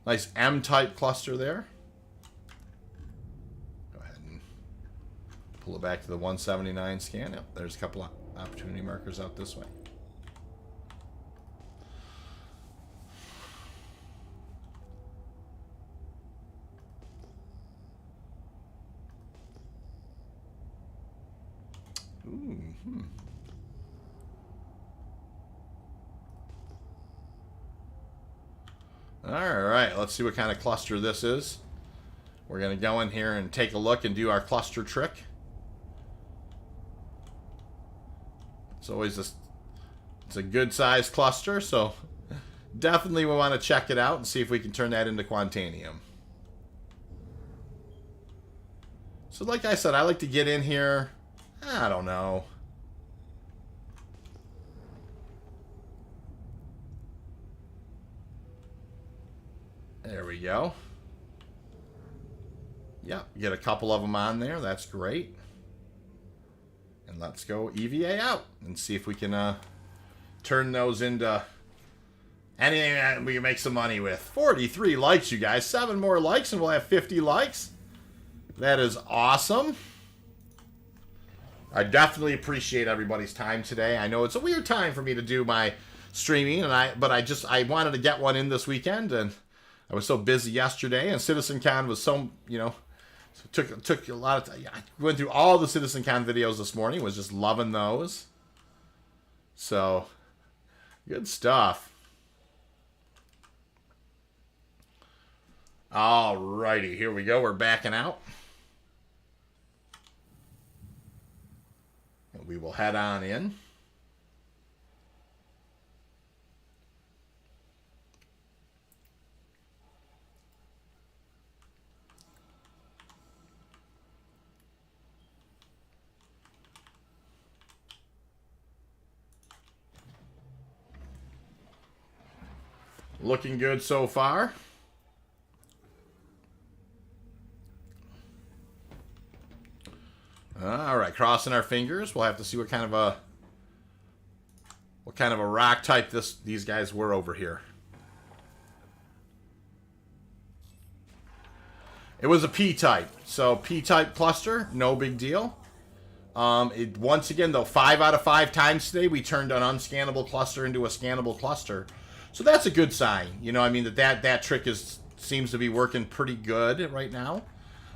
Nice M-type cluster there. Go ahead and pull it back to the 179 scan. Yep, there's a couple of opportunity markers out this way. Ooh, All right, let's see what kind of cluster this is. We're going to go in here and take a look and do our cluster trick. It's always it's a good sized cluster, so definitely we want to check it out and see if we can turn that into Quantanium. So like I said, I like to get in here, I don't know, there we go. Yep, get a couple of them on there. That's great. And let's go EVA out and see if we can turn those into anything that we can make some money with. 43 likes, you guys. 7 more likes and we'll have 50 likes. That is awesome. I definitely appreciate everybody's time today. I know it's a weird time for me to do my streaming, but I wanted to get one in this weekend, and I was so busy yesterday, and CitizenCon was so, you know, took a lot of time. I went through all the CitizenCon videos this morning, was just loving those. So, good stuff. Alrighty, here we go. We're backing out. And we will head on in. Looking good so far. All right, crossing our fingers. We'll have to see what kind of a rock type these guys were over here. It was a P-type, so P-type cluster, no big deal. Once again, though, 5 out of 5 times today, we turned an unscannable cluster into a scannable cluster. So that's a good sign. You know, I mean, that trick seems to be working pretty good right now.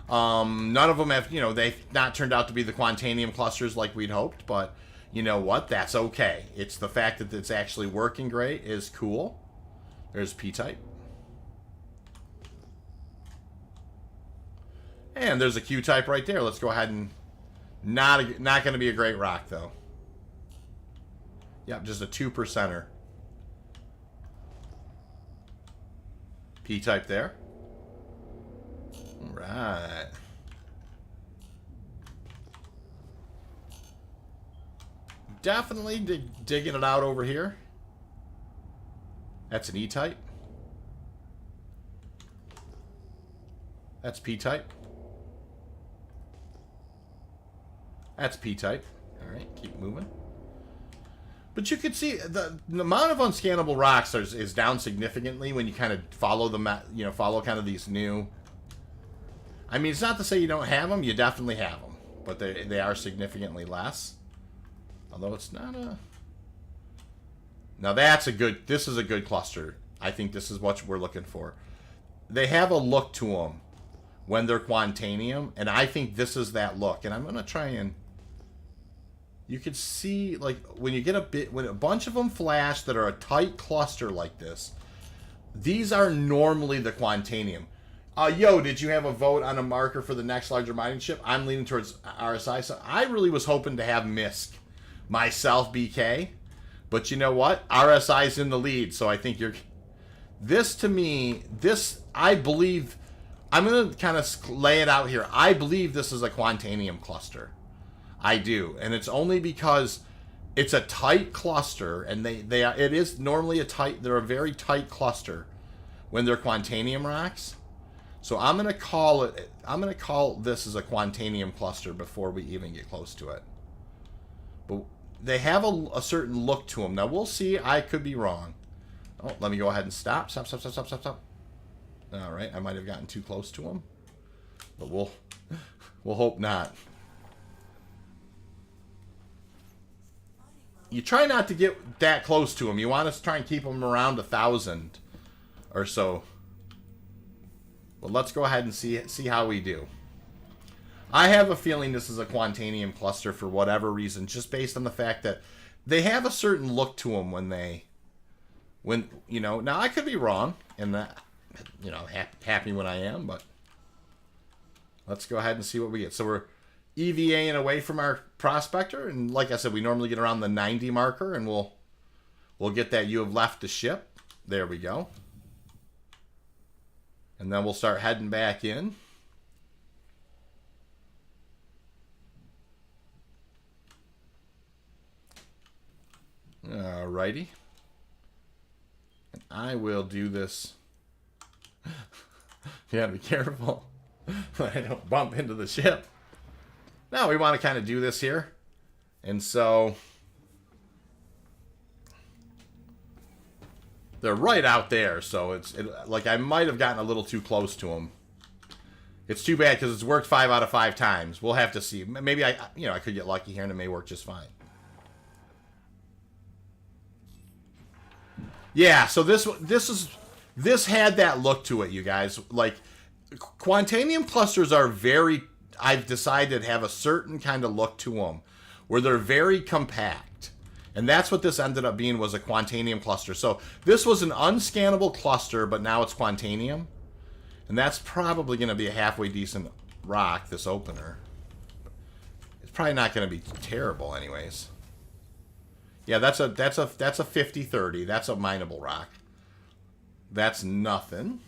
None of them have, you know, they've not turned out to be the Quantanium clusters like we'd hoped, but you know what? That's okay. It's the fact that it's actually working great is cool. There's P-type. And there's a Q-type right there. Let's go ahead and not going to be a great rock, though. Yep, just a 2%er. P-type there. All right. Definitely digging it out over here. That's an E-type. That's P-type. That's P-type. All right, keep moving. But you can see the amount of unscannable rocks is down significantly when you kind of follow follow kind of these new. I mean, it's not to say you don't have them. You definitely have them, but they are significantly less. Although it's not a. Now that's a good. This is a good cluster. I think this is what we're looking for. They have a look to them when they're Quantanium, and I think this is that look. And I'm gonna try and you could see, like, when you get when a bunch of them flash that are a tight cluster like this, these are normally the Quantanium. Yo, did you have a vote on a marker for the next larger mining ship? I'm leaning towards RSI. So I really was hoping to have MISC myself, BK. But you know what? RSI's in the lead, so I think you're... This, to me, I believe... I'm going to kind of lay it out here. I believe this is a Quantanium cluster. I do. And it's only because it's a tight cluster, and it is normally they're a very tight cluster when they're Quantanium rocks. So I'm going to call this as a Quantanium cluster before we even get close to it. But they have a certain look to them. Now, we'll see. I could be wrong. Oh, let me go ahead and stop. Stop. All right, I might have gotten too close to them. But we'll hope not. You try not to get that close to them. You want to try and keep them around 1,000 or so. But let's go ahead and see how we do. I have a feeling this is a Quantanium cluster for whatever reason, just based on the fact that they have a certain look to them when you know. Now I could be wrong, and that, you know, happy when I am, but let's go ahead and see what we get. So we're EVAing away from our prospector, and like I said, we normally get around the 90 marker, and we'll get that you have left the ship. There we go. And then we'll start heading back in. Alrighty. And I will do this. You gotta be careful. I don't bump into the ship. Now we want to kind of do this here. And so they're right out there, so like I might have gotten a little too close to them. It's too bad because it's worked 5 out of 5 times. We'll have to see. Maybe I could get lucky here and it may work just fine. Yeah, so this had that look to it, you guys. Like, Quantanium clusters are I've decided have a certain kind of look to them, where they're very compact. And that's what this ended up being, was a Quantanium cluster. So this was an unscannable cluster, but now it's Quantanium. And that's probably going to be a halfway decent rock, this opener. It's probably not going to be terrible anyways. Yeah, that's a 50-30. That's a mineable rock. That's nothing.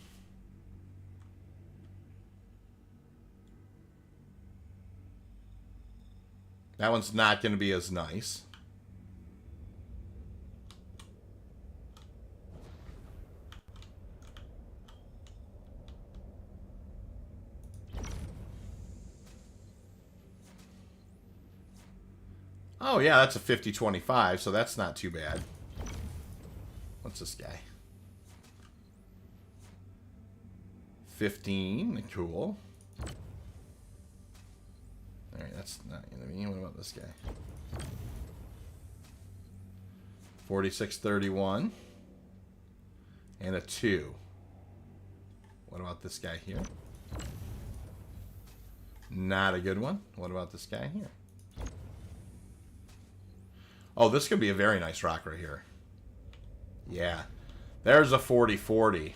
That one's not going to be as nice. Oh, yeah, that's a 50-25, so that's not too bad. What's this guy? 15, cool. Alright, that's not gonna be. What about this guy? 46-31. And a 2. What about this guy here? Not a good one. What about this guy here? Oh, this could be a very nice rock right here. Yeah. There's a 40-40.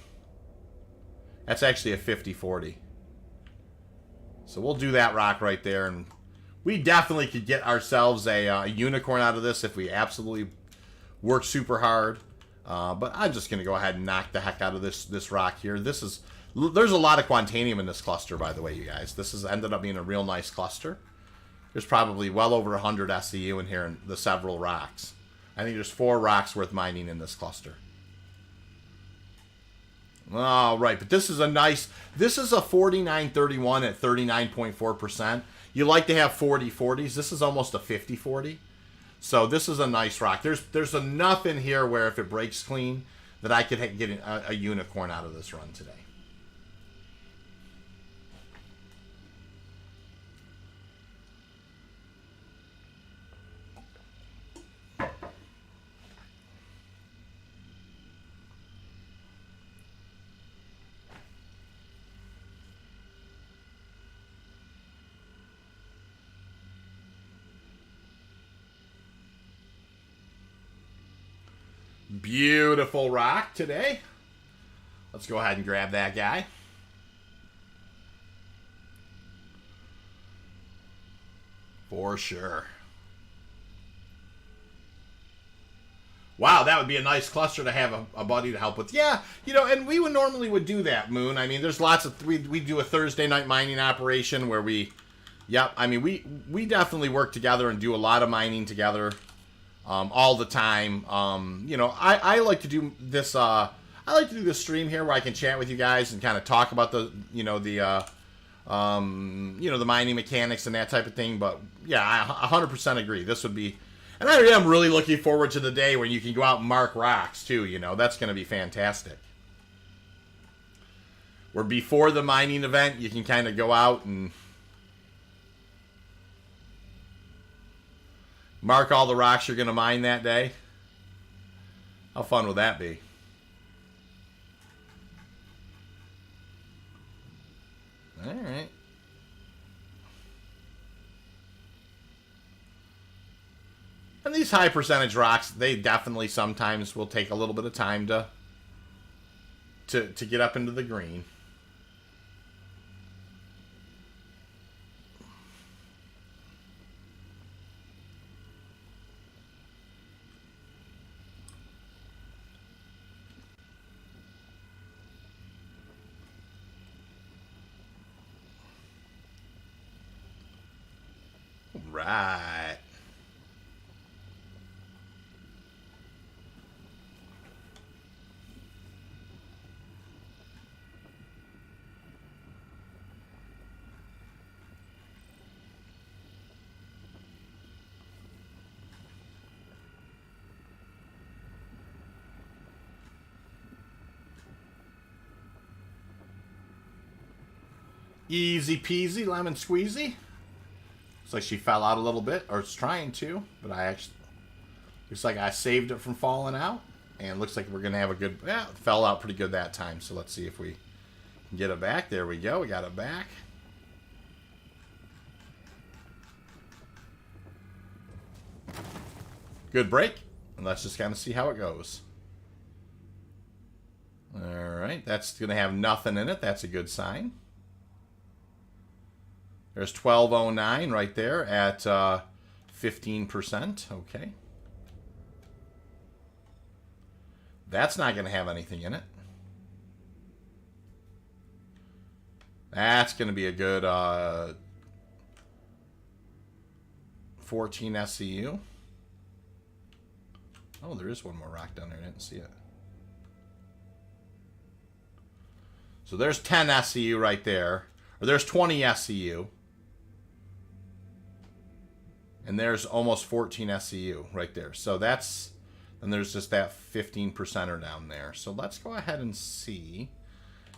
That's actually a 50-40. So we'll do that rock right there. And we definitely could get ourselves a unicorn out of this if we absolutely work super hard. But I'm just going to go ahead and knock the heck out of this rock here. There's a lot of Quantanium in this cluster, by the way, you guys. This has ended up being a real nice cluster. There's probably well over 100 SCU in here in the several rocks. I think there's 4 rocks worth mining in this cluster. All right, but this is a 49-31 at 39.4%. You like to have 40-40s. This is almost a 50-40. So this is a nice rock. There's enough in here where if it breaks clean that I could get a unicorn out of this run today. Beautiful rock today. Let's go ahead and grab that guy. For sure. Wow, that would be a nice cluster to have a buddy to help with. Yeah, you know, and we would normally do that, Moon. I mean, there's lots of... We do a Thursday night mining operation where we... Yep, I mean, we definitely work together and do a lot of mining together all the time. You know, I like to do this... I like to do this stream here where I can chat with you guys and kind of talk about the, you know, the mining mechanics and that type of thing. But, yeah, I 100% agree. This would be... And I am really looking forward to the day when you can go out and mark rocks, too, you know. That's going to be fantastic. Where before the mining event, you can kind of go out and mark all the rocks you're going to mine that day. How fun would that be? All right. And these high percentage rocks, they definitely sometimes will take a little bit of time to get up into the green. Right. Easy peasy, lemon squeezy. Looks like she fell out a little bit, or it's trying to, but I actually... Looks like I saved it from falling out, and looks like we're going to have a good... Yeah, it fell out pretty good that time, so let's see if we can get it back. There we go, we got it back. Good break, and let's just kind of see how it goes. Alright, that's going to have nothing in it. That's a good sign. There's 1209 right there at 15%. Okay. That's not going to have anything in it. That's going to be a good 14 SCU. Oh, there is one more rock down there. I didn't see it. So there's 10 SCU right there. Or there's 20 SCU. And there's almost 14 SCU right there. So that's... And there's just that 15%er down there. So let's go ahead and see.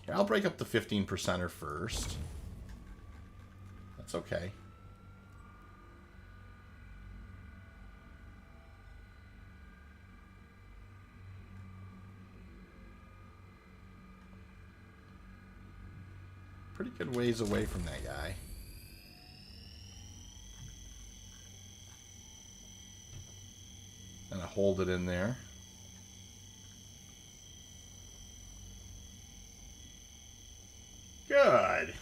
Here, I'll break up the 15%er first. That's okay. Pretty good ways away from that guy. And I hold it in there. Good.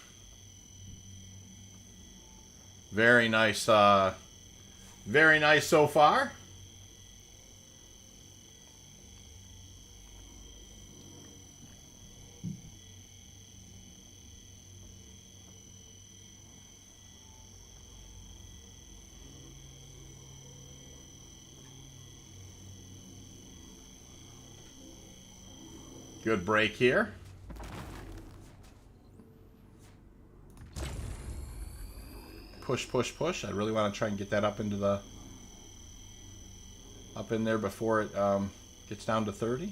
Very nice so far. Good break here. Push, push, push. I really want to try and get that up into the... Up in there before it gets down to 30.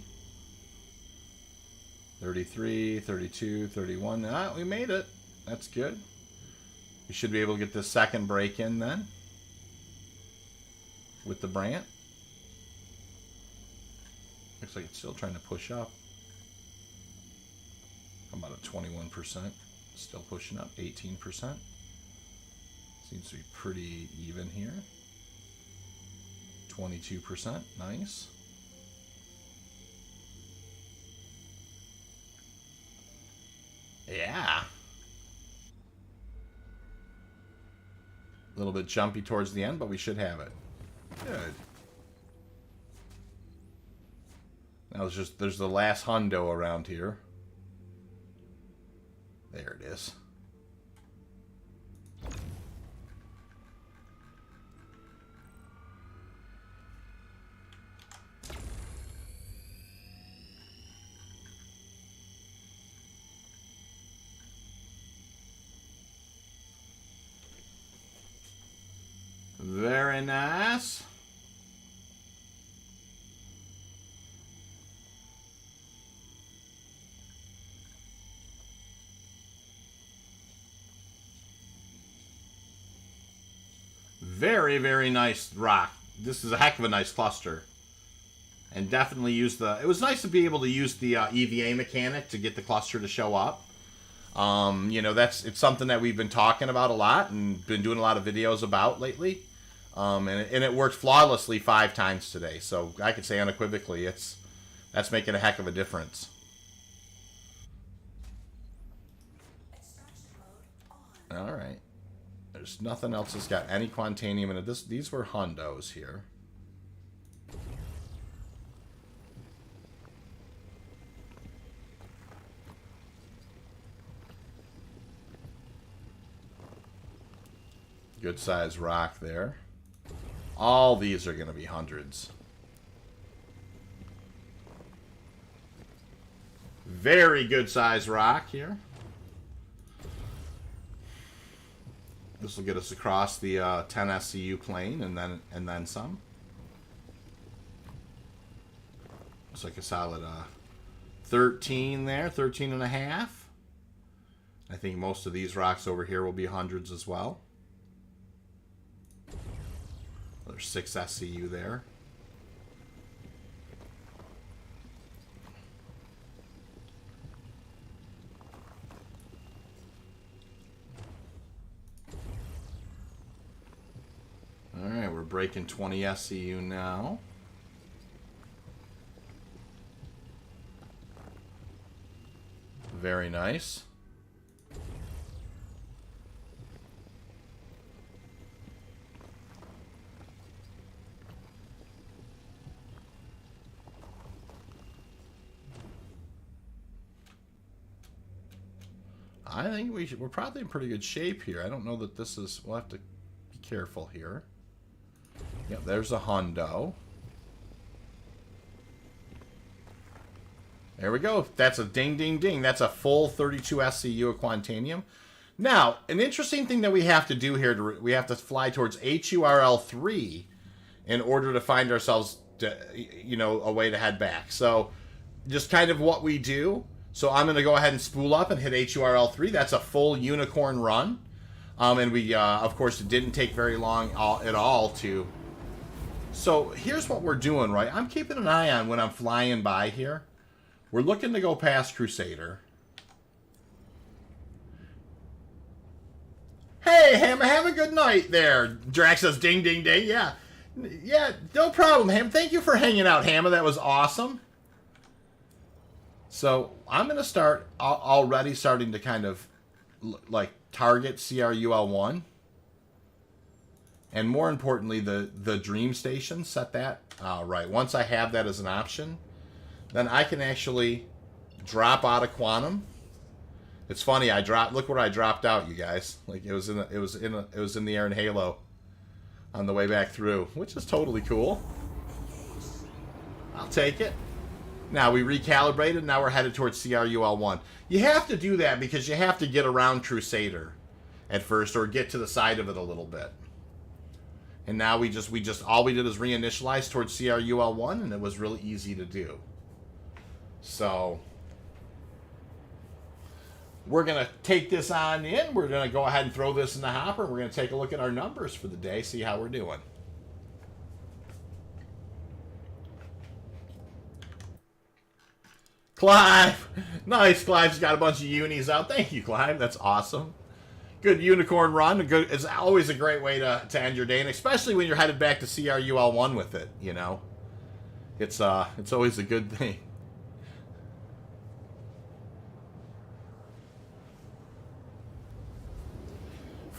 33, 32, 31. Ah, we made it. That's good. We should be able to get this second break in then. With the Brant. Looks like it's still trying to push up. About a 21%. Still pushing up. 18%. Seems to be pretty even here. 22%. Nice. Yeah. A little bit jumpy towards the end, but we should have it. Good. Now there's the last hundo around here. There it is. Very nice. Very, very nice rock. This is a heck of a nice cluster. And definitely use the... It was nice to be able to use the EVA mechanic to get the cluster to show up. You know, it's something that we've been talking about a lot and been doing a lot of videos about lately. And it worked flawlessly 5 times today. So I could say unequivocally that's making a heck of a difference. Alright. There's nothing else that's got any Quantanium in it. These were hundos here. Good size rock there. All these are going to be hundreds. Very good size rock here. This will get us across the 10 SCU plane and then some. Looks like a solid 13 there, 13 and a half. I think most of these rocks over here will be hundreds as well. There's 6 SCU there. Alright, we're breaking 20 SCU now. Very nice. I think we're probably in pretty good shape here. I don't know that this is... We'll have to be careful here. Yep, there's a hundo. There we go. That's a ding, ding, ding. That's a full 32 SCU of Quantanium. Now, an interesting thing that we have to do here, we have to fly towards HURL3 in order to find ourselves, you know, a way to head back. So, just kind of what we do. So I'm going to go ahead and spool up and hit HURL3. That's a full unicorn run. And we, of course, it didn't take very long at all to... So here's what we're doing, right? I'm keeping an eye on when I'm flying by here. We're looking to go past Crusader. Hey, Ham, have a good night there. Drax says ding, ding, ding. Yeah. Yeah, no problem, Ham. Thank you for hanging out, Hamma. That was awesome. So I'm going to start already starting to kind of like target CRUL1. And more importantly, the Dream Station, set that right. Once I have that as an option, then I can actually drop out of Quantum. It's funny, look where I dropped out, you guys. Like it was in the air in Halo on the way back through, which is totally cool. I'll take it. Now we recalibrated, now we're headed towards CRUL1. You have to do that because you have to get around Crusader at first, or get to the side of it a little bit. And now we just all we did is reinitialize towards CRUL1, and it was really easy to do. So we're gonna take this on in. We're gonna go ahead and throw this in the hopper. We're gonna take a look at our numbers for the day, see how we're doing. Clive! Nice, Clive's got a bunch of unis out. Thank you, Clive. That's awesome. Good unicorn run. It's always a great way to end your day, and especially when you're headed back to CRUL1 with it, you know. It's always a good thing.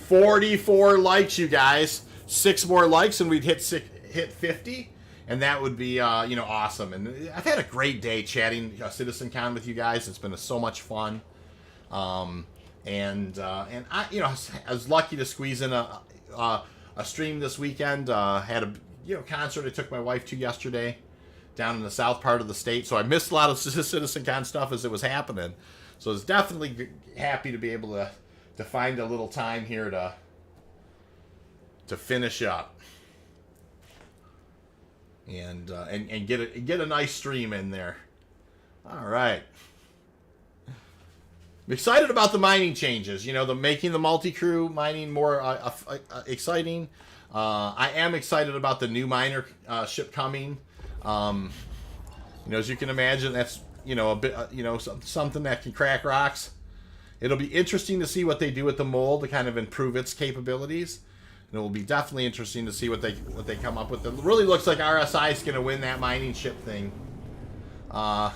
44 likes, you guys. 6 more likes and we'd hit 50. And that would be, awesome. And I've had a great day chatting CitizenCon with you guys. It's been so much fun. And I, I was lucky to squeeze in a stream this weekend. Had a concert I took my wife to yesterday down in the south part of the state. So I missed a lot of CitizenCon stuff as it was happening. So I was definitely happy to be able to find a little time here to finish up. And get a nice stream in there. All right. I'm excited about the mining changes. The making the multi-crew mining more exciting. I am excited about the new miner ship coming. As you can imagine, that's a bit something that can crack rocks. It'll be interesting to see what they do with the mold to kind of improve its capabilities. And it will be definitely interesting to see what they come up with. It really looks like RSI is going to win that mining ship thing. I'm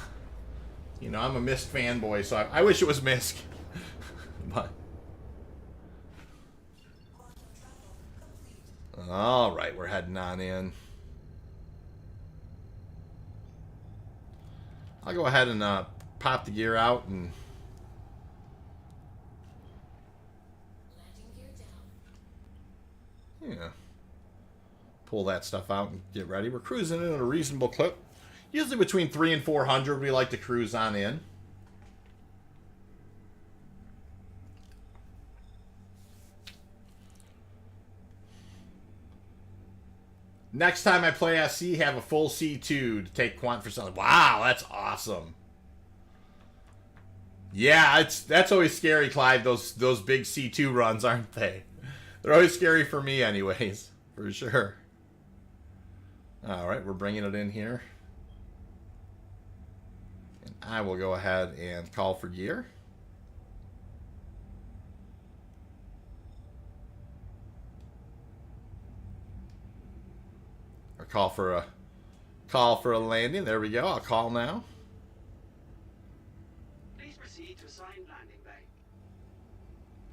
a Mist fanboy, so I wish it was Misk. But all right, we're heading on in. I'll go ahead and pop the gear out and pull that stuff out and get ready. We're cruising in at a reasonable clip. Usually between 300 and 400 we like to cruise on in. Next time I play SC, have a full C2 to take Quant for something. Wow, that's awesome. Yeah, that's always scary, Clive, those big C2 runs, aren't they? They're always scary for me anyways, for sure. All right, we're bringing it in here. And I will go ahead and call for gear. Or call for a landing. There we go. I'll call now. Please proceed to assigned landing bay.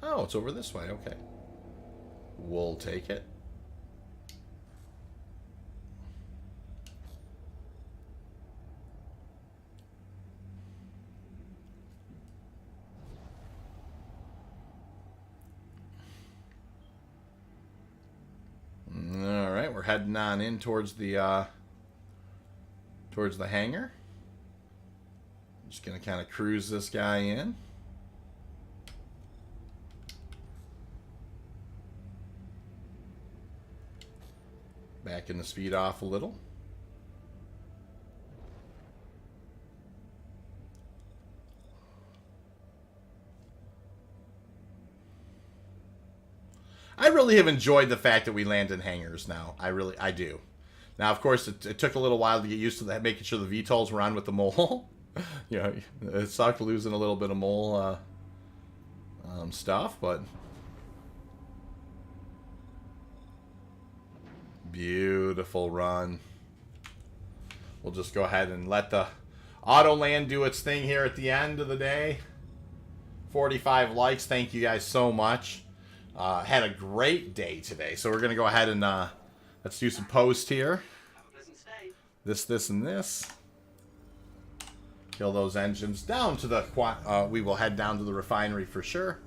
Oh, it's over this way. Okay. We'll take it. All right, we're heading on in towards the hangar. Just gonna kind of cruise this guy in. Backing the speed off a little. I really have enjoyed the fact that we land in hangars now. I do. Now, of course, it took a little while to get used to that, making sure the VTOLs were on with the mole. It sucked losing a little bit of mole stuff, but beautiful run. We'll just go ahead and let the auto land do its thing here at the end of the day. 45 likes. Thank you guys so much. Had a great day today. So we're going to go ahead and let's do some post here. Have a pleasant stay. This, and this. Kill those engines down to the... we will head down to the refinery for sure.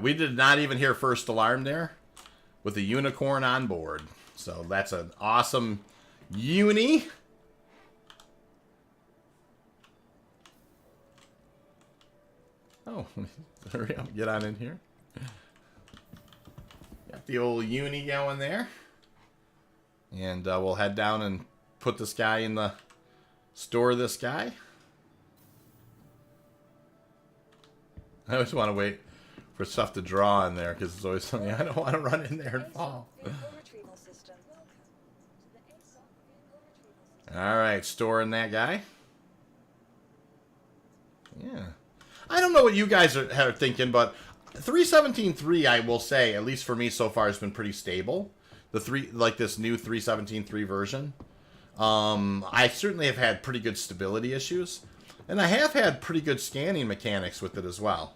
We did not even hear first alarm there with the unicorn on board. So that's an awesome uni. Oh, hurry up. Get on in here. Got the old uni going there. And we'll head down and put this guy in the... store this guy. I always want to wait for stuff to draw in there because it's always something I don't want to run in there and fall. All right, storing that guy. Yeah. I don't know what you guys are thinking, but 3.17.3, I will say, at least for me so far, has been pretty stable. This new 3.17.3 version. I certainly have had pretty good stability issues, and I have had pretty good scanning mechanics with it as well.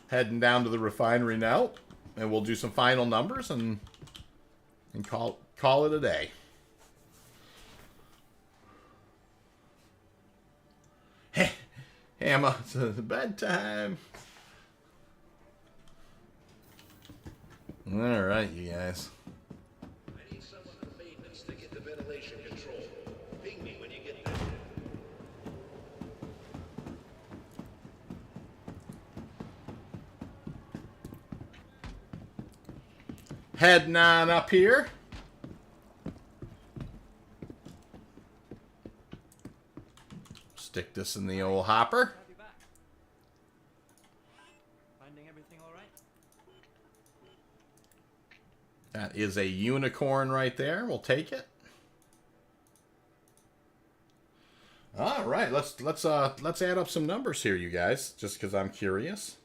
Heading down to the refinery now, and we'll do some final numbers and call it a day. Hey, Emma, it's bedtime. All right, you guys. I need someone in maintenance to get the ventilation control. Ping me when you get there. Heading on up here. Stick this in the old hopper. Have you back? Finding everything all right? That is a unicorn right there. We'll take it. All right, let's add up some numbers here, you guys, just because I'm curious.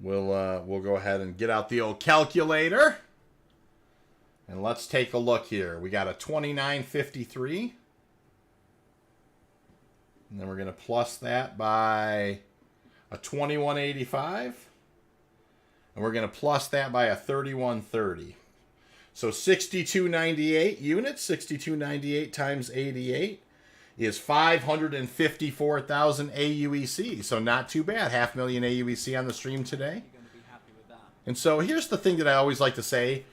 We'll go ahead and get out the old calculator. And let's take a look here. We got a 2953. And then we're going to plus that by a 2185. And we're going to plus that by a 3130. So 6298 units, 6298 times 88 is 554,000 AUEC. So not too bad. 500,000 AUEC on the stream today. You're going to be happy with that. And so here's the thing that I always like to say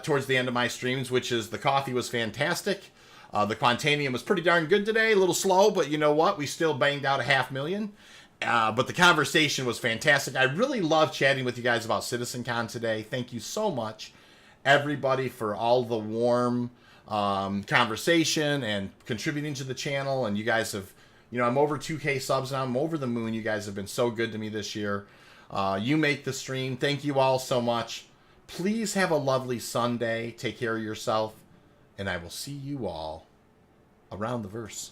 towards the end of my streams, which is the coffee was fantastic. The Quantanium was pretty darn good today. A little slow, but you know what? We still banged out 500,000. But the conversation was fantastic. I really love chatting with you guys about CitizenCon today. Thank you so much, everybody, for all the warm conversation and contributing to the channel. And you guys have, I'm over 2K subs now. I'm over the moon. You guys have been so good to me this year. You make the stream. Thank you all so much. Please have a lovely Sunday. Take care of yourself. And I will see you all around the verse.